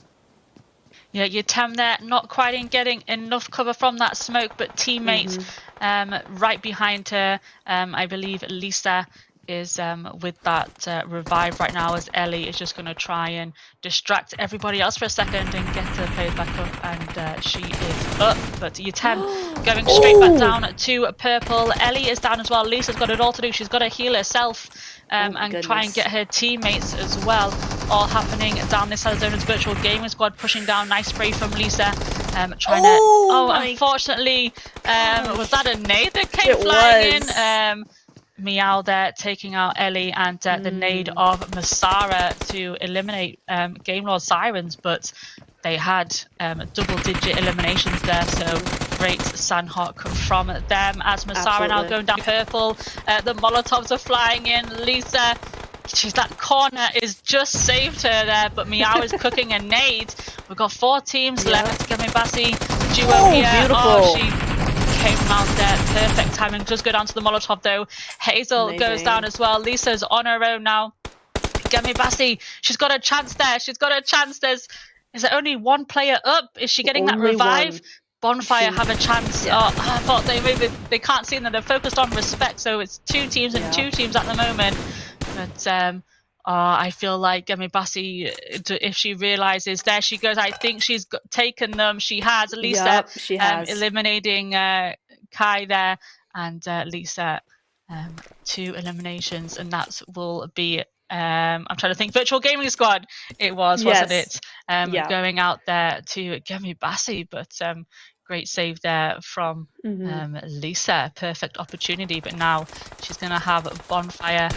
Yeah, Yutem there, not quite in getting enough cover from that smoke, but teammates right behind her. I believe Lisa is with that revive right now, as Ellie is just going to try and distract everybody else for a second and get the players back up, and she is up. But Yutem going straight back down to purple. Ellie is down as well. Lisa's got it all to do. She's got to heal herself and try and get her teammates as well. All happening down this side of the zone as Virtual Gaming Squad pushing down. Nice spray from Lisa. Trying to... unfortunately, was that a nade that came flying in? PMEWL there taking out Ellie, and the nade of Masara to eliminate Game Lord Sirens, but they had double-digit eliminations there, so great Sandhawk from them as Masara now going down purple. The Molotovs are flying in. Lisa, that corner is just saved her there, but PMEWL is cooking a nade. We've got 4 teams left. Gamibasi duo here. Beautiful. Oh, she came out there. Perfect timing. Just go down to the Molotov though. Hazel goes down as well. Lisa's on her own now. Gamibasi, she's got a chance there. She's got a chance. Is there only one player up? Is she getting that revive? Bonfire have a chance. I thought they can't see them. They're focused on respect, so it's 2 teams and 2 teams at the moment. But I feel like Gamibasi, if she realizes, there she goes. I think she's taken them. She has. Lisa she has. eliminating Kai there, and Lisa 2 eliminations, and that will be. I'm trying to think. Virtual Gaming Squad. It was, wasn't it? Going out there to Gamibasi, but great save there from Lisa. Perfect opportunity, but now she's going to have Bonfire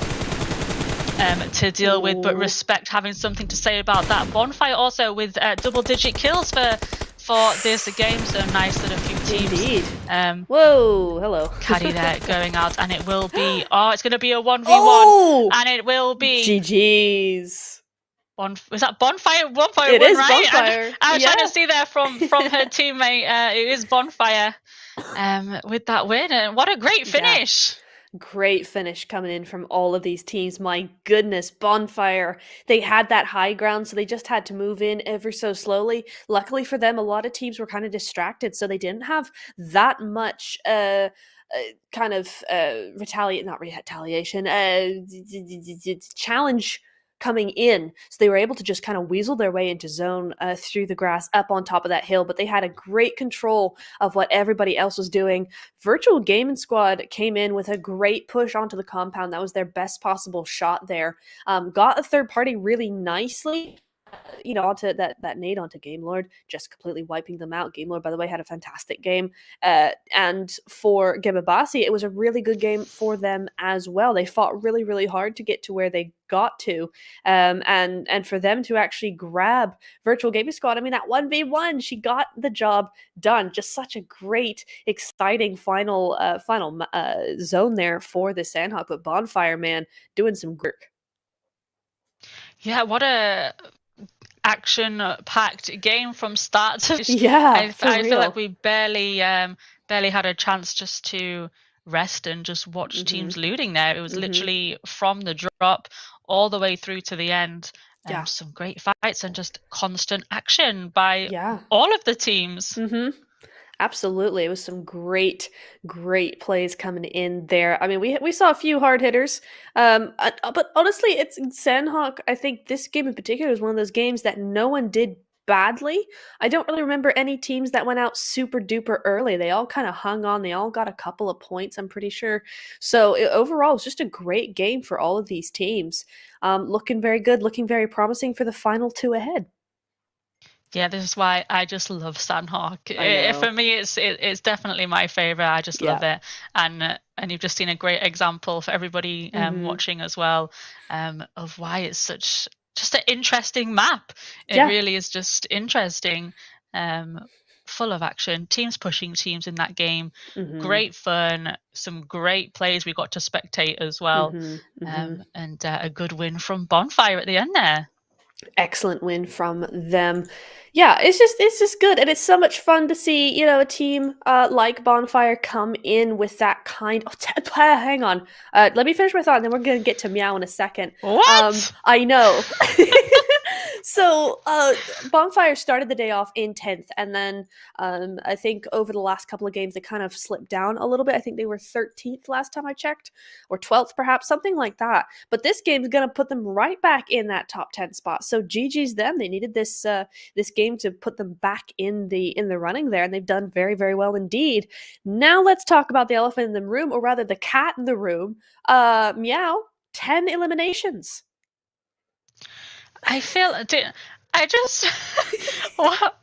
to deal with, but respect having something to say about that. Bonfire also with double-digit kills for this game, so nice that a few teams. Indeed. Whoa, hello. Caddy there going out, and it will be. It's going to be a 1v1, and it will be. GG's. Was that Bonfire? Bonfire it won, is right? Bonfire. I was trying to see there from her teammate. It is Bonfire with that win, and what a great finish. Great finish coming in from all of these teams. My goodness, Bonfire. They had that high ground, so they just had to move in ever so slowly. Luckily for them, a lot of teams were kind of distracted, so they didn't have that much challenge coming in, so they were able to just kind of weasel their way into zone through the grass up on top of that hill, but they had a great control of what everybody else was doing. Virtual Gaming Squad came in with a great push onto the compound. That was their best possible shot there. Got a third party really nicely, onto that nade onto Game Lord, just completely wiping them out. Game Lord, by the way, had a fantastic game. And for Gamibasi, it was a really good game for them as well. They fought really, really hard to get to where they got to. And for them to actually grab Virtual Gaming Squad, I mean, that 1v1, she got the job done. Just such a great, exciting final zone there for the Sandhawk. But Bonfire, man, doing some work. Yeah, what a action-packed game from start to finish. I feel like we barely had a chance just to rest and just watch teams looting there. It was literally from the drop all the way through to the end. Some great fights and just constant action by all of the teams. Absolutely. It was some great plays coming in there. I mean, we saw a few hard hitters, but honestly, it's Sandhawk. I think this game in particular is one of those games that no one did badly. I don't really remember any teams that went out super duper early. They all kind of hung on. They all got a couple of points, I'm pretty sure. So overall, it's just a great game for all of these teams. Looking very good, looking very promising for the final 2 ahead. Yeah, this is why I just love Sandhawk. I know. For me, it's definitely my favorite. I just love Yeah. it, and you've just seen a great example for everybody watching as well, of why it's such just an interesting map. It Yeah. really is just interesting, um, full of action, teams pushing teams in that game, great fun, some great plays we got to spectate as well, and a good win from Bonfire at the end there. Excellent win from them. Yeah, it's just good, and it's so much fun to see a team like Bonfire come in with that kind. Oh, hang on, let me finish my thought, and then we're gonna get to Meow in a second. What? I know. So Bonfire started the day off in 10th, and then I think over the last couple of games they kind of slipped down a little bit. I think they were 13th last time I checked, or 12th perhaps, something like that. But this game's gonna put them right back in that top 10 spot. So GG's them. They needed this game to put them back in the running there, and they've done very, very well indeed. Now let's talk about the elephant in the room, or rather the cat in the room. Meow, 10 eliminations. I feel I just what?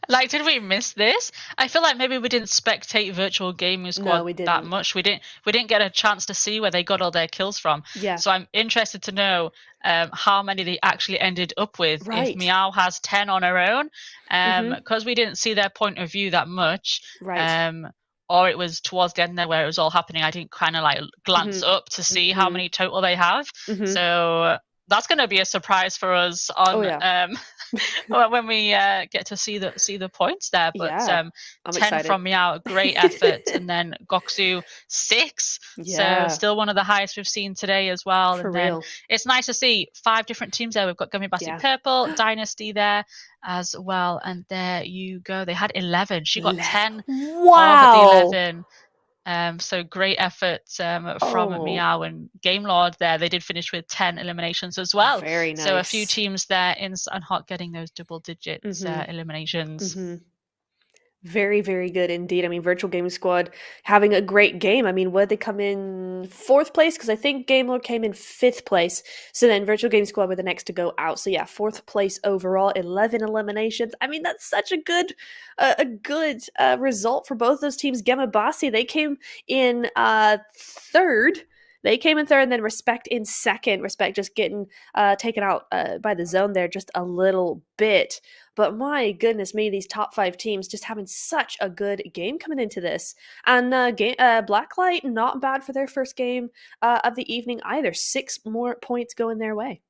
Like, did we miss this? I feel like maybe we didn't spectate Virtual Gaming Squad No, we that didn't. much. We didn't get a chance to see where they got all their kills from. Yeah. So I'm interested to know how many they actually ended up with. Right. If Meow has 10 on her own, because we didn't see their point of view that much. Right. Or it was towards the end there where it was all happening. I didn't kind of like glance up to see how many total they have. So that's going to be a surprise for us on Oh, yeah. when we get to see the points there. But Yeah, I'm 10 excited. from Meow, great effort. And then Goksu 6, Yeah. so still one of the highest we've seen today as well. For And then real. it's nice to see 5 different teams there. We've got Gummy Bassi Yeah. Purple, Dynasty there as well, and there you go. They had 11. She got 10 Wow. of the 11. So great effort from Oh. Meow and Game Lord there. They did finish with 10 eliminations as well. Very So a few nice. teams there in Sunhawk getting those double digits eliminations. Very, very good indeed. I mean, Virtual Gaming Squad having a great game. I mean, what did they come in 4th place? Because I think Game Lord came in 5th place. So then Virtual Gaming Squad were the next to go out. So yeah, 4th place overall, 11 eliminations. I mean, that's such a good result for both those teams. Gemabasi, they came in 3rd. They came in 3rd, and then Respect in 2nd. Respect just getting taken out by the zone there just a little bit. But my goodness me, these top 5 teams just having such a good game coming into this. And Blacklight, not bad for their first game of the evening either. 6 more points going their way.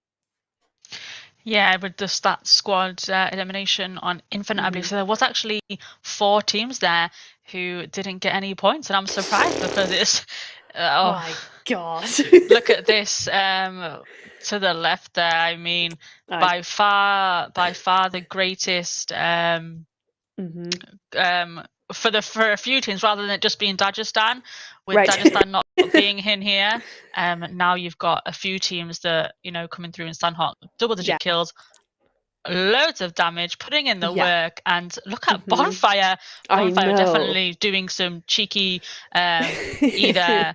Yeah, with just that squad elimination on Infinite, I believe. So there was actually 4 teams there who didn't get any points, and I'm surprised because it's my God. Look at this to the left there. I mean, by far the greatest for a few teams, rather than it just being Dagestan, with Right. Dagestan not being in here. Now you've got a few teams that coming through in Sandhawk, double-digit kills, loads of damage, putting in the work, and look at Bonfire. Bonfire definitely doing some cheeky either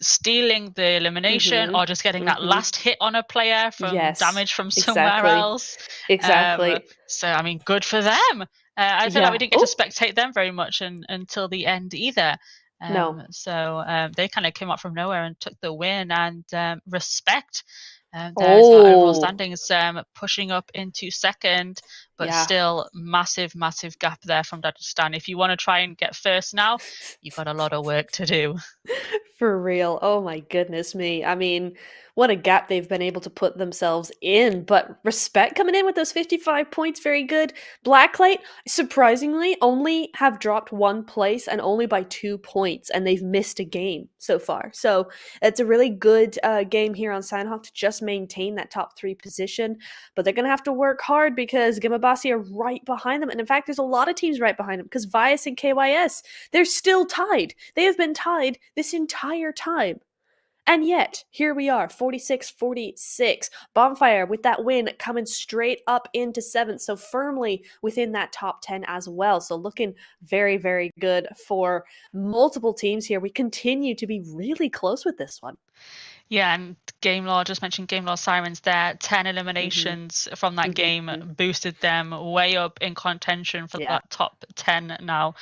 stealing the elimination or just getting that last hit on a player from damage from somewhere else. Exactly. So I mean, good for them. I feel like we didn't get to spectate them very much until the end either. No. So they kind of came up from nowhere and took the win, and Respect. There's our overall standings pushing up into 2nd, but still massive gap there from Dagestan. If you want to try and get 1st now, you've got a lot of work to do. For real. Oh my goodness me. I mean, what a gap they've been able to put themselves in. But Respect coming in with those 55 points, very good. Blacklight, surprisingly, only have dropped 1 place and only by 2 points, and they've missed a game so far. So it's a really good game here on Sandhawk to just maintain that top 3 position. But they're going to have to work hard because Gemabasi are right behind them. And in fact, there's a lot of teams right behind them because Vias and KYS, they're still tied. They have been tied this entire time. And yet, here we are, 46-46. Bonfire with that win coming straight up into 7th, so firmly within that top 10 as well. So looking very, very good for multiple teams here. We continue to be really close with this one. Yeah, and Game Law, just mentioned Game Law Sirens there. 10 eliminations from that game boosted them way up in contention for that top 10 now.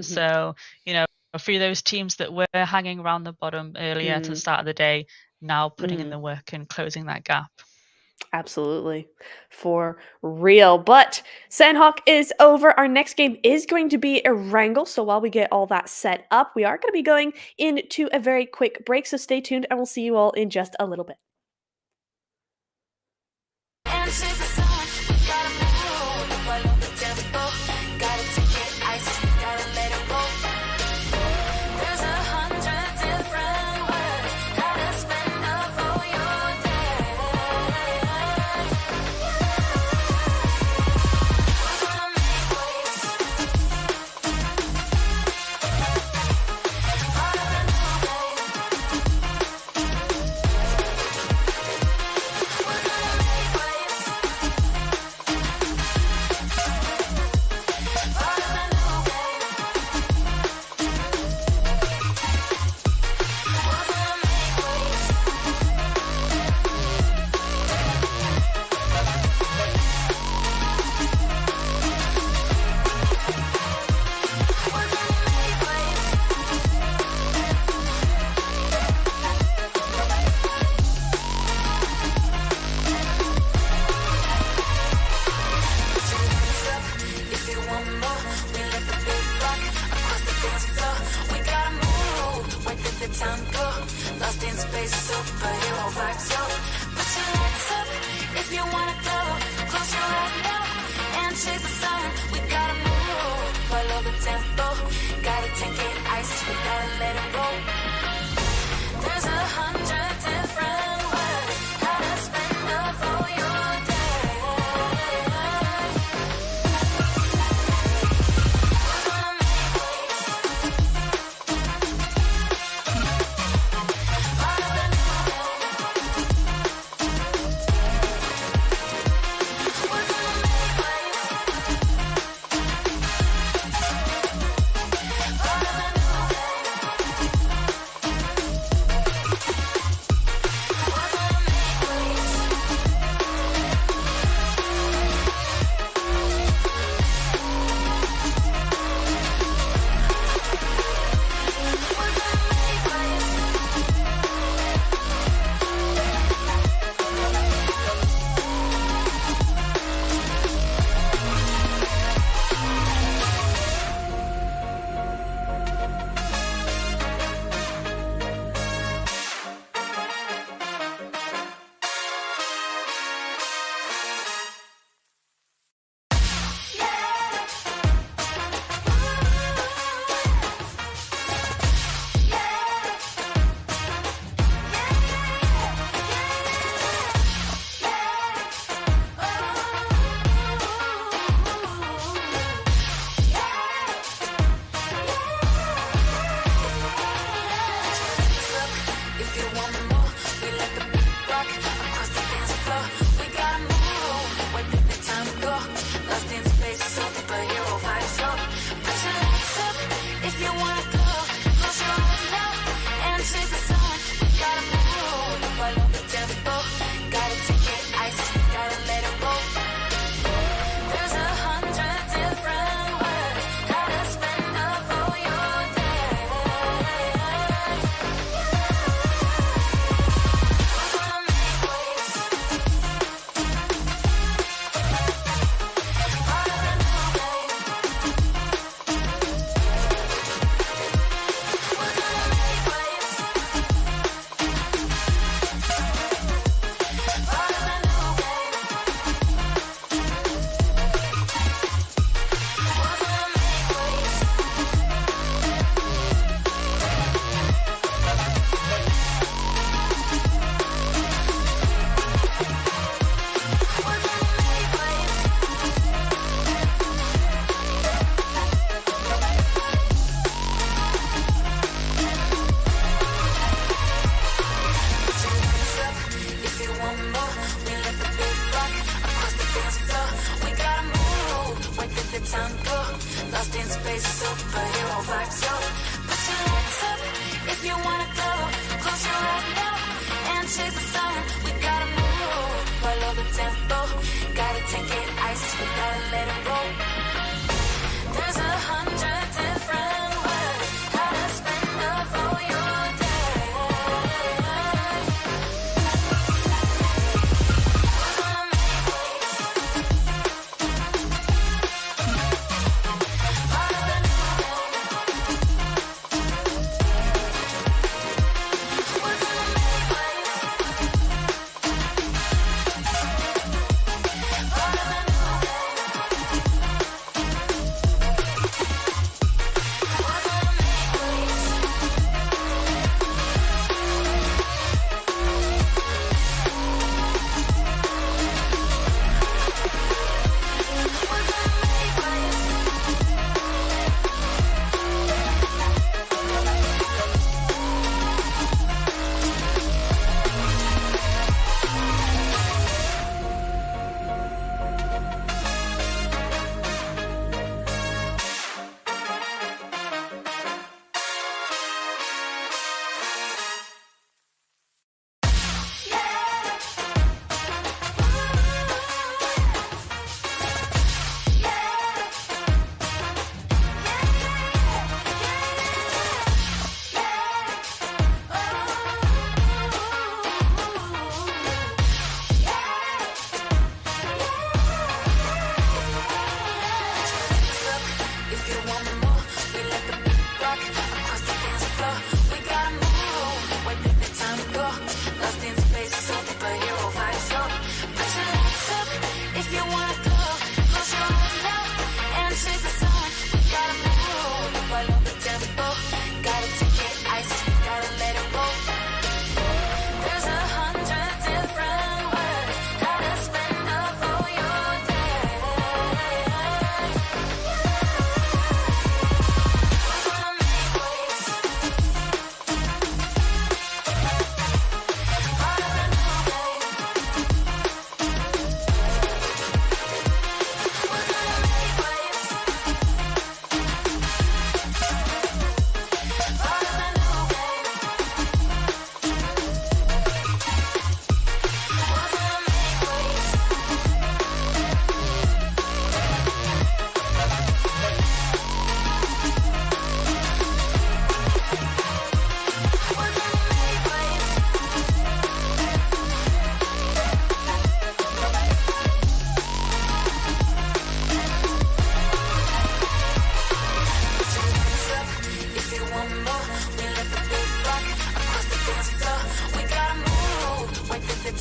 So, you know, a few of those teams that were hanging around the bottom earlier to the start of the day, now putting in the work and closing that gap. Absolutely. For real. But Sandhawk is over. Our next game is going to be Erangel. So while we get all that set up, we are going to be going into a very quick break. So stay tuned and we'll see you all in just a little bit. And chase the sun, we gotta move, follow the tempo, gotta take it ice, gotta let it roll. There's 100 different ways how to spend up all your day. We're gonna make waves out of the new wave. We're gonna make waves out of the new wave. We're gonna make waves. We're gonna make waves. Put your hands up if you want more. We let the beat rock across the dance floor. We gotta move. Where did the time go? Lost in space, superhero vibes, yo. Put your hands up if you wanna go. Close your eyes now and chase the sun. We gotta move. Follow the tempo. Gotta take it ice. We gotta let it roll. There's 100 different ways how to spend up all your day. We're gonna make waves out of the new wave. We're gonna make waves out of the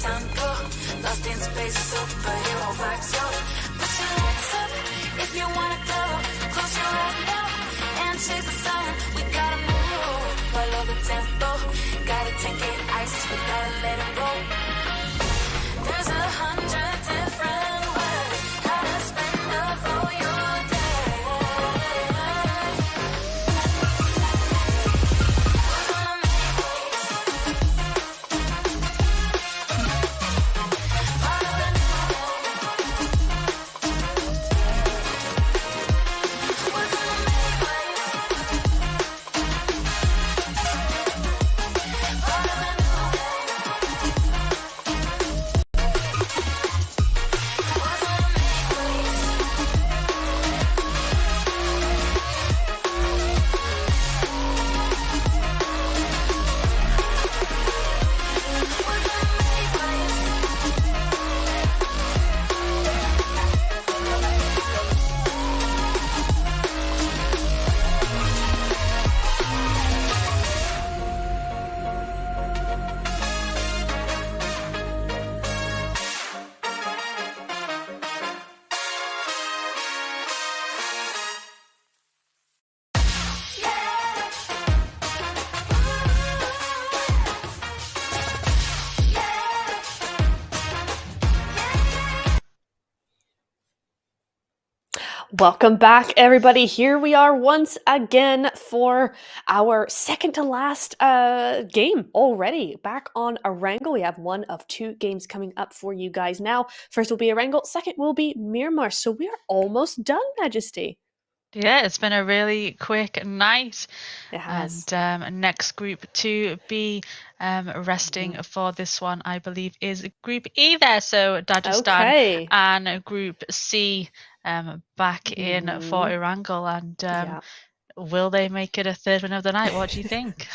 time go. Lost in space, superhero vibes up. Put your hands up if you wanna go. Close your eyes now and chase the sun. We gotta move, follow the tempo. Gotta take it ice, we gotta let it roll. There's 100 different ways how to spend up all your day. We're gonna make waves. Follow the new. We're gonna make waves. Follow the new. Welcome back, everybody. Here we are once again for our second to last game already. Back on Erangel, we have one of two games coming up for you guys now. First will be Erangel, second will be Miramar. So we are almost done, Majesty. Yeah, it's been a really quick night. It has. And next group to be resting for this one, I believe, is Group E there. So Dagestan Okay. and Group C back in for Erangel. And Yeah. will they make it a third win of the night? What do you think?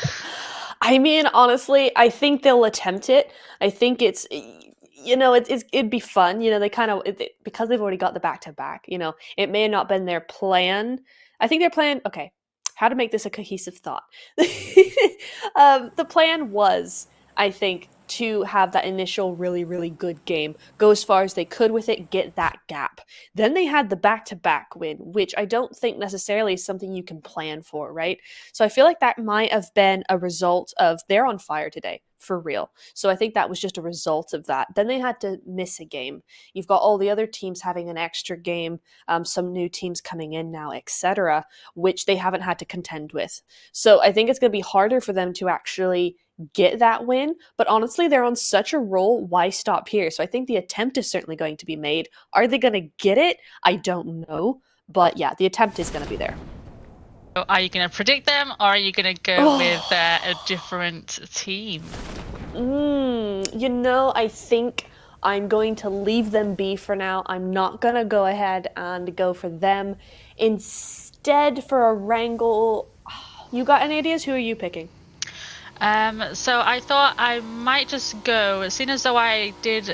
I mean, honestly, I think they'll attempt it. I think it's, it'd be fun. They kind of, because they've already got the back-to-back, it may have not been their plan. I think their plan, okay, how to make this a cohesive thought. The plan was, I think, to have that initial really, really good game, go as far as they could with it, get that gap. Then they had the back-to-back win, which I don't think necessarily is something you can plan for, right? So I feel like that might have been a result of they're on fire today, for real. So I think that was just a result of that. Then they had to miss a game. You've got all the other teams having an extra game, some new teams coming in now, etc., which they haven't had to contend with. So I think it's going to be harder for them to actually get that win, but honestly, they're on such a roll. Why stop here? So I think the attempt is certainly going to be made. Are they going to get it? I don't know, but yeah, the attempt is going to be there. So are you going to predict them, or are you going to go with a different team? I think I'm going to leave them be for now. I'm not going to go ahead and go for them. Instead, for Erangel, you got any ideas? Who are you picking? So I thought I might just go, seeing as though I did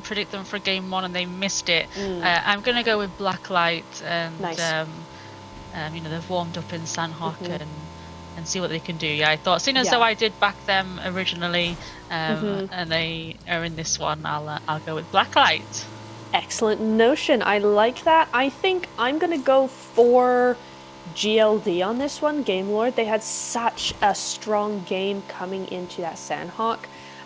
predict them for game one and they missed it, I'm going to go with Blacklight and, Nice. They've warmed up in Sandhawk and see what they can do. Yeah, I thought, seeing as though I did back them originally and they are in this one, I'll go with Blacklight. Excellent notion. I like that. I think I'm going to go for GLD on this one, Game Lord. They had such a strong game coming into that Sandhawk.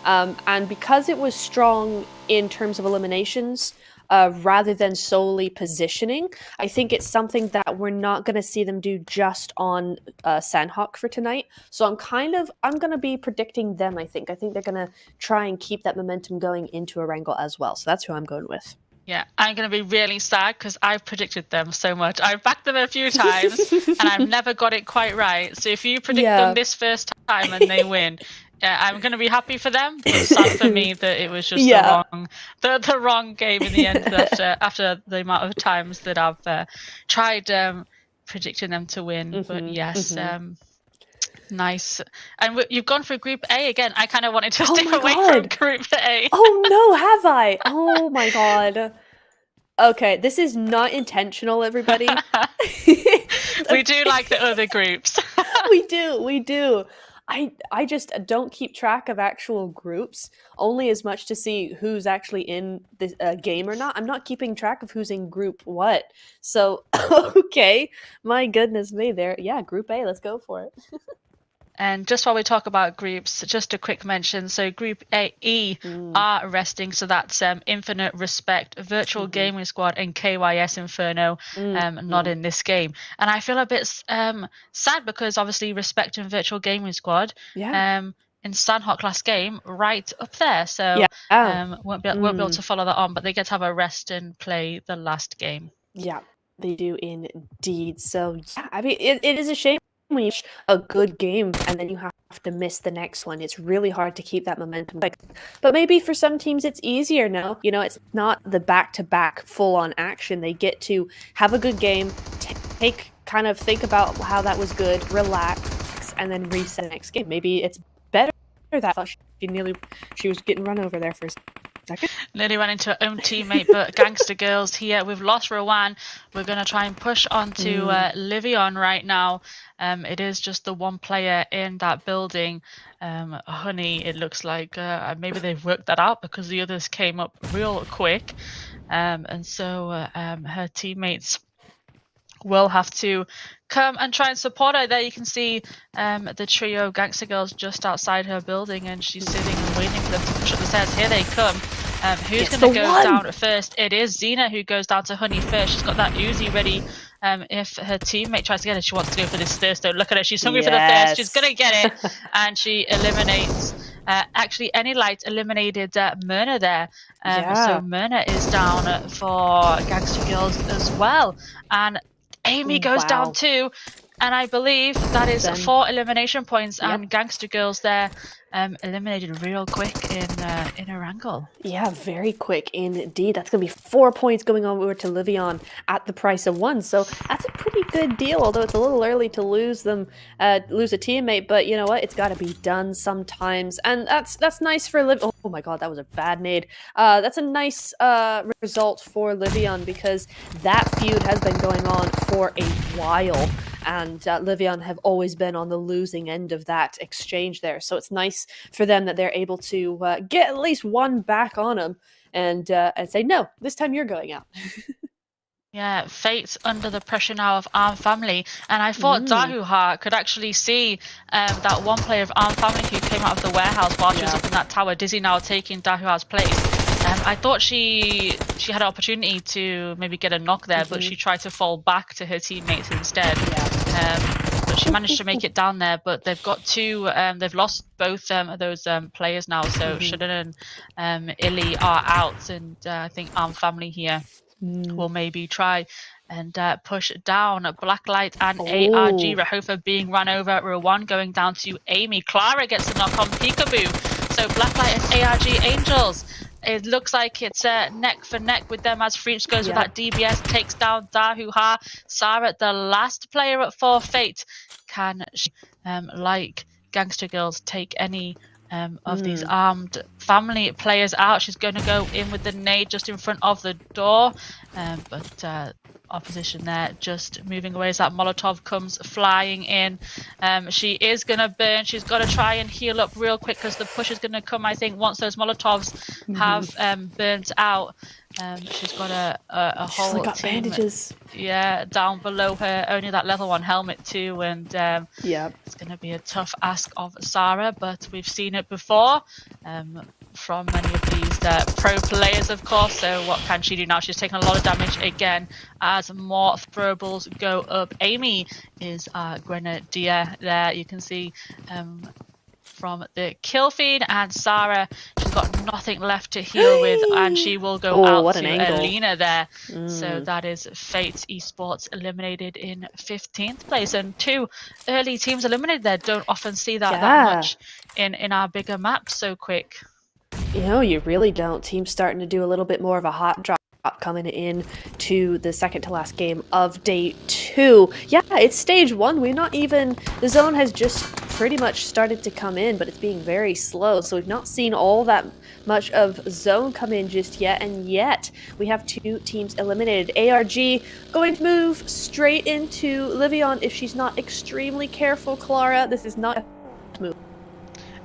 And because it was strong in terms of eliminations, rather than solely positioning, I think it's something that we're not going to see them do just on Sandhawk for tonight. So I'm going to be predicting them, I think. I think they're going to try and keep that momentum going into Erangel as well. So that's who I'm going with. Yeah, I'm going to be really sad because I've predicted them so much. I've backed them a few times and I've never got it quite right. So if you predict them this first time and they win, I'm going to be happy for them. But sad for me that it was just the wrong game in the end after the amount of times that I've tried predicting them to win. But yes, nice. And you've gone for Group A again. I kind of wanted to stay away from Group A. Oh no, have I? Oh my god. Okay, this is not intentional, everybody. We do like the other groups. We do. I just don't keep track of actual groups, only as much to see who's actually in this game or not. I'm not keeping track of who's in group what. So, okay, my goodness me, there. Yeah, Group A, let's go for it. And just while we talk about groups, just a quick mention. So Group E are resting. So that's Infinite Respect, Virtual Gaming Squad, and KYS Inferno not in this game. And I feel a bit sad because obviously Respect and Virtual Gaming Squad in Sandhawk last game right up there. So won't be able to follow that on, but they get to have a rest and play the last game. Yeah, they do indeed. So yeah, I mean, it is a shame when you watch a good game and then you have to miss the next one. It's really hard to keep that momentum. But maybe for some teams it's easier now. You know, it's not the back-to-back full-on action. They get to have a good game, think about how that was good, relax, and then reset the next game. Maybe it's better that. I thought she was getting run over there for a second. Nearly ran into her own teammate, but Gangster Girls here. We've lost Rowan. We're going to try and push onto Livion right now. It is just the one player in that building. Honey, it looks like maybe they've worked that out because the others came up real quick. And so her teammates will have to come and try and support her. There you can see the trio of Gangster Girls just outside her building, and she's sitting and waiting for them to push up the stairs. Here they come. Who's going to go down first? It is Xena who goes down to Honey first. She's got that Uzi ready. If her teammate tries to get her, she wants to go for this thirst. Though. Look at her. She's hungry for the thirst. She's going to get it. And she eliminates... actually, Anylight eliminated Myrna there. So Myrna is down for Gangster Girls as well. And Amy goes down too, and I believe that is 4 elimination points, and Gangster Girls there eliminated real quick in a wrangle. Yeah, very quick indeed. That's going to be 4 points going over to Livion at the price of 1. So that's a pretty good deal, although it's a little early to lose a teammate. But you know what? It's got to be done sometimes. And that's nice for Livion. Oh my god, that was a bad nade. That's a nice result for Livion because that feud has been going on for a while. And Livion have always been on the losing end of that exchange there. So it's nice for them that they're able to get at least one back on them and say, no, this time you're going out. Yeah, Fate's under the pressure now of Arm Family. And I thought Dahuha could actually see that one player of Arm Family who came out of the warehouse while she was up in that tower. Dizzy now taking Dahuha's place. I thought she had an opportunity to maybe get a knock there, but she tried to fall back to her teammates instead. But she managed to make it down there. But they've got they've lost both of those players now. So Shadun and Illy are out, and I think Arm Family here will maybe try and push down Blacklight and ARG. Rahofa being run over. Rowan going down to Amy. Clara gets a knock on Peekaboo. So Blacklight and ARG Angels. It looks like it's neck for neck with them as Freach goes with that DBS, takes down Dahuha. Sarah, the last player at 4 Fate. Can she, like Gangster Girls, take any of these armed family players out? She's going to go in with the nade just in front of the door. But opposition there just moving away as that Molotov comes flying in. She is going to burn. She's got to try and heal up real quick because the push is going to come, I think, once those Molotovs have burnt out. She's got a whole got team, bandages. Down below her. Only that level 1 helmet too, and it's going to be a tough ask of Sarah, but we've seen it before from many of these pro players, of course. So what can she do now? She's taken a lot of damage again as more throwables go up. Amy is our Grenadier there. You can see from the kill feed, and Sarah, she's got nothing left to heal with, and she will go out to Alina there. So that is Fate Esports eliminated in 15th place, and 2 early teams eliminated there. Don't often see that much in our bigger maps so quick. You know, you really don't. Teams starting to do a little bit more of a hot drop coming in to the second to last game of day 2. Yeah, it's stage 1. The zone has just pretty much started to come in, but it's being very slow. So we've not seen all that much of zone come in just yet. And yet we have 2 teams eliminated. ARG going to move straight into Livion if she's not extremely careful. Clara, this is not move.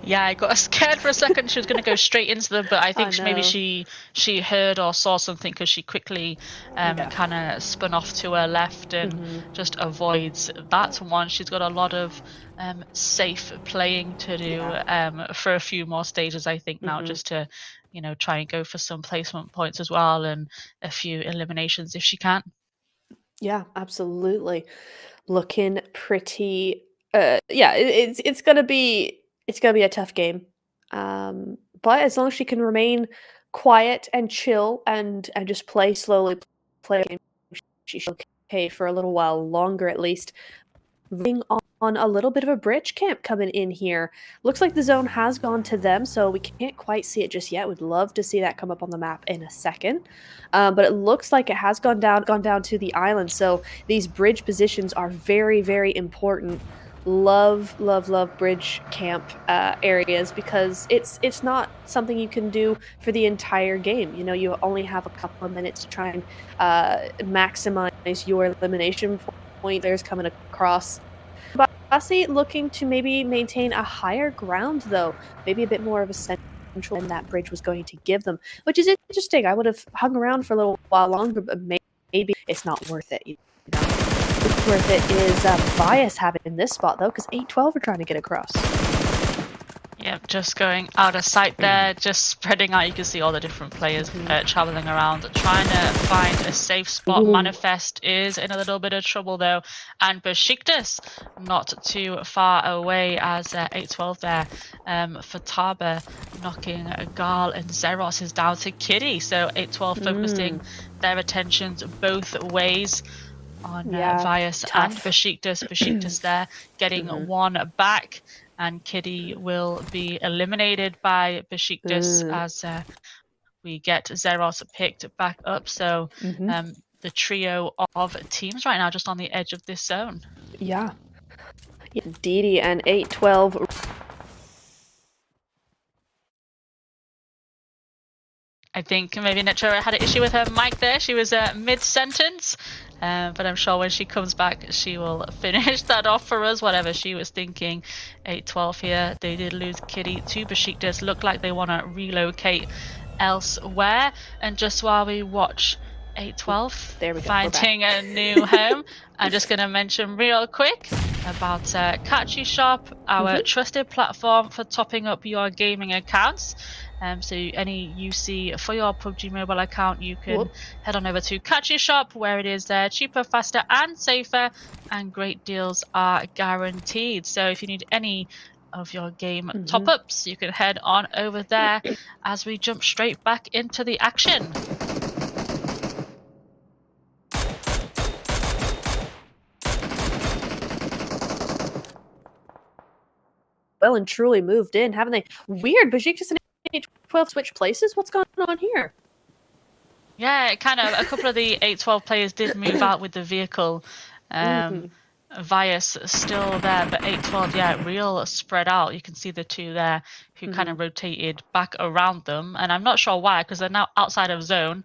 Yeah, I got scared for a second. She was going to go straight into them, but I think maybe know. she heard or saw something because she quickly Yeah. kind of spun off to her left and just avoids that one. She's got a lot of safe playing to do for a few more stages, I think, now, just to try and go for some placement points as well and a few eliminations if she can. Yeah, absolutely. Looking pretty yeah, it's gonna be a tough game. But as long as she can remain quiet and chill and just play slowly, play a game, she should be okay for a little while longer at least. Moving on a little bit of a bridge camp coming in here. Looks like the zone has gone to them, so we can't quite see it just yet. Would love to see that come up on the map in a second. But it looks like it has gone down to the island. So these bridge positions are very, very important. Love, love, love bridge camp areas because it's not something you can do for the entire game. You know, you only have a couple of minutes to try and maximize your elimination point. There's coming across. Bassi looking to maybe maintain a higher ground, though. Maybe a bit more of a central than that bridge was going to give them, which is interesting. I would have hung around for a little while longer, but maybe it's not worth it. You know? What's worth it is Bias having this spot, though, because 8-12 are trying to get across. Yep, just going out of sight there, just spreading out. You can see all the different players traveling around, trying to find a safe spot. Manifest is in a little bit of trouble though, and Besiktas not too far away as 8-12 there for Taba, knocking Gal, and Zeros is down to Kitty. So 8-12 focusing their attentions both ways on Vias and Besiktas. Besiktas there getting one back. And Kitty will be eliminated by Besiktas as we get Zeros picked back up. So the trio of teams right now just on the edge of this zone. Yeah. Didi and 8-12. I think maybe Netra had an issue with her mic there. She was mid-sentence. But I'm sure when she comes back, she will finish that off for us, whatever she was thinking. 8-12 here. They did lose Kitty to Besiktas. Look like they want to relocate elsewhere. And just while we watch 8-12 finding a new home, I'm just going to mention real quick about Catchy Shop, our trusted platform for topping up your gaming accounts. So any UC for your PUBG mobile account, you can head on over to Catchy Shop, where it is cheaper, faster and safer, and great deals are guaranteed. So if you need any of your game top-ups, you can head on over there as we jump straight back into the action. Well and truly moved in, haven't they? Weird, Besiktas and 8-12 switch places? What's going on here? Yeah, kind of. A couple of the 8-12 players did move out with the vehicle. Vias still there, but 8-12, yeah, real spread out. You can see the two there who kind of rotated back around them. And I'm not sure why, because they're now outside of zone.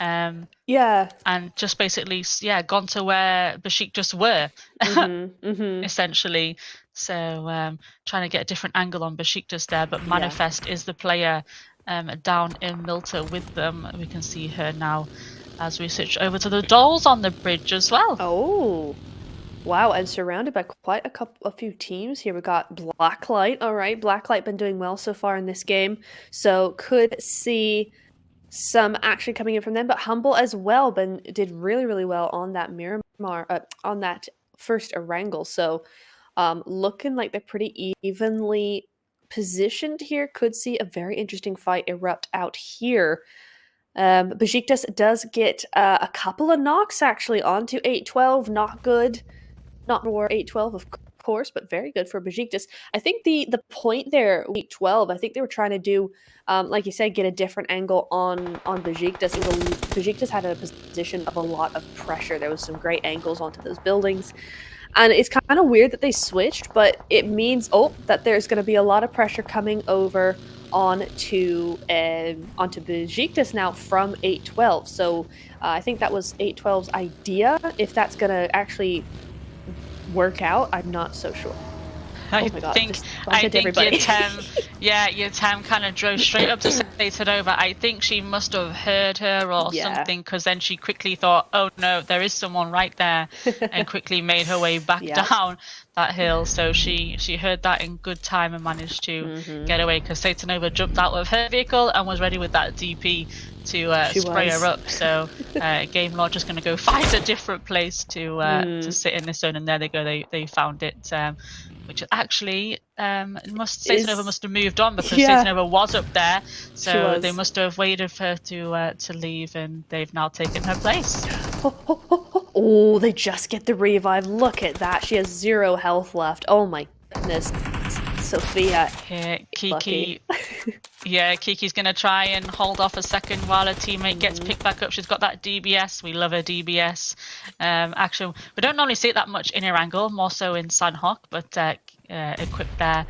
And just basically, gone to where Besiktas were, essentially. So trying to get a different angle on Besiktas there, but Manifest is the player down in Milta with them. We can see her now as we switch over to the dolls on the bridge as well. Oh, wow, and surrounded by quite a few teams here. We got Blacklight. All right, Blacklight been doing well so far in this game, so could see some action coming in from them. But Humble as well did really, really well on that Miramar, on that first Erangel. So looking like they're pretty evenly positioned here. Could see a very interesting fight erupt out here. Besiktas does get a couple of knocks actually onto 8-12. Not good. Not for 8-12, of course, but very good for Besiktas. I think the point there, 8-12, I think they were trying to do, like you said, get a different angle on Besiktas. Besiktas had a position of a lot of pressure. There was some great angles onto those buildings. And it's kind of weird that they switched, but it means, that there's going to be a lot of pressure coming over onto Besiktas now from 8-12. So I think that was 8-12's idea. If that's going to actually work out, I'm not so sure. I my God, think just bump into everybody. your Tem kind of drove straight up to Satanova. I think she must have heard her or Yeah. something, because then she quickly thought, oh no, there is someone right there, and quickly made her way back Yeah. down that hill. So she heard that in good time and managed to get away, because Satanova jumped out of her vehicle and was ready with that DP to spray her up. So Game Lord just going to go find a different place to sit in this zone, and there they go. They found it, which actually Satanova must have moved on, because Satanova was up there, so they must have waited for her to leave, and they've now taken her place. Oh, they just get the revive. Look at that. She has 0 health left. Oh my goodness. Sophia. Here, Kiki. Yeah, Kiki's going to try and hold off a second while her teammate gets picked back up. She's got that DBS. We love her DBS action. We don't normally see it that much in Erangel, more so in Sanhok, but equipped there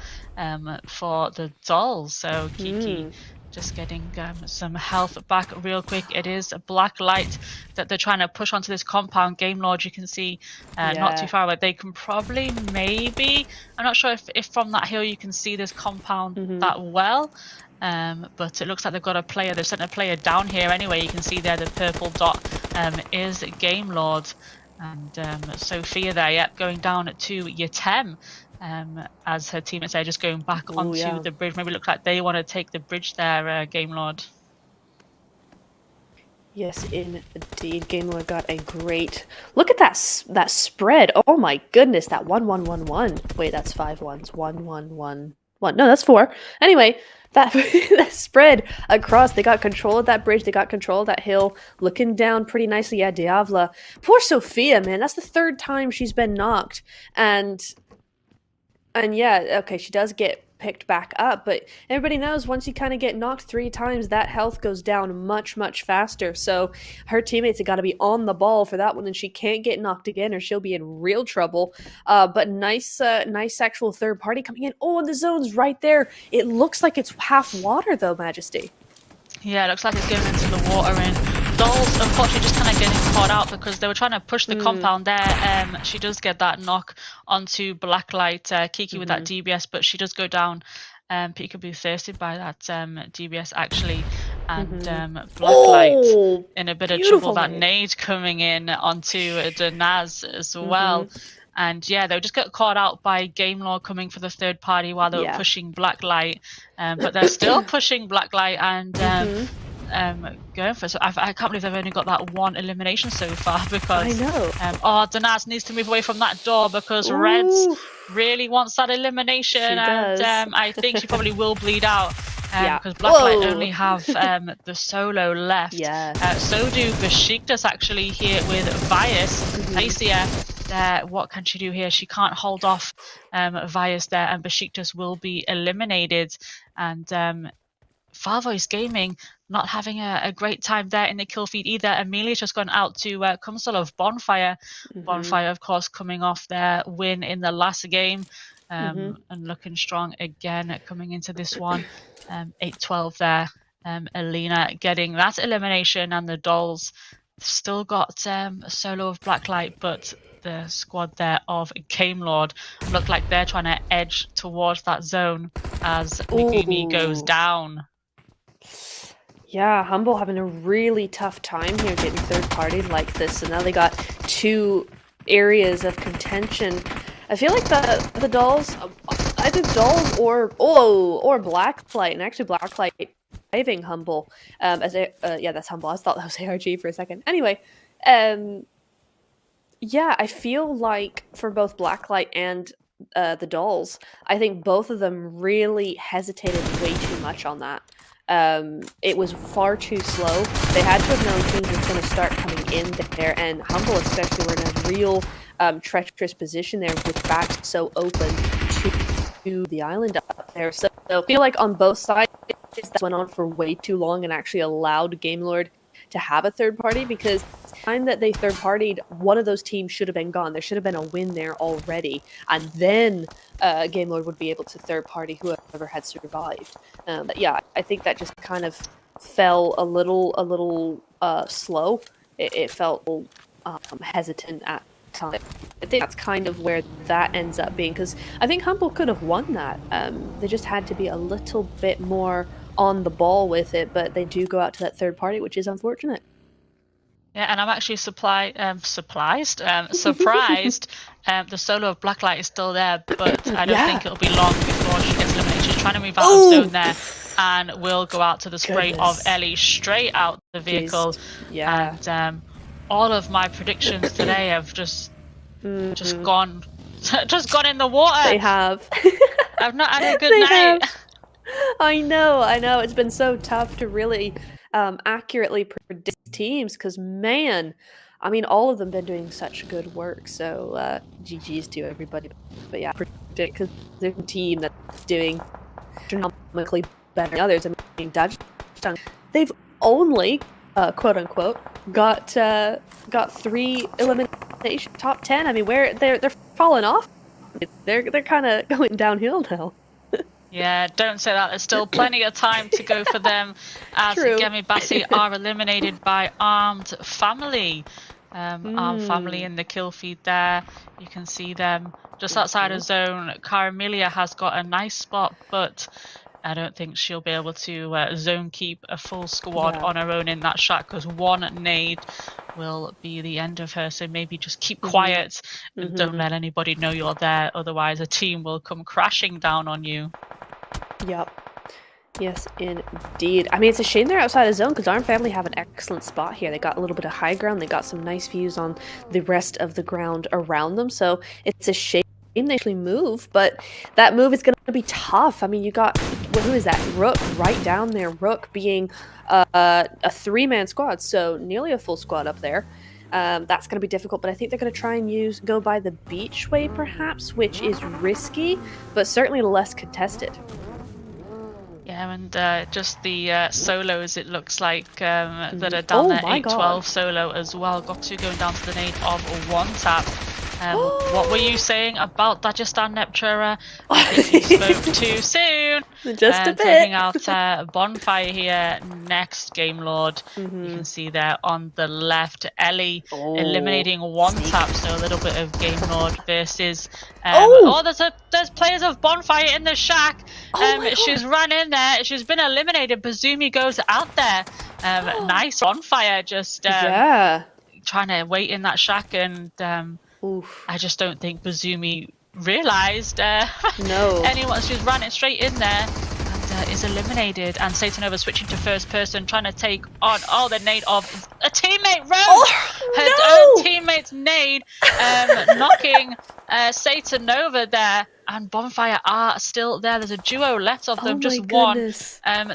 for the dolls. So Kiki just getting some health back real quick. It is a black light that they're trying to push onto this compound. Game Lord, you can see not too far away. They can probably maybe, I'm not sure if from that hill you can see this compound that well, but it looks like they've got a player. They've sent a player down here anyway. You can see there the purple dot is Game Lord. And Sophia there, yep, going down to Yatem. As her teammates are just going back onto the bridge. Maybe it looks like they want to take the bridge there, Game Lord. Yes, indeed. Game Lord got a great... Look at that spread. Oh my goodness, that 1-1-1-1. Wait, that's 5 ones. 1-1-1-1. No, that's 4. Anyway, that spread across. They got control of that bridge. They got control of that hill. Looking down pretty nicely. Yeah, Diavla. Poor Sophia, man. That's the 3rd time she's been knocked. And yeah, okay, she does get picked back up, but everybody knows once you kind of get knocked 3 times, that health goes down much, much faster. So her teammates have got to be on the ball for that one, and she can't get knocked again or she'll be in real trouble. But nice actual third party coming in. Oh, and the zone's right there. It looks like it's half water though, Majesty. Yeah, it looks like it's going into the water, and Dolls unfortunately just kind of getting caught out because they were trying to push the compound there. She does get that knock onto Blacklight, Kiki with that DBS, but she does go down. Peekaboo thirsted by that DBS actually, and Blacklight in a bit of trouble. That nade coming in onto Danaz as well. And yeah, they just got caught out by Game Lord coming for the third party while they were pushing Blacklight. But they're still pushing Blacklight and going for it. So I can't believe they've only got that 1 elimination so far, because I know. Danaz needs to move away from that door because Reds really wants that elimination. And I think she probably will bleed out. Because Blacklight only have the solo left. So do Besiktas actually here with Vias. Acia, what can she do here? She can't hold off Vias there, and Besiktas will be eliminated. And Farvoice Gaming not having a great time there in the kill feed either. Amelia's just gone out to Kumsalov Bonfire. Bonfire, of course, coming off their win in the last game. And looking strong again coming into this one. 8-12 there. Alina getting that elimination, and the Dolls still got a solo of Blacklight, but the squad there of Game Lord look like they're trying to edge towards that zone as Megumi goes down. Yeah, Humble having a really tough time here getting third party like this, so now they got 2 areas of contention. I feel like the Dolls, either Dolls or Blacklight, and actually Blacklight driving Humble as yeah, that's Humble. I thought that was ARG for a second. Anyway, yeah, I feel like for both Blacklight and the Dolls, I think both of them really hesitated way too much on that. It was far too slow. They had to have known teams were going to start coming in there, and Humble especially were in a real treacherous position there with backs so open to the island up there. So I feel like on both sides, that went on for way too long and actually allowed Game Lord to have a third party, because the time that they third partied, one of those teams should have been gone. There should have been a win there already, and then Game Lord would be able to third party whoever had survived. But yeah, I think that just kind of fell a little slow. It felt hesitant at time. I think that's kind of where that ends up being, because I think Humble could have won that. They just had to be a little bit more on the ball with it, but they do go out to that third party, which is unfortunate. Yeah, and I'm actually surprised. The solo of Blacklight is still there, but I don't think it'll be long before she gets eliminated. She's trying to move out of zone there, and will go out to the spray of Ellie straight out the vehicle. Yeah. And all of my predictions today have just gone in the water. They have. I've not had a good night. I know. It's been so tough to really accurately predict teams, because, man, I mean, all of them been doing such good work. So GG's to everybody. But yeah, predict, because there's a team that's doing astronomically better than others. I mean, Dutch, they've only, quote unquote, got 3 elimination top 10. I mean, they're falling off. They're kind of going downhill now. Yeah, don't say that. There's still plenty of time to go for them, as Gemi Bassi are eliminated by Armed Family. Armed Family in the kill feed there. You can see them just outside of zone. Caramelia has got a nice spot, but I don't think she'll be able to zone keep a full squad on her own in that shack, because one nade will be the end of her. So maybe just keep quiet and don't let anybody know you're there. Otherwise, a team will come crashing down on you. Yep. Yes, indeed. I mean, it's a shame they're outside of zone, because Arm Family have an excellent spot here. They got a little bit of high ground. They got some nice views on the rest of the ground around them. So it's a shame they actually move, but that move is going to be tough. I mean, you got, who is that? Rook right down there. Rook being a 3-man squad, so nearly a full squad up there. That's going to be difficult, but I think they're going to try and go by the beach way, perhaps, which is risky, but certainly less contested. Yeah, and just the solos, it looks like, that are down there. 8-12 solo as well. Got to going down to the nade of 1 tap. What were you saying about Dagestan Neptura? I think you spoke too soon. Just a bit. Taking out Bonfire here next, Game Lord. You can see there on the left, Ellie eliminating 1 tap, so a little bit of Game Lord versus... there's players of Bonfire in the shack. She's run in there. She's been eliminated. Bazumi goes out there. Nice Bonfire, just trying to wait in that shack, and I just don't think Bazumi realised anyone. She's ran it straight in there and is eliminated. And Satanova switching to first person, trying to take on the nade of a teammate. Her own teammate's nade, knocking Satanova there. And Bonfire are still there. There's a duo left of them, just one.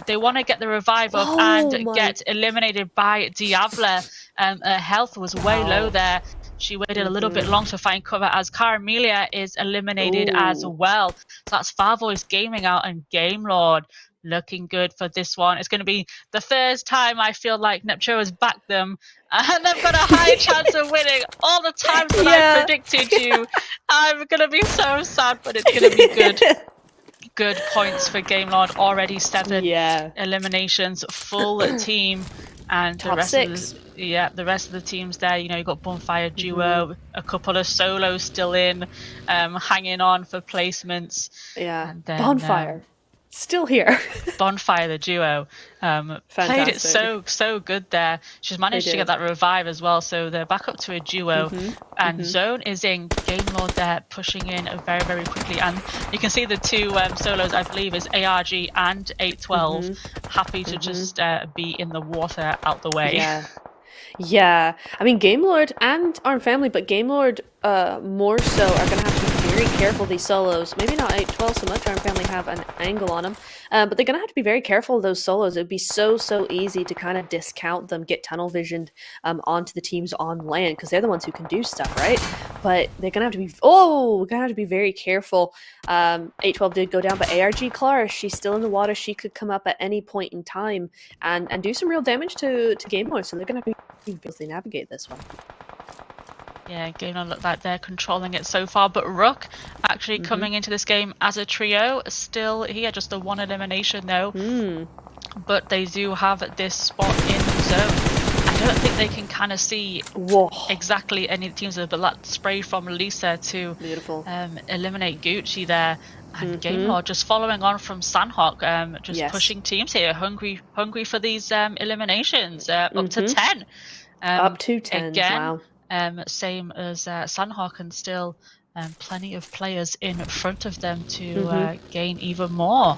They want to get the revive up and get eliminated by Diabla. Her health was way low there. She waited a little bit long to find cover, as Caramelia is eliminated as well. So that's Farvoice Gaming out, and Game Lord looking good for this one. It's going to be the first time I feel like Neptune has backed them, and they've got a high chance of winning. All the times that I predicted you, I'm going to be so sad, but it's going to be good. Good points for Game Lord. Already 7 eliminations, full team. And the rest of the teams there, you know, you've got Bonfire Duo, a couple of solos still in, hanging on for placements. Yeah, and then, Bonfire still here. Bonfire the duo played it so good there. She's managed to get that revive as well, so they're back up to a duo. And Zone is in. Game Lord there pushing in very, very quickly, and you can see the 2 solos, I believe, is ARG and 812 happy to just be in the water out the way. Yeah, I mean, Game Lord and Arm Family, but Game Lord more so are going to have to be very careful, these solos. Maybe not 8-12 so much. Arm Family have an angle on them, but they're going to have to be very careful of those solos. It would be so easy to kind of discount them, get tunnel visioned onto the teams on land, because they're the ones who can do stuff, right? But they're going to have to be, we're going to have to be very careful. 8-12 did go down, but ARG Clara, she's still in the water. She could come up at any point in time and do some real damage to Game Lord, so they're going to have to be able to navigate this one. Yeah, Game Lord look like they're controlling it so far, but Rook actually coming into this game as a trio, still here, just the 1 elimination though. But they do have this spot in the zone. I don't think they can kind of see Whoa. exactly any teams, but that spray from Lisa to Beautiful. eliminate Gucci there. And Game Mhm. Lord just following on from Sandhawk, just Yes. pushing teams here, hungry for these eliminations, up to Mhm. 10. Up to 10. Again, Wow. same as Sandhawk, and still plenty of players in front of them to gain even more.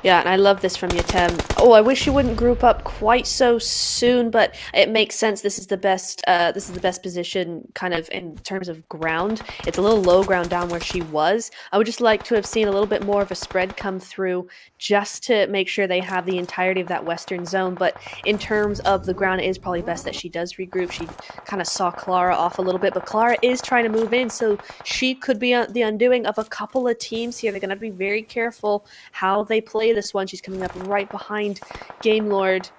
Yeah, and I love this from you, Tem. Oh, I wish you wouldn't group up quite so soon, but it makes sense. This is the best. This is the best position, kind of in terms of ground. It's a little low ground down where she was. I would just like to have seen a little bit more of a spread come through, just to make sure they have the entirety of that western zone. But in terms of the ground, it is probably best that she does regroup. She kind of saw Clara off a little bit, but Clara is trying to move in, so she could be the undoing of a couple of teams here. They're going to be very careful how they play this one. She's coming up right behind Game Lord.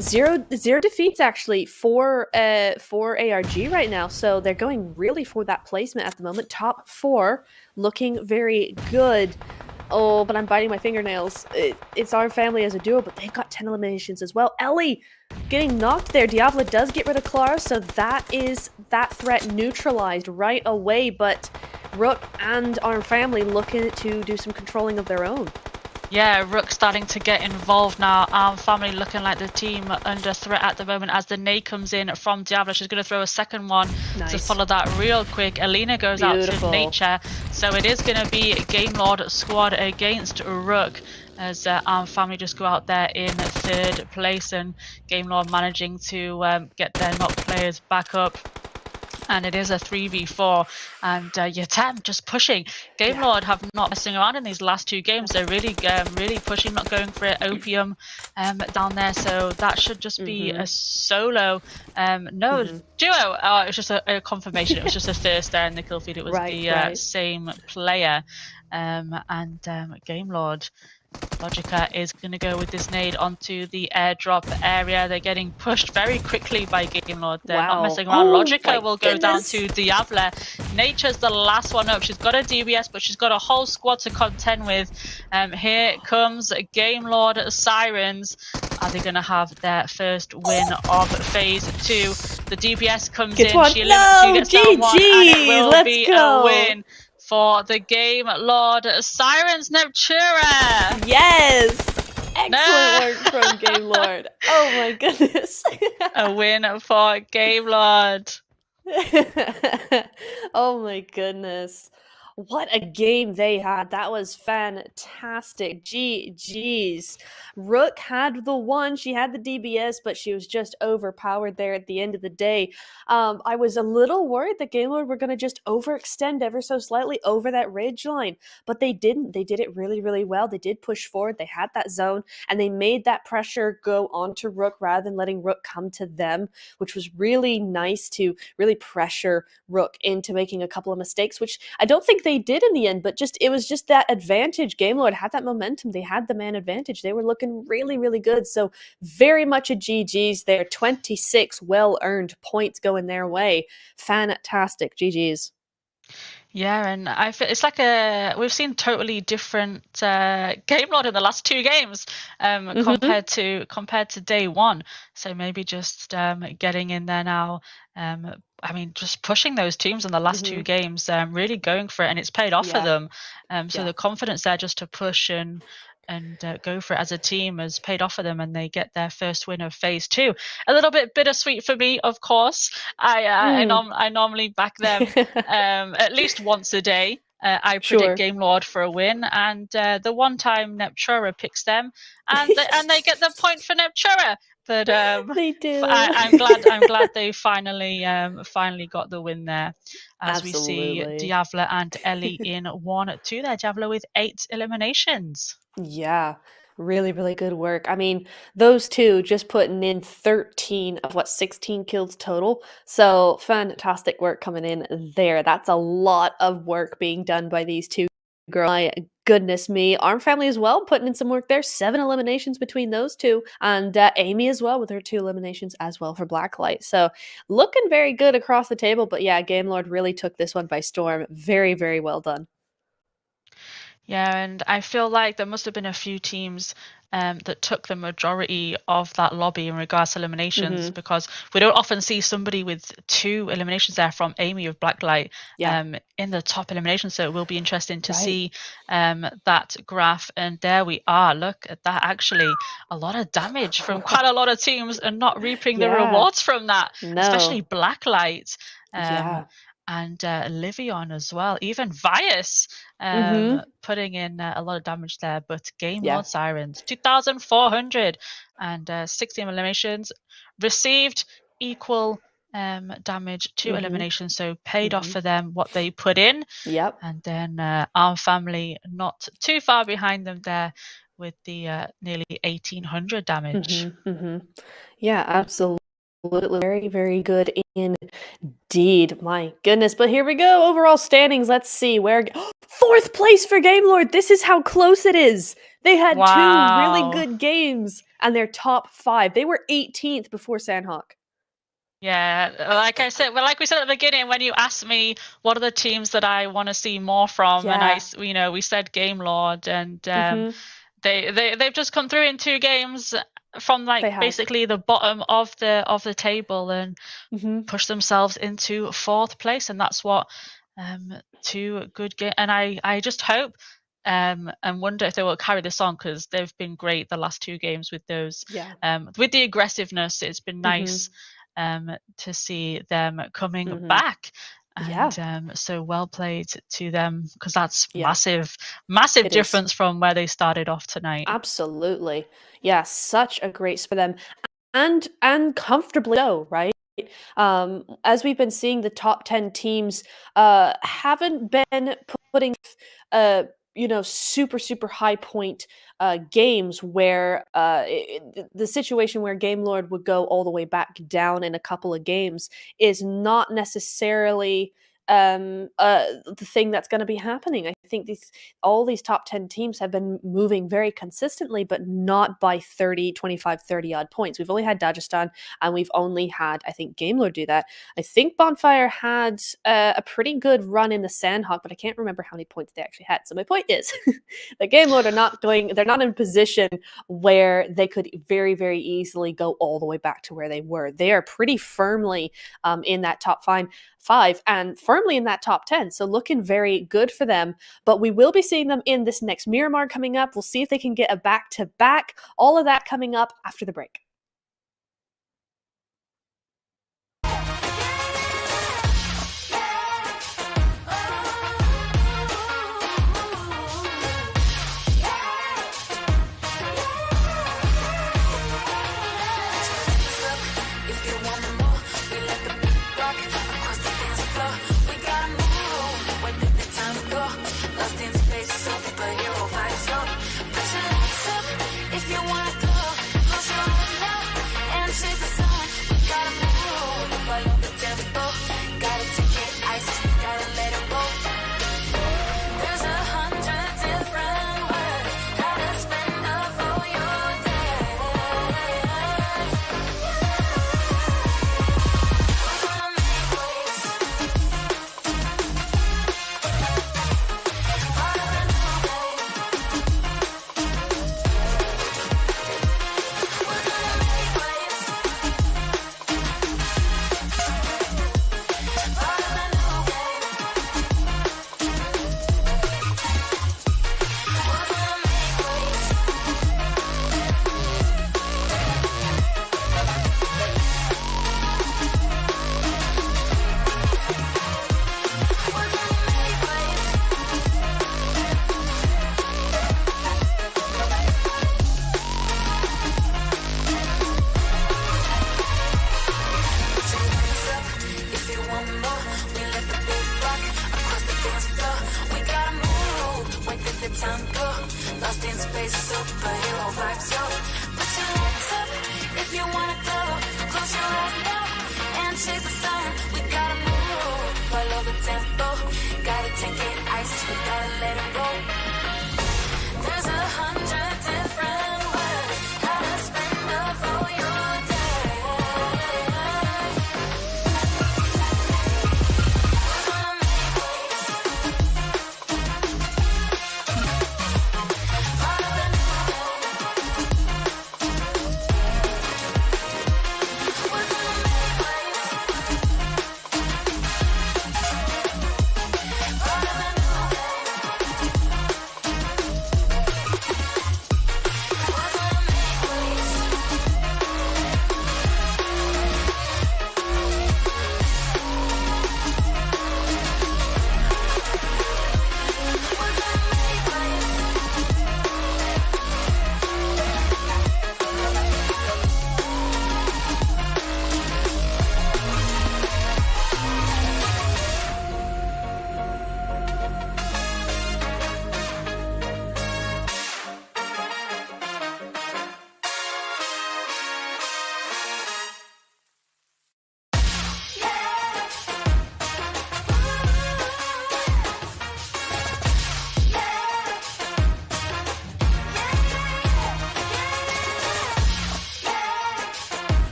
Zero defeats actually for ARG right now, so they're going really for that placement at the moment. Top 4 looking very good. Oh, but I'm biting my fingernails. It's our family as a duo, but they've got 10 eliminations as well. Ellie getting knocked there. Diablo does get rid of Clara, so that is that threat neutralized right away, but Rook and our family looking to do some controlling of their own. Yeah, Rook starting to get involved now. Family looking like the team under threat at the moment as the nade comes in from Diablo. She's going to throw a second one to follow that real quick. Alina goes out to Nature. So it is going to be Game Lord squad against Rook as Family just go out there in 3rd place, and Game Lord managing to get their knock players back up. And it is a 3v4, and Yatem just pushing. Game Lord have not messing around in these last 2 games. They're really pushing, not going for it. Opium down there, so that should just be a solo. Duo. Oh, it was just a confirmation. It was just a thirst there in the kill feed. It was the same player. And Game Lord Logica is going to go with this nade onto the airdrop area. They're getting pushed very quickly by Game Lord. They're not messing around. Logica will go down to Diablo. Nature's the last one up. She's got a DBS, but she's got a whole squad to contend with. Here comes Game Lord Sirens. Are they going to have their first win of phase 2? The DBS comes in. She gets down 1, and it will be a win for the Game Lord Sirens Neptura. Yes! Excellent work from Game Lord. Oh my goodness. A win for Game Lord. Oh my goodness. What a game they had. That was fantastic. GG's. Rook had the one. She had the DBS, but she was just overpowered there at the end of the day. I was a little worried that Game Lord were going to just overextend ever so slightly over that ridge line, but they didn't. They did it really, really well. They did push forward. They had that zone, and they made that pressure go onto Rook rather than letting Rook come to them, which was really nice to really pressure Rook into making a couple of mistakes, which I don't think they did in the end, but it was just that advantage. Game Lord had that momentum. They had the man advantage. They were looking really, really good. So very much a GG's there. 26 well-earned points going their way. Fantastic. GG's. Yeah, and I feel it's like we've seen totally different Game Lord in the last 2 games compared to day 1. So maybe just getting in there now. I mean, just pushing those teams in the last 2 games, really going for it, and it's paid off for them. So the confidence there just to push and go for it as a team has paid off for them, and they get their first win of phase 2. A little bit bittersweet for me, of course. I normally back them at least once a day. I predict Game Lord for a win, and the one time Neptura picks them, and they get the point for Neptura. But they do. I'm glad they finally got the win there. As we see Diablo and Ellie in 1-2 there. Diablo with 8 eliminations. Yeah, really, really good work. I mean, those two just putting in 13 of 16 kills total. So fantastic work coming in there. That's a lot of work being done by these two girls. My goodness me. Arm Family as well, putting in some work there. 7 eliminations between those two. And Amy as well with her 2 eliminations as well for Blacklight. So looking very good across the table. But yeah, Game Lord really took this one by storm. Very, very well done. Yeah, and I feel like there must have been a few teams that took the majority of that lobby in regards to eliminations, because we don't often see somebody with 2 eliminations there from Amy of Blacklight in the top elimination. So it will be interesting to see that graph. And there we are. Look at that. Actually, a lot of damage from quite a lot of teams and not reaping the rewards from that, especially Blacklight. And Livion as well, even Vias putting in a lot of damage there. But Game Lord Sirens, 2,400 and 16 eliminations, received equal damage to eliminations, so paid off for them what they put in. And then Arm Family not too far behind them there with the nearly 1,800 damage. Yeah, absolutely. Very, very good indeed. My goodness. But here we go. Overall standings. Let's see where 4th place for Game Lord. This is how close it is. They had 2 really good games and they're top 5. They were 18th before Sandhawk. Yeah, like I said, well, like we said at the beginning, when you asked me what are the teams that I want to see more from, and we said Game Lord, and they've just come through in 2 games from basically the bottom of the table and push themselves into 4th place, and that's what 2 good games. And I just hope and wonder if they will carry this on, because they've been great the last 2 games with those with the aggressiveness. It's been nice to see them coming back. And so well played to them, because that's massive difference from where they started off tonight. Absolutely. Yeah, such a great for them, and comfortably so, right? As we've been seeing, the top 10 teams haven't been putting super high point games where the situation where Game Lord would go all the way back down in a couple of games is not necessarily the thing that's going to be happening. I think all these top 10 teams have been moving very consistently, but not by 30, 25, 30 odd points. We've only had Dagestan, and we've only had, I think, Game Lord do that. I think Bonfire had a pretty good run in the Sandhawk, but I can't remember how many points they actually had. So my point is that Game Lord they're not in a position where they could very, very easily go all the way back to where they were. They are pretty firmly in that top 5 and firmly in that top 10. So looking very good for them. But we will be seeing them in this next Miramar coming up. We'll see if they can get a back-to-back. All of that coming up after the break.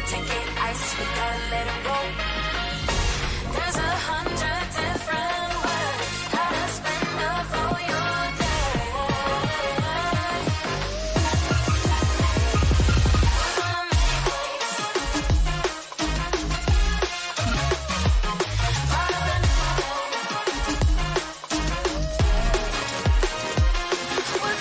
Take it ice, we gotta let it roll. There's 100 different ways how to spend up all your day. We're gonna make waves. Part of the new wave. We're gonna make waves. Part of the new wave.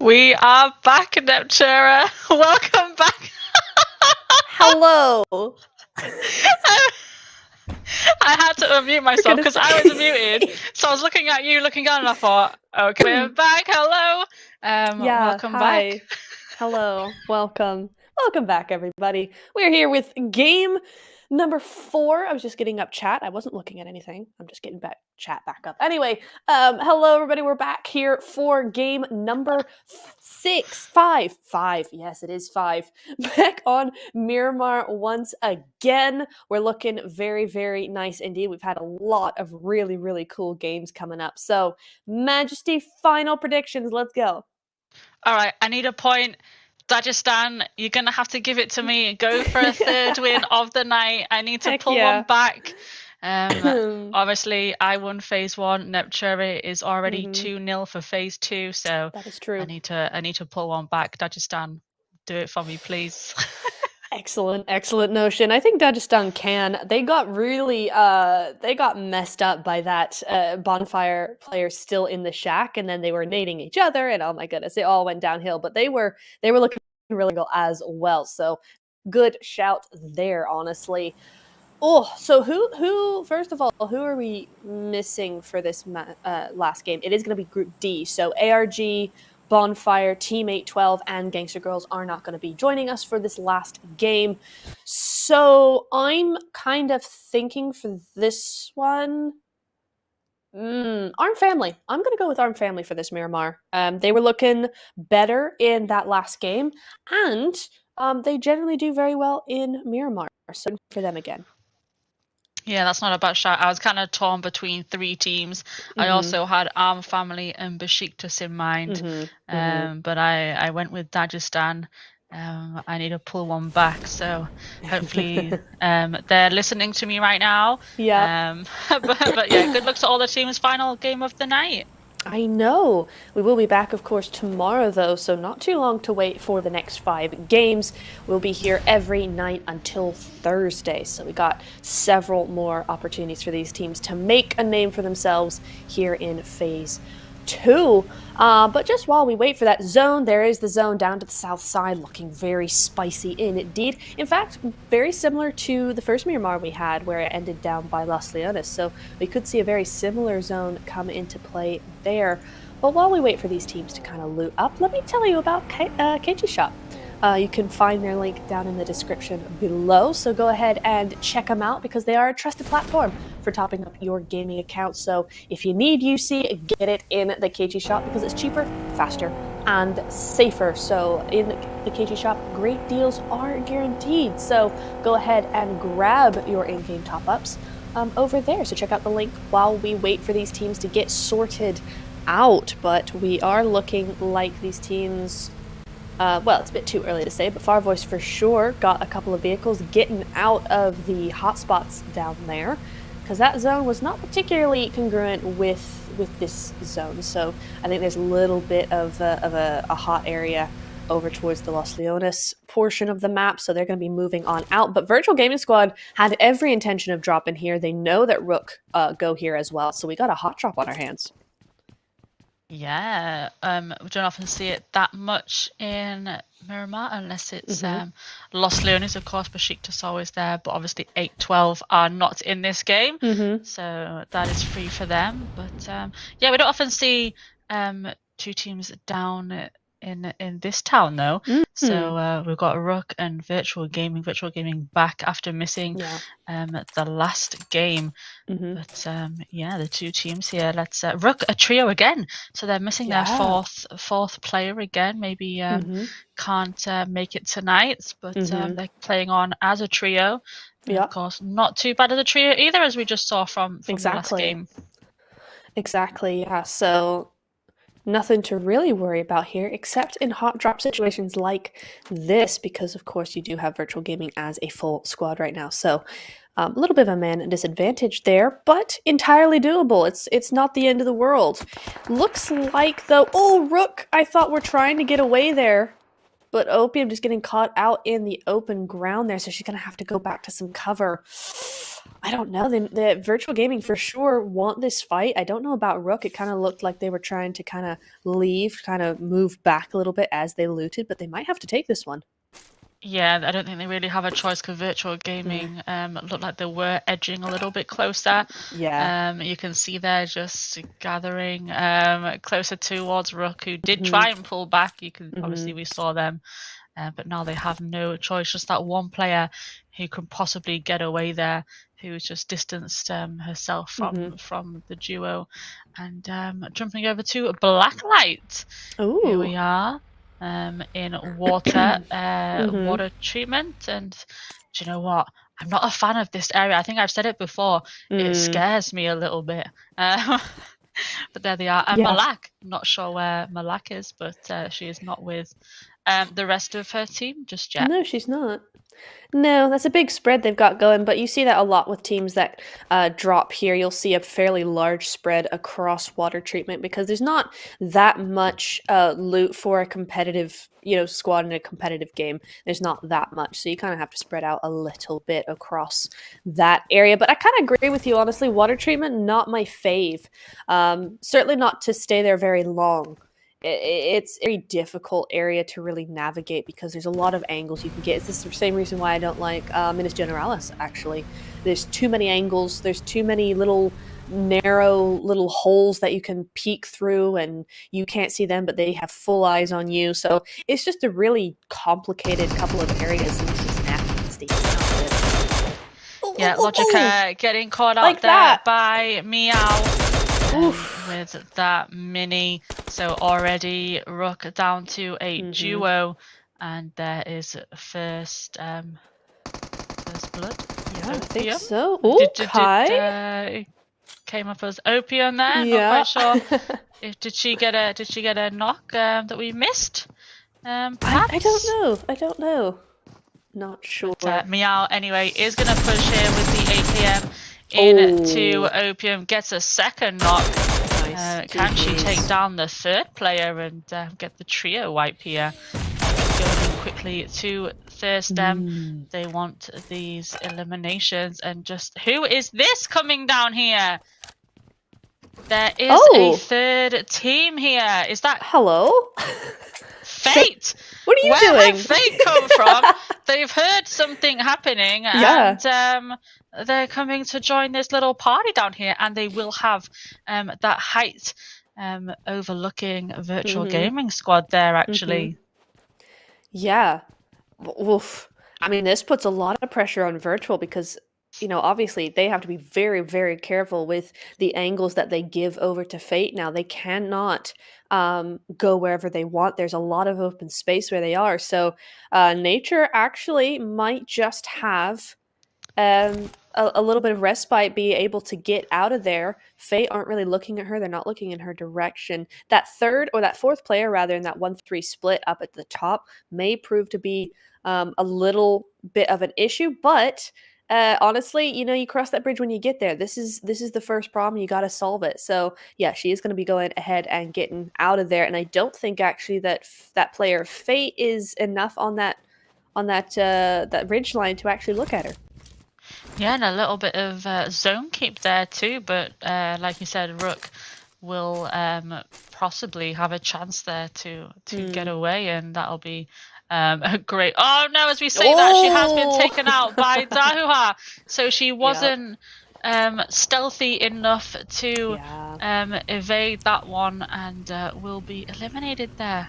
We are back, Neptura. Welcome back. Hello. I had to unmute myself because I was muted. So I was looking at you, looking down, and I thought, okay, we're back. Hello. Yeah, welcome hi. back. Hello. Welcome. Welcome back, everybody. We're here with game number 4. I was just getting up chat. I wasn't looking at anything. I'm just getting chat back up. Anyway, hello, everybody. We're back here for game number 5. Yes, it is 5. Back on Miramar once again. We're looking very, very nice indeed. We've had a lot of really, really cool games coming up. So, Majesty, final predictions. Let's go. All right, I need a point. Dagestan, you're going to have to give it to me. Go for a third win of the night. I need to Heck pull yeah. one back. Obviously, I won phase 1. Neptura is already 2-0 for phase 2, so That is true. I need to pull one back. Dagestan, do it for me, please. Excellent notion. I think Dagestan can. They got really they got messed up by that bonfire player still in the shack, and then they were nading each other, and oh my goodness, it all went downhill. But they were looking really good as well. So good shout there, honestly. Oh, so who first of all, who are we missing for this last game? It is going to be Group D. So ARG, Bonfire, Teammate 12, and Gangster Girls are not going to be joining us for this last game. So I'm kind of thinking for this one, Arm Family. I'm going to go with Arm Family for this Miramar. They were looking better in that last game, and they generally do very well in Miramar. So for them again. Yeah, that's not a bad shout. I was kind of torn between 3 teams. I also had Arm Family and Besiktas in mind, but I went with Dagestan. I need to pull one back, so hopefully they're listening to me right now. Yeah. But yeah, good luck to all the teams. Final game of the night. I know. We will be back, of course, tomorrow, though, so not too long to wait for the next 5 games. We'll be here every night until Thursday, so we got several more opportunities for these teams to make a name for themselves here in Phase 2. But just while we wait for that zone, there is the zone down to the south side, looking very spicy indeed. In fact, very similar to the first Miramar we had, where it ended down by Los Leones. So we could see a very similar zone come into play there. But while we wait for these teams to kind of loot up, let me tell you about KG Shop. You can find their link down in the description below, so go ahead and check them out because they are a trusted platform for topping up your gaming account. So if you need UC, get it in the KG Shop because it's cheaper, faster, and safer. So in the KG Shop, great deals are guaranteed. So go ahead and grab your in-game top-ups over there. So check out the link while we wait for these teams to get sorted out. But we are looking like these teams... well, it's a bit too early to say, but Far Voice for sure got a couple of vehicles getting out of the hotspots down there, because that zone was not particularly congruent with this zone. So I think there's a little bit of a hot area over towards the Los Leones portion of the map, so they're going to be moving on out. But Virtual Gaming Squad had every intention of dropping here. They know that Rook go here as well, so we got a hot drop on our hands. Yeah, we don't often see it that much in Miramar unless it's Los Leones, of course. Besiktas always there, but obviously 8-12 are not in this game, so that is free for them. But yeah, we don't often see 2 teams down in this town though. Mm-hmm. So we've got Rook and Virtual Gaming back after missing the last game. Mm-hmm. But yeah, the two teams here. Let's Rook a trio again. So they're missing their fourth player again. Maybe can't make it tonight, but they're playing on as a trio. And of course, not too bad as a trio either, as we just saw from the last game. Exactly. Yeah. So nothing to really worry about here, except in hot drop situations like this, because of course you do have Virtual Gaming as a full squad right now. So a little bit of a man disadvantage there, but entirely doable. It's not the end of the world. Looks like though, oh, Rook, I thought we're trying to get away there, but Opium just getting caught out in the open ground there, so she's gonna have to go back to some cover. I don't know. The Virtual Gaming for sure want this fight. I don't know about Rook. It kind of looked like they were trying to kind of leave, kind of move back a little bit as they looted, but they might have to take this one. Yeah, I don't think they really have a choice because Virtual Gaming looked like they were edging a little bit closer. Yeah. You can see they're just gathering closer towards Rook, who did try and pull back. You can obviously we saw them, but now they have no choice. Just that one player who could possibly get away there, who's just distanced herself from the duo, and jumping over to Blacklight. Ooh. Here we are. In water water treatment, and do you know what? I'm not a fan of this area. I think I've said it before. It scares me a little bit. But there they are. And Malak, I'm not sure where Malak is, but she is not with the rest of her team just yet. No, she's not. No, that's a big spread they've got going, but you see that a lot with teams that drop here. You'll see a fairly large spread across water treatment because there's not that much loot for a competitive, squad in a competitive game. There's not that much, so you kind of have to spread out a little bit across that area. But I kind of agree with you, honestly. Water treatment, not my fave. Certainly not to stay there very long. It's a very difficult area to really navigate because there's a lot of angles you can get. It's the same reason why I don't like Minas Generalis, actually. There's too many angles. There's too many little narrow little holes that you can peek through and you can't see them, but they have full eyes on you. So it's just a really complicated couple of areas. And it's just nasty. Yeah, Logica getting caught out like there that. By Meow. With that mini, so already Rook down to a duo, and there is first blood. Yeah, I think so. Ooh, Kai came up as Opium there. Yeah. Not quite sure. Did she get a knock that we missed? I don't know. Not sure. But, Meow anyway is gonna push here with the AKM. Into Opium, gets a second knock. Nice. Can she take down the third player and get the trio wipe here? Going quickly to Thirstem. They want these eliminations, and just who is this coming down here? There is a third team here. Is that Fate? What are you doing? Where have Fate come from? They've heard something happening, and they're coming to join this little party down here, and they will have that height overlooking Virtual Gaming Squad there, actually. Yeah. Oof. I mean, this puts a lot of pressure on Virtual because, obviously they have to be very, very careful with the angles that they give over to Fate now. They cannot go wherever they want. There's a lot of open space where they are. So Nature actually might just have a little bit of respite, be able to get out of there. Fate aren't really looking at her. They're not looking in her direction. That fourth player, rather, in that 1-3 split up at the top may prove to be a little bit of an issue, but honestly, you cross that bridge when you get there. This is the first problem. You got to solve it. So yeah, she is going to be going ahead and getting out of there. And I don't think actually that player Fate is enough on that ridge line to actually look at her. Yeah, and a little bit of zone keep there too. But like you said, Rook will possibly have a chance there to get away, and that'll be great. Oh no, as we say that, she has been taken out by Dahuha. So she wasn't stealthy enough to evade that one, and will be eliminated there.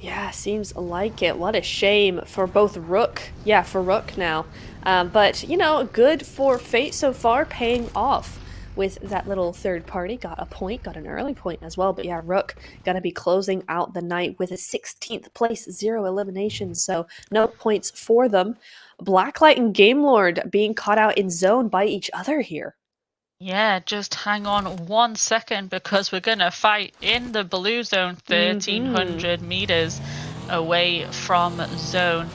Yeah, seems like it. What a shame for both Rook. Yeah, for Rook now. But, you know, good for Fate so far, paying off with that little third party. Got a point, got an early point as well. But yeah, Rook gonna be closing out the night with a 16th place, 0 eliminations. So no points for them. Blacklight and Game Lord being caught out in zone by each other here. Yeah, just hang on 1 second because we're going to fight in the blue zone, 1,300 meters away from zone.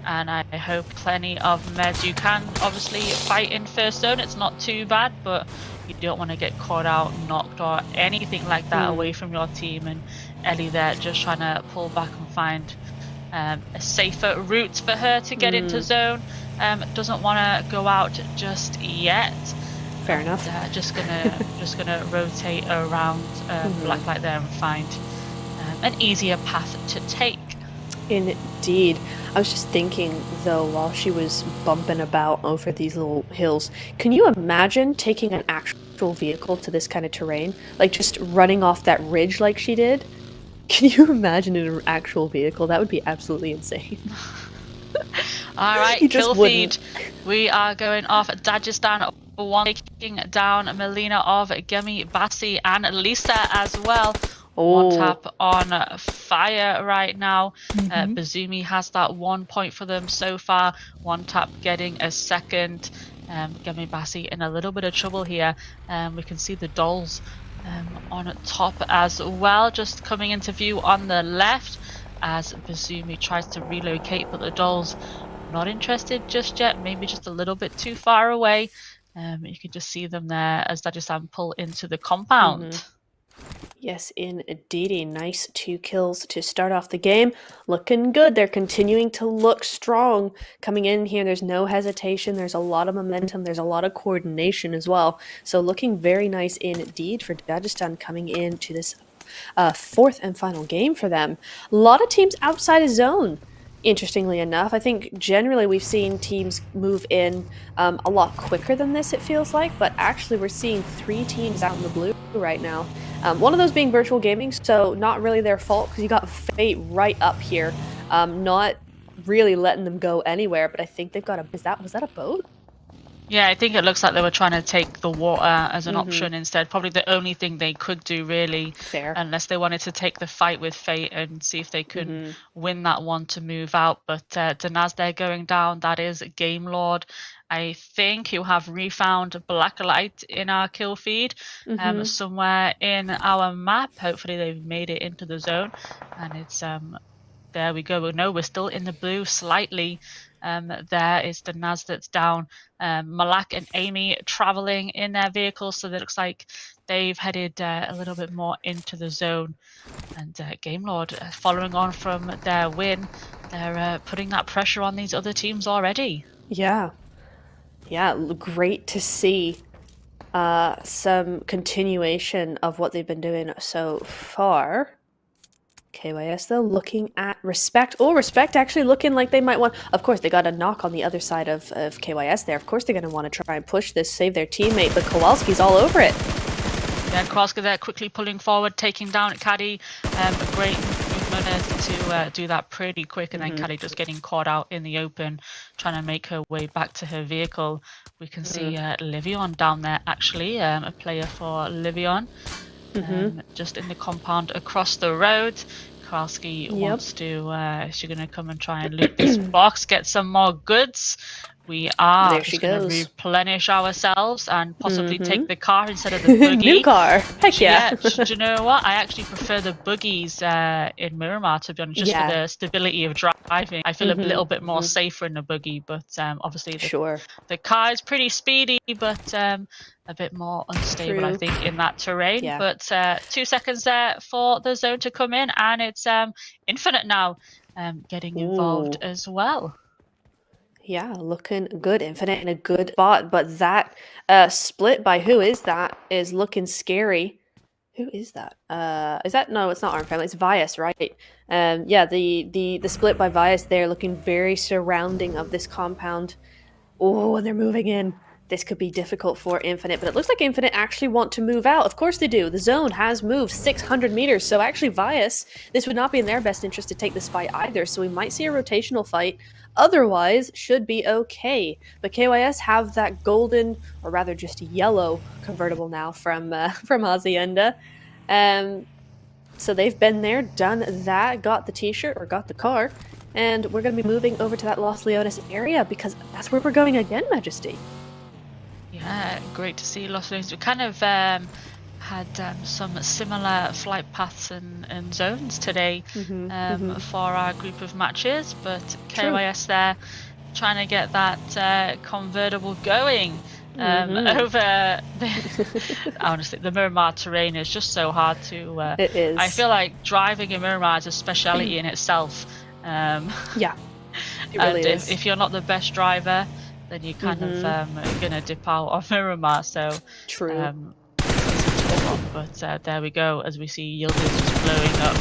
And I hope plenty of meds. You can obviously fight in first zone. It's not too bad, but you don't want to get caught out, knocked, or anything like that away from your team. And Ellie there just trying to pull back and find a safer route for her to get into zone. Doesn't want to go out just yet. Fair enough. Just gonna rotate around Blacklight there and find an easier path to take. Indeed. I was just thinking, though, while she was bumping about over these little hills, can you imagine taking an actual vehicle to this kind of terrain? Like just running off that ridge like she did? Can you imagine in an actual vehicle? That would be absolutely insane. All right, kill feed. We are going off Dagestan 1, taking down Melina of Gemi Bassi and Lisa as well. One tap on fire right now. Bazumi has that 1 point for them so far. One tap getting a second. Gemi Bassi in a little bit of trouble here. We can see the dolls on top as well, just coming into view on the left as Bazumi tries to relocate, but the dolls not interested just yet, maybe just a little bit too far away. You can just see them there as Dagestan pull into the compound. Yes, indeedy. Nice 2 kills to start off the game. Looking good. They're continuing to look strong. Coming in here, there's no hesitation. There's a lot of momentum. There's a lot of coordination as well. So looking very nice indeed for Dagestan coming into this 4th and final game for them. A lot of teams outside of zone. Interestingly enough, I think generally we've seen teams move in a lot quicker than this, it feels like, but actually we're seeing 3 teams out in the blue right now. One of those being Virtual Gaming, so not really their fault because you got Fate right up here, not really letting them go anywhere, but I think they've got a... Was that a boat? Yeah, I think it looks like they were trying to take the water as an option instead. Probably the only thing they could do, really. Fair. Unless they wanted to take the fight with Fate and see if they could win that one to move out. But Danaz there going down, that is Game Lord. I think you have refound Blacklight in our kill feed somewhere in our map. Hopefully they've made it into the zone. And it's... there we go. No, we're still in the blue slightly. There is the Naz that's down. Malak and Amy traveling in their vehicles, so that looks like they've headed a little bit more into the zone. And Game Lord, following on from their win, they're putting that pressure on these other teams already. Yeah. Yeah, great to see some continuation of what they've been doing so far. KYS though looking at Respect. Oh, Respect actually looking like they might want... Of course, they got a knock on the other side of KYS there. Of course they're going to want to try and push this, save their teammate, but Kowalski's all over it. Yeah, Kowalski there quickly pulling forward, taking down Caddy. A great movement to do that pretty quick, and then Caddy just getting caught out in the open, trying to make her way back to her vehicle. We can see Livion down there actually, a player for Livion. Just in the compound across the road. Kowalski wants to, is she going to come and try and loot this box, get some more goods? We are just going to replenish ourselves and possibly take the car instead of the buggy. New car. Heck yeah. Do you know what? I actually prefer the buggies in Miramar, to be honest, just for the stability of driving. I feel a little bit more safer in the buggy, but obviously the car is pretty speedy, but a bit more unstable, I think, in that terrain. Yeah. But 2 seconds there for the zone to come in, and it's Infinite now getting involved as well. Yeah, looking good. Infinite in a good spot, but that split by who is that is looking scary. Who is that? Is that... No, it's not Arm Family. It's Vias, right? Yeah, the split by Vias there looking very surrounding of this compound. Oh, and they're moving in. this could be difficult for Infinite, but it looks like Infinite actually want to move out. Of course they do. The zone has moved 600 meters, so actually Vias, this would not be in their best interest to take this fight either, so we might see a rotational fight. Otherwise, should be okay. But KYS have that golden, or rather just yellow, convertible now from Hacienda. So they've been there, done that, got the t-shirt, or got the car, and we're going to be moving over to that Los Leones area, because that's where we're going again, Majesty. Yeah, great to see Los Leones. We kind of had some similar flight paths and zones today for our group of matches, but KYS there trying to get that convertible going over honestly, the Miramar terrain is just so hard to it is. I feel like driving in Miramar is a speciality in itself. Yeah, it really is. If you're not the best driver, then you're kind of gonna dip out of Miramar. So true. But there we go, as we see Yildiz just blowing up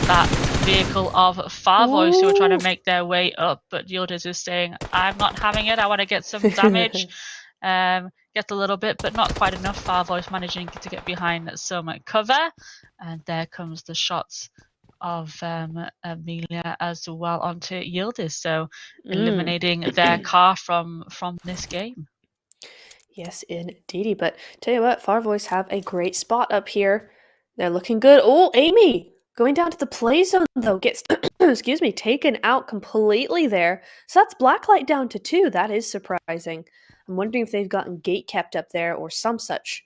that vehicle of Farvoice, who are trying to make their way up, but Yildiz is saying, I'm not having it, I want to get some damage. Get a little bit, but not quite enough. Farvoice managing to get behind some cover, and there comes the shots of Amelia as well onto Yildiz, so eliminating their car from this game. Yes, indeedy. But tell you what, Farvoice have a great spot up here. They're looking good. Oh, Amy going down to the play zone though gets excuse me, taken out completely there. So that's Blacklight down to 2. That is surprising. I'm wondering if they've gotten gate kept up there or some such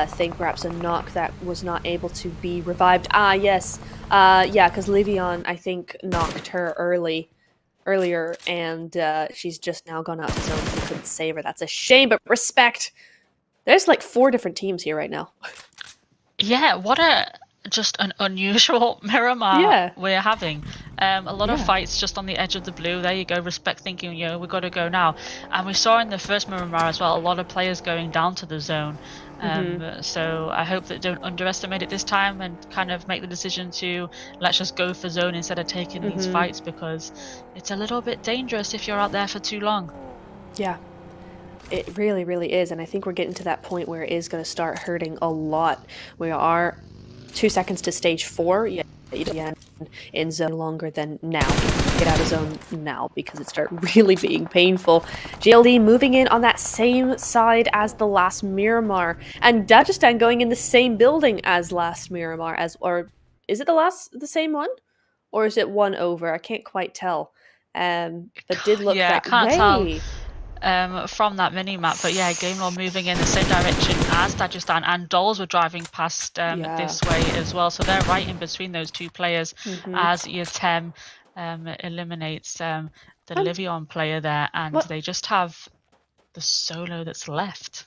thing. Perhaps a knock that was not able to be revived. Ah, yes. Yeah, because Livion, I think, knocked her earlier, and she's just now gone out to zone. So couldn't save her. That's a shame, but respect. There's like 4 different teams here right now. Yeah, what just an unusual Miramar we're having. A lot of fights just on the edge of the blue. There you go, respect thinking, we've got to go now. And we saw in the first Miramar as well, a lot of players going down to the zone. So I hope that don't underestimate it this time and kind of make the decision to let's just go for zone instead of taking these fights, because it's a little bit dangerous if you're out there for too long. Yeah. It really, really is. And I think we're getting to that point where it is going to start hurting a lot. We are 2 seconds to stage 4. Yeah, in zone longer than now. Get out of zone now because it starts really being painful. GLD moving in on that same side as the last Miramar, and Dagestan going in the same building as last Miramar. Or is it the same one, or is it one over? I can't quite tell. But did look that can't way. Tell. From that mini-map, but yeah, GameLore moving in the same direction as Dagestan, and Dolls were driving past this way as well, so they're right in between those 2 players as Yatem eliminates the Livion player there, and they just have the solo that's left.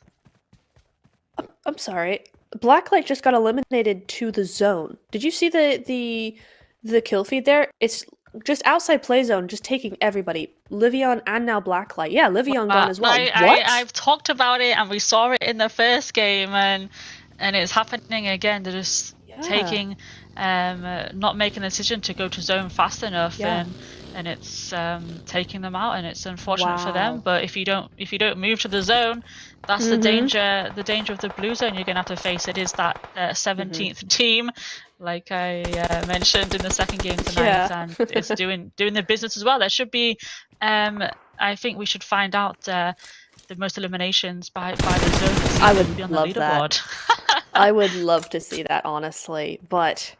I'm sorry, Blacklight just got eliminated to the zone. Did you see the kill feed there? It's just outside play zone, just taking everybody. Livion and now Blacklight. Yeah, Livion gone as well. I've talked about it, and we saw it in the first game, and it's happening again. They're just taking, not making a decision to go to zone fast enough, and it's taking them out, and it's unfortunate for them. But if you don't move to the zone, that's the danger. The danger of the blue zone you're gonna have to face. It is that 17th team, like I mentioned in the second game tonight, and it's doing the business as well. There should be, I think we should find out the most eliminations by the zone. I would love that. I would love to see that, honestly, but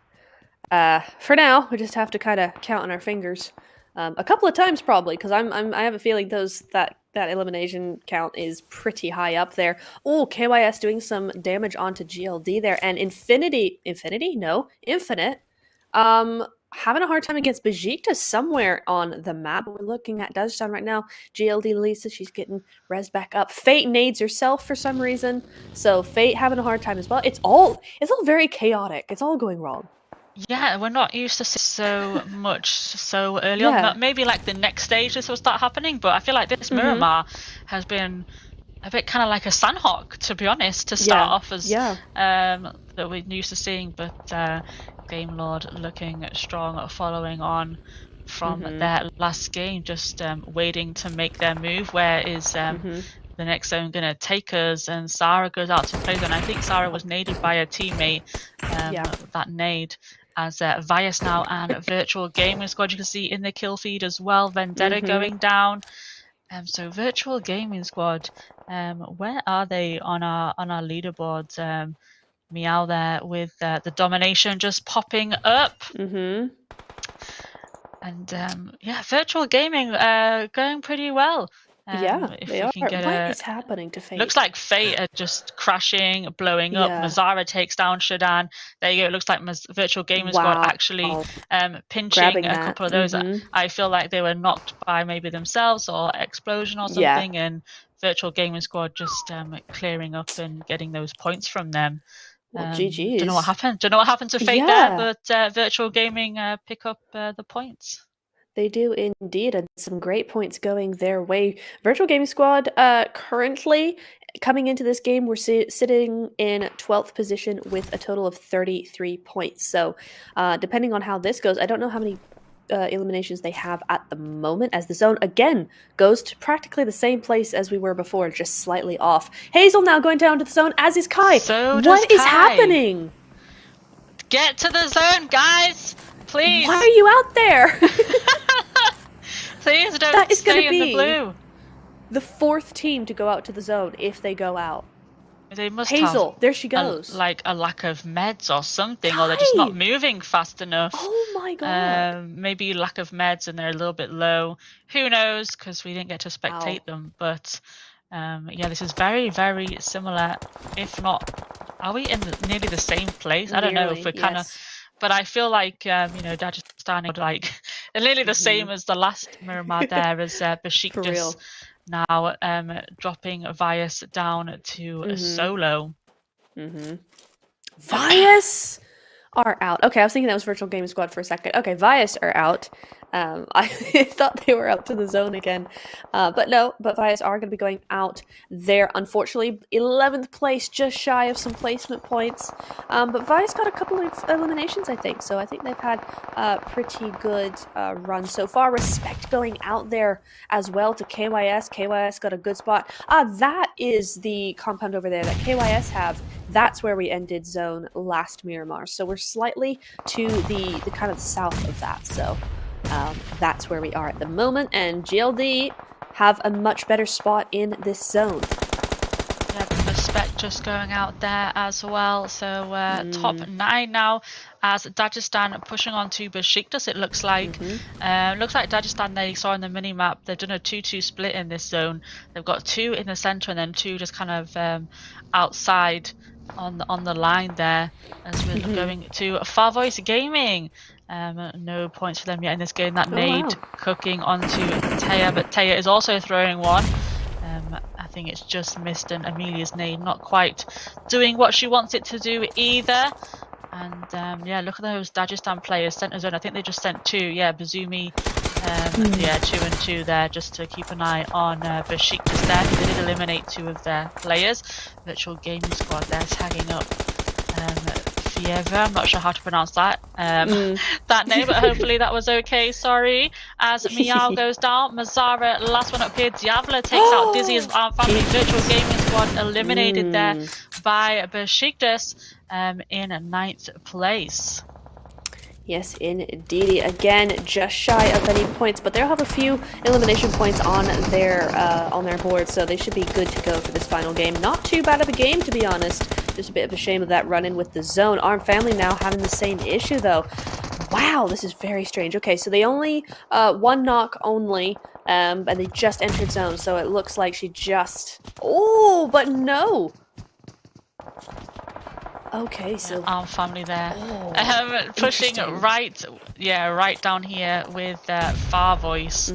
for now we just have to kind of count on our fingers. A couple of times probably, because I have a feeling that elimination count is pretty high up there. Oh, KYS doing some damage onto GLD there, and Infinite, having a hard time against Besiktas somewhere on the map. We're looking at Dagestan right now. GLD Lisa, she's getting res back up. Fate nades herself for some reason, so Fate having a hard time as well. It's all very chaotic. It's all going wrong. Yeah, we're not used to so much so early on. Maybe like the next stage this will start happening, but I feel like this Miramar has been a bit kind of like a Sandhawk, to be honest, to start off as that we're used to seeing. But Game Lord looking strong, following on from their last game, just waiting to make their move. Where is the next zone going to take us? And Sarah goes out to play zone. I think Sarah was naded by a teammate. That nade. As Vias now and Virtual Gaming Squad, you can see in the kill feed as well. Vendetta going down. So Virtual Gaming Squad, where are they on our leaderboards? Meow there with the domination just popping up. And yeah, Virtual Gaming going pretty well. Yeah, if they we are. can get What is happening to Fate? Looks like Fate are just crashing, blowing up. Mazara takes down Shadan. There you go. It looks like Virtual Gaming Squad actually pinching a couple of those. I feel like they were knocked by maybe themselves or explosion or something, and Virtual Gaming Squad just clearing up and getting those points from them. Well, GG's. Don't know what happened. Don't know what happened to Fate there, but Virtual Gaming pick up the points. They do indeed, and some great points going their way. Virtual Gaming Squad, currently coming into this game, we're sitting in 12th position with a total of 33 points. So, depending on how this goes, I don't know how many eliminations they have at the moment, as the zone again goes to practically the same place as we were before, just slightly off. Hazel now going down to the zone, as is Kai. What is happening? Get to the zone, guys! Please. Why are you out there? Please don't stay in the blue. The 4th team to go out to the zone if they go out. They must Hazel, have there she goes. Like a lack of meds or something, or they're just not moving fast enough. Oh my god. Maybe lack of meds and they're a little bit low. Who knows? Because we didn't get to spectate them. But yeah, this is very, very similar. If not, are we in nearly the same place? I don't know if we're kind of. But I feel like, you know, Dagestan like nearly the same as the last Miramar there, as Besiktas now dropping Vias down to a solo. Vias are out. Okay, I was thinking that was Virtual Gaming Squad for a second. Okay, Vias are out. I thought they were out to the zone again. But no, but Vias are going to be going out there, unfortunately. 11th place, just shy of some placement points. But Vias got a couple of eliminations, I think. So I think they've had a pretty good run so far. Respect going out there as well to KYS. KYS got a good spot. That is the compound over there that KYS have. That's where we ended zone last Miramar. So we're slightly to the kind of south of that. So that's where we are at the moment. And GLD have a much better spot in this zone. Yeah, Respect just going out there as well. So top 9 now as Dagestan pushing on to Besiktas, it looks like. Looks like Dagestan, they saw in the mini-map, they've done a 2-2 split in this zone. They've got 2 in the centre and then 2 just kind of outside on the line there, as we're going to Far Voice Gaming. No points for them yet in this game. That nade cooking onto Taya, but Taya is also throwing one. I think it's just missed, and Amelia's nade not quite doing what she wants it to do either. And yeah, look at those Dagestan players. Centre zone, I think they just sent 2. Yeah, Bazumi. Yeah, 2 and 2 there, just to keep an eye on Besiktas there. They did eliminate 2 of their players. Virtual Gaming Squad there tagging up Fieva. I'm not sure how to pronounce that that name, but hopefully that was okay. Sorry. As Meow goes down, Mazara, last one up here. Diavla takes out Dizzy's family. Virtual Gaming Squad eliminated there by Besiktas in 9th place. Yes, indeed. Again, just shy of any points, but they'll have a few elimination points on their board, so they should be good to go for this final game. Not too bad of a game, to be honest. Just a bit of a shame of that run-in with the zone. Arm Family now having the same issue, though. Wow, this is very strange. Okay, so they only, 1 knock only, and they just entered zone, so it looks like she just... Oh, but no! Okay, so Arm Family there, pushing right down here with Far Voice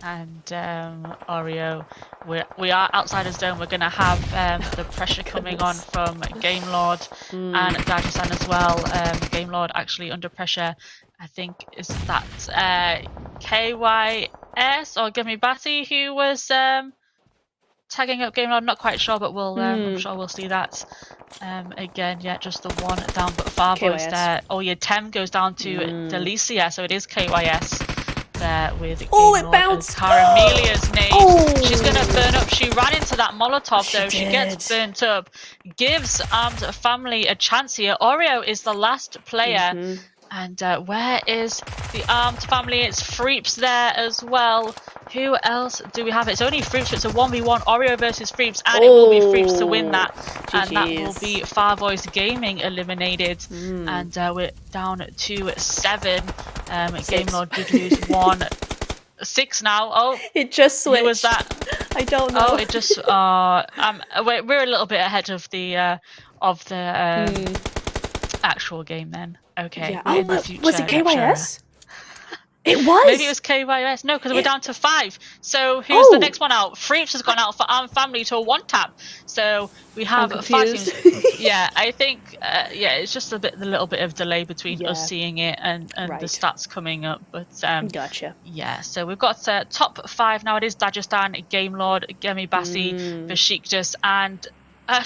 and Oreo. We are outside of zone. We're going to have the pressure coming on from Game Lord and Dagestan as well. Game Lord actually under pressure. I think is that KYS or Gimme Batty who was tagging up Game Lord. Not quite sure, but we'll I'm sure we'll see that. Again, yeah, just the 1 down, but Far Voice there. Oh yeah, Tem goes down to Delicia, so it is KYS there with it bounced! Caramelia's name. She's gonna burn up. She ran into into that Molotov, though. She gets did. burnt up. Gives Armed Family a chance here. Oreo is the last player. And where is the Armed Family? It's Freeps there as well. Who else do we have? It's only Freeps. It's a 1v1 Oreo versus Freeps, and it will be Freeps to win that. And that will be Far Voice Gaming eliminated. And we're down to 7. Game Lord did lose 1-6 now. Oh, it just switched. Who was that? I don't know. Oh, it just. We're a little bit ahead of the actual game then. Okay. Yeah. In the Oh, future, was it KYS? gotcha. It was. Maybe it was KYS. No, because we're down to 5. So who's the next one out? Freeps has gone out for Armed Family to a 1-tap. So we have 5 teams. Yeah, I think. It's just a little bit of delay between us seeing it and the stats coming up. But gotcha. Yeah, so we've got top 5 now. It is Dagestan, Game Lord, Gemi Bassi, Besiktas, and a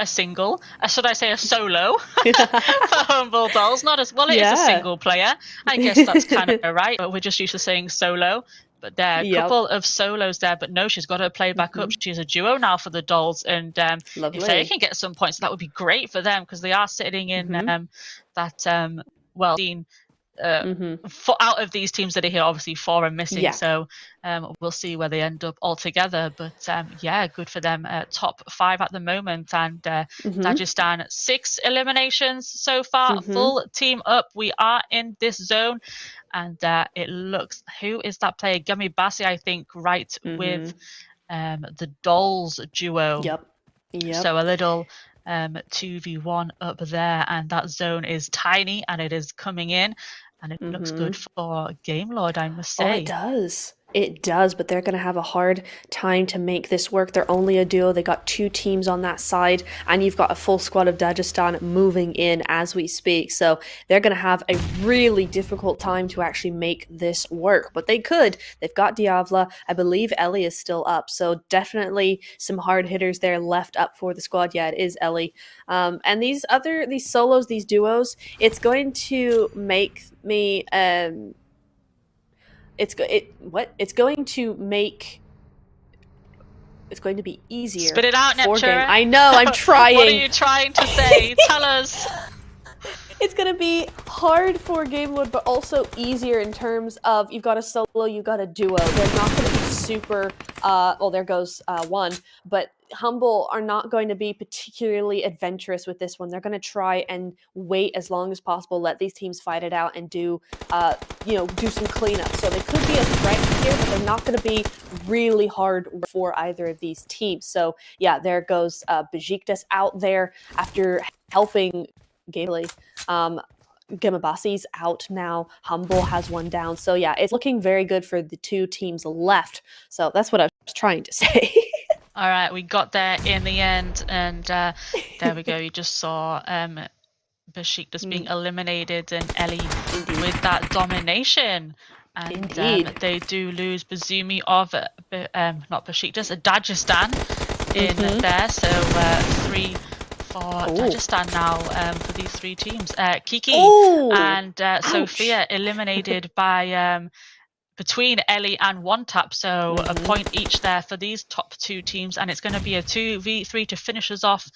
single, should I say a solo for Humble Dolls. Not as well, it is a single player. I guess that's kind of right, but we're just used to saying solo. But there are a couple of solos there, but no, she's got to play back up. She's a duo now for the Dolls, and if they can get some points, that would be great for them, because they are sitting in that well-seen out of these teams that are here, obviously 4 are missing, so we'll see where they end up altogether. But good for them. Top 5 at the moment, and Dagestan 6 eliminations so far. Full team up. We are in this zone, and it looks, who is that player? Gummy Bassi, I think, right with the Dolls duo. Yep. So a little 2v1 up there, and that zone is tiny, and it is coming in. And it looks good for Game Lord, I must say. Oh, it does. It does, but they're going to have a hard time to make this work. They're only a duo. They got 2 teams on that side, and you've got a full squad of Dagestan moving in as we speak. So they're going to have a really difficult time to actually make this work. But they could. They've got Diavla. I believe Ellie is still up. So definitely some hard hitters there left up for the squad. Yeah, it is Ellie. And these solos, these duos, it's going to make me... It's going to be easier. Spit it out, Neptune. I know, I'm trying. What are you trying to say? Tell us. It's going to be hard for Game Lord, but also easier in terms of you've got a solo, you've got a duo. They're not going to be super, there goes 1, but Humble are not going to be particularly adventurous with this one. They're going to try and wait as long as possible, let these teams fight it out, and do some cleanup. So they could be a threat here, but they're not going to be really hard for either of these teams. So yeah, there goes Besiktas out there after helping Gaily. Gemabassi's out now. Humble has 1 down. So yeah, it's looking very good for the 2 teams left. So that's what I was trying to say. All right, we got there in the end, and there we go. You just saw Besiktas being eliminated, and Ellie with that domination. And they do lose Bazumi of not Besiktas, Dagestan in there. So 3 for Dagestan now for these 3 teams. Kiki and Sophia eliminated by between Ellie and 1-tap, so a point each there for these top 2 teams, and it's going to be a 2v3 to finish us off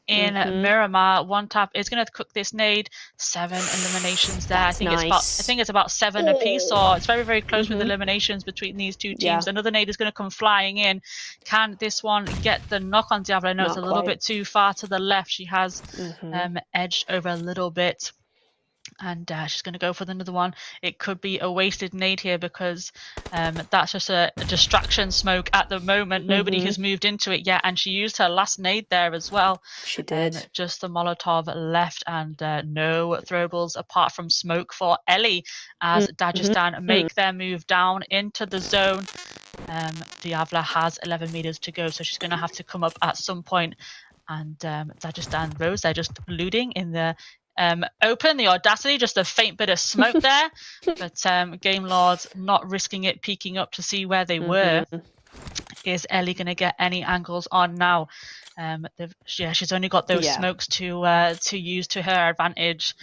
in Miramar. 1-tap is going to cook this nade. 7 eliminations there. That's I think it's about 7 apiece, so it's very, very close with eliminations between these 2 teams. Another nade is going to come flying in. Can this one get the knock on Diablo? I know it's a little bit too far to the left. She has edged over a little bit. And she's going to go for another one. It could be a wasted nade here, because that's just a distraction smoke at the moment. Nobody has moved into it yet, and she used her last nade there as well. She did. Just the Molotov left, and no throwables apart from smoke for Ellie as Dagestan make their move down into the zone. Diavla has 11 meters to go, so she's going to have to come up at some point. And Dagestan Rose, they're just looting in the open, the audacity, just a faint bit of smoke there. But Game Lord not risking it, peeking up to see where they were. Is Ellie going to get any angles on now? She's only got those smokes to use to her advantage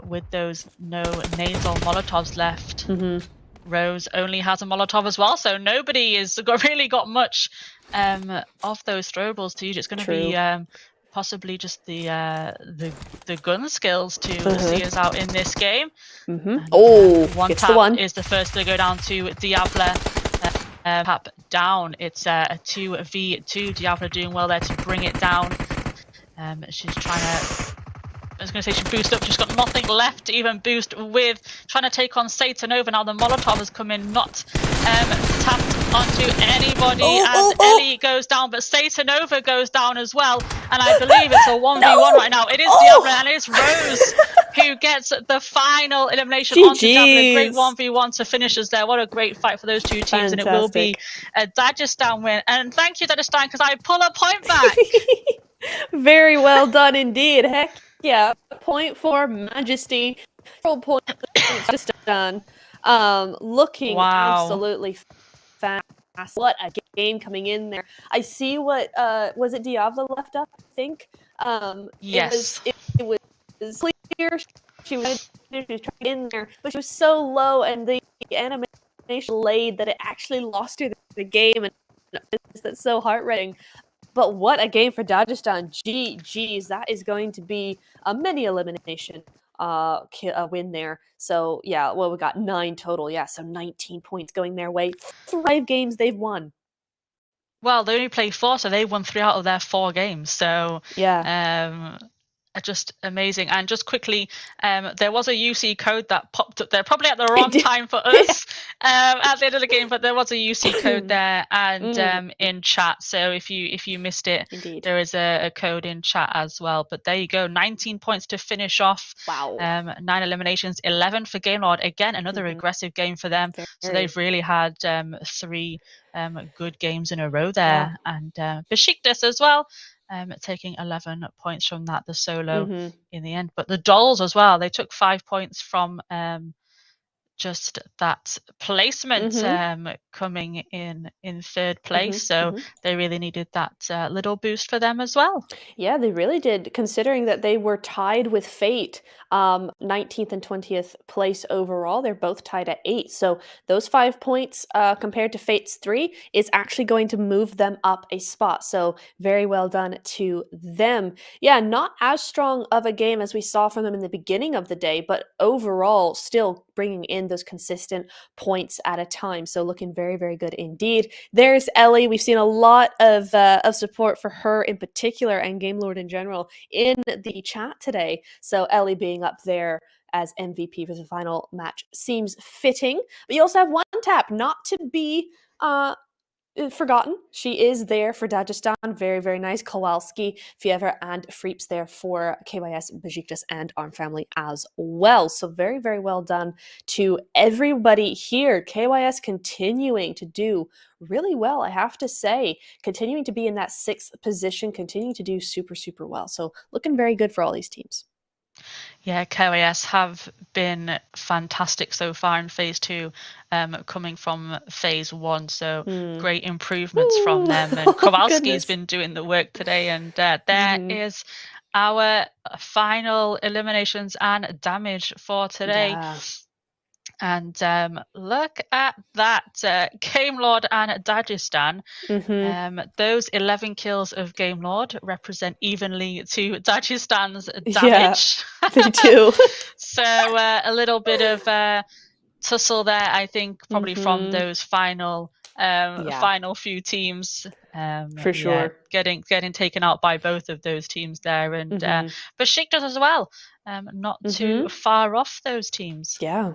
with those no nades or Molotovs left. Rose only has a Molotov as well, so nobody is really got much of those throwables to use. It's going to be possibly just the gun skills to see us out in this game. Oh, one gets tap the one. is the first to go down to Diablo. Tap down. It's a 2v2. Diablo doing well there to bring it down. She's trying to. I was going to say she boost up, just got nothing left to even boost with. Trying to take on Satanova. Now the Molotov has come in, not tapped onto anybody as Ellie goes down, but Satanova goes down as well. And I believe it's a 1v1 right now. It is Diablo and it's Rose who gets the final elimination onto Diablo. Great 1v1 to finish us there. What a great fight for those two teams. Fantastic. And it will be a Dagestan win. And thank you, Dagestan, because I pull a point back. Very well done indeed. Heck yeah. Point for Majesty. Point just done. Looking absolutely fast. What a game coming in there. I see what was it Diablo left up, I think? Yes. It was clear she was trying in there, but she was so low and the animation delayed that it actually lost her the game, and that's so heart-wrenching. But what a game for Dagestan. GG's. That is going to be a mini elimination win there. So, yeah, well, we got 9 total. Yeah, so 19 points going their way. 5 games they've won. Well, they only played 4, so they won 3 out of their 4 games. So, yeah. Just amazing. And just quickly, there was a UC code that popped up there, probably at the wrong time for us at the end of the game, but there was a UC code there and in chat. So if you missed it, there is a code in chat as well. But there you go, 19 points to finish off. Wow. 9 eliminations, 11 for Gamelord. Again, another aggressive game for them. So they've really had 3 good games in a row there. And Besiktas as well. Taking 11 points from that, the solo in the end. But the Dolls as well, they took 5 points from just that placement coming in 3rd place. So they really needed that little boost for them as well. Yeah, they really did, considering that they were tied with Fate, 19th and 20th place overall. They're both tied at 8. So those 5 points compared to Fate's 3 is actually going to move them up a spot. So very well done to them. Yeah, not as strong of a game as we saw from them in the beginning of the day, but overall still bringing in those consistent points at a time. So looking very, very good indeed. There's Ellie. We've seen a lot of support for her in particular and Gamelord in general in the chat today. So Ellie being up there as MVP for the final match seems fitting. But you also have One Tap, not to be forgotten. She is there for Dagestan. Very, very nice. Kowalski, Fiever, and Freeps there for KYS, Besiktas, and Arm Family as well. So very, very well done to everybody here. KYS continuing to do really well, I have to say. Continuing to be in that 6th position, continuing to do super, super well. So looking very good for all these teams. Yeah, KYS have been fantastic so far in phase 2, coming from phase 1. So great improvements from them. And Kowalski's been doing the work today. And there is our final eliminations and damage for today. Yeah. And look at that, Gamelord and Dagestan. Those 11 kills of Gamelord represent evenly to Dagestan's damage. Yeah, they do. So a little bit of tussle there, I think, probably from those final few teams. For sure. Getting taken out by both of those teams there. And Besiktas as well. Not too far off those teams. Yeah,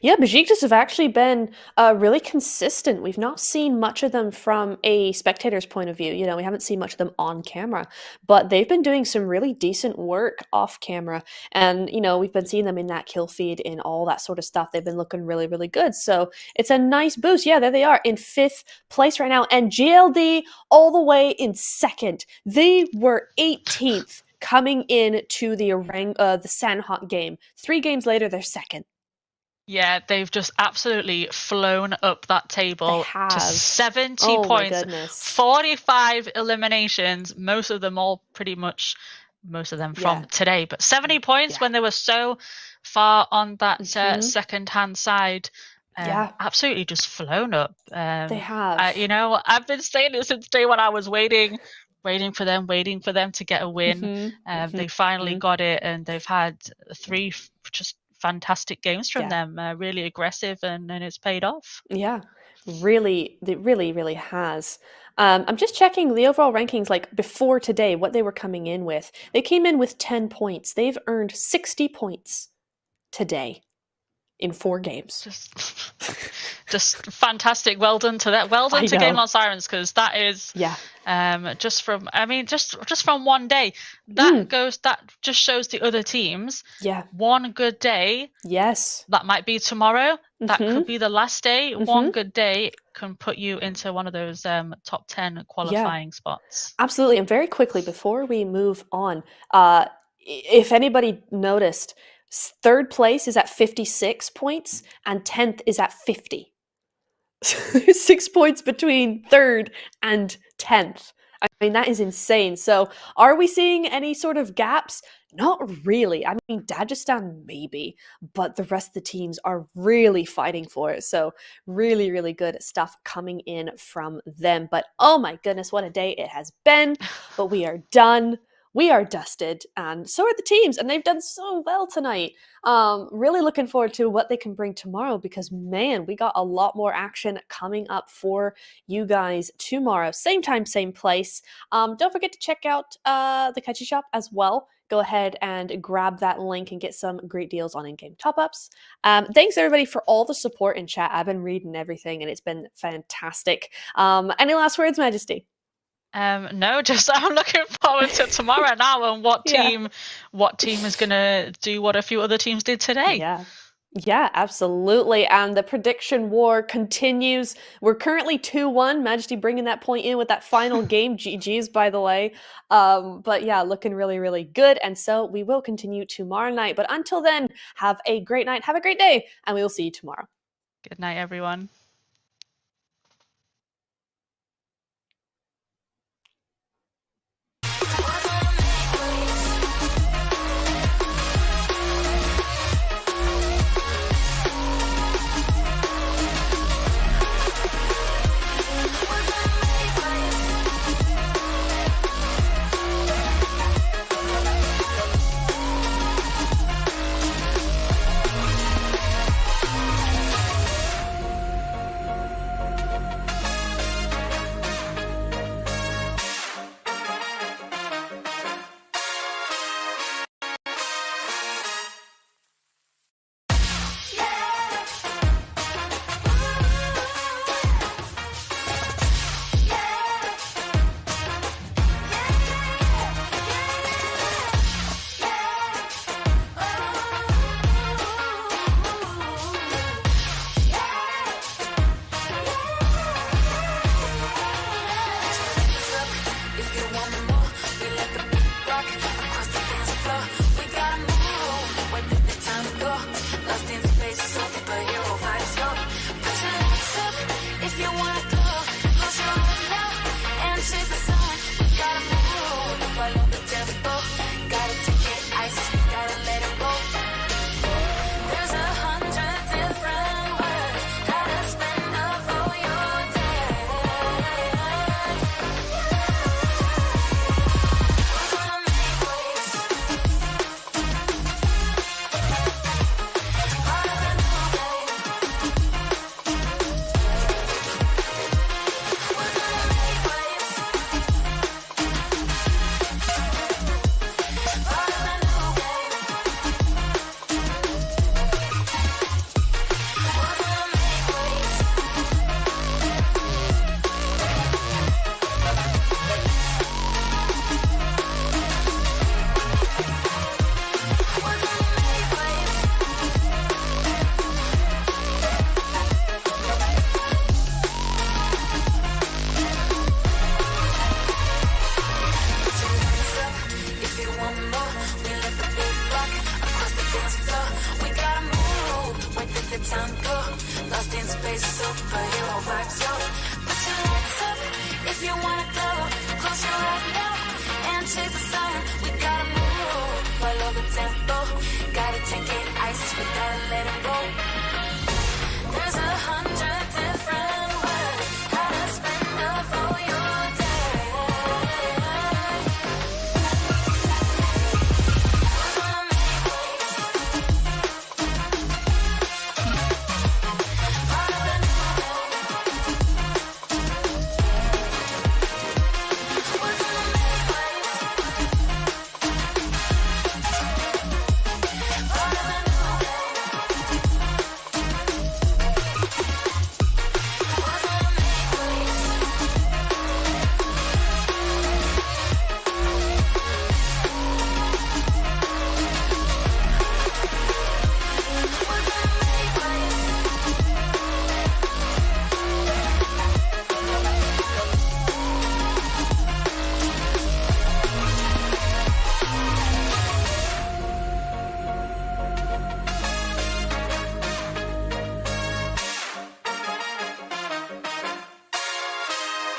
Besiktas have actually been really consistent. We've not seen much of them from a spectator's point of view. You know, we haven't seen much of them on camera, but they've been doing some really decent work off camera. And, you know, we've been seeing them in that kill feed and all that sort of stuff. They've been looking really, really good. So it's a nice boost. Yeah, there they are in 5th place right now. And GLD all the way in 2nd. They were 18th. Coming in to the Sanhok game. 3 games later, they're 2nd. Yeah, they've just absolutely flown up that table to 70 points. 45 eliminations, most of them from today, but 70 points when they were so far on that second-hand side. absolutely just flown up. They have. You know, I've been saying it since day one. I was waiting for them to get a win. They finally got it, and they've had 3 just fantastic games from them. Really aggressive, and it's paid off. Yeah, really, it really has. I'm just checking the overall rankings, like before today, what they were coming in with. They came in with 10 points. They've earned 60 points today in 4 games. Just fantastic. Well done to that. Well done to Game Lost Sirens, because that is just from one day. That just shows the other teams. One good day. Yes. That might be tomorrow. That could be the last day. One good day can put you into one of those top 10 qualifying spots. Absolutely. And very quickly, before we move on, if anybody noticed, 3rd place is at 56 points and 10th is at 50. 6 points between 3rd and 10th. I mean, that is insane. So are we seeing any sort of gaps? Not really. I mean, Dagestan maybe, but the rest of the teams are really fighting for it. So really, really good stuff coming in from them. But oh my goodness, what a day it has been. But we are done. We are dusted, and so are the teams, and they've done so well tonight. Really looking forward to what they can bring tomorrow, because man, we got a lot more action coming up for you guys tomorrow. Same time, same place. Don't forget to check out the Catchy Shop as well. Go ahead and grab that link and get some great deals on in-game top-ups. Thanks everybody for all the support in chat. I've been reading everything, and it's been fantastic. Any last words, Majesty? No, just I'm looking forward to tomorrow now, and what team is gonna do what a few other teams did today. Yeah, absolutely. And the prediction war continues. We're currently 2-1. Majesty bringing that point in with that final game. GG's, by the way. But yeah, looking really, really good. And so we will continue tomorrow night. But until then, have a great night. Have a great day. And we will see you tomorrow. Good night, everyone. If you wanna go, close your eyes now and chase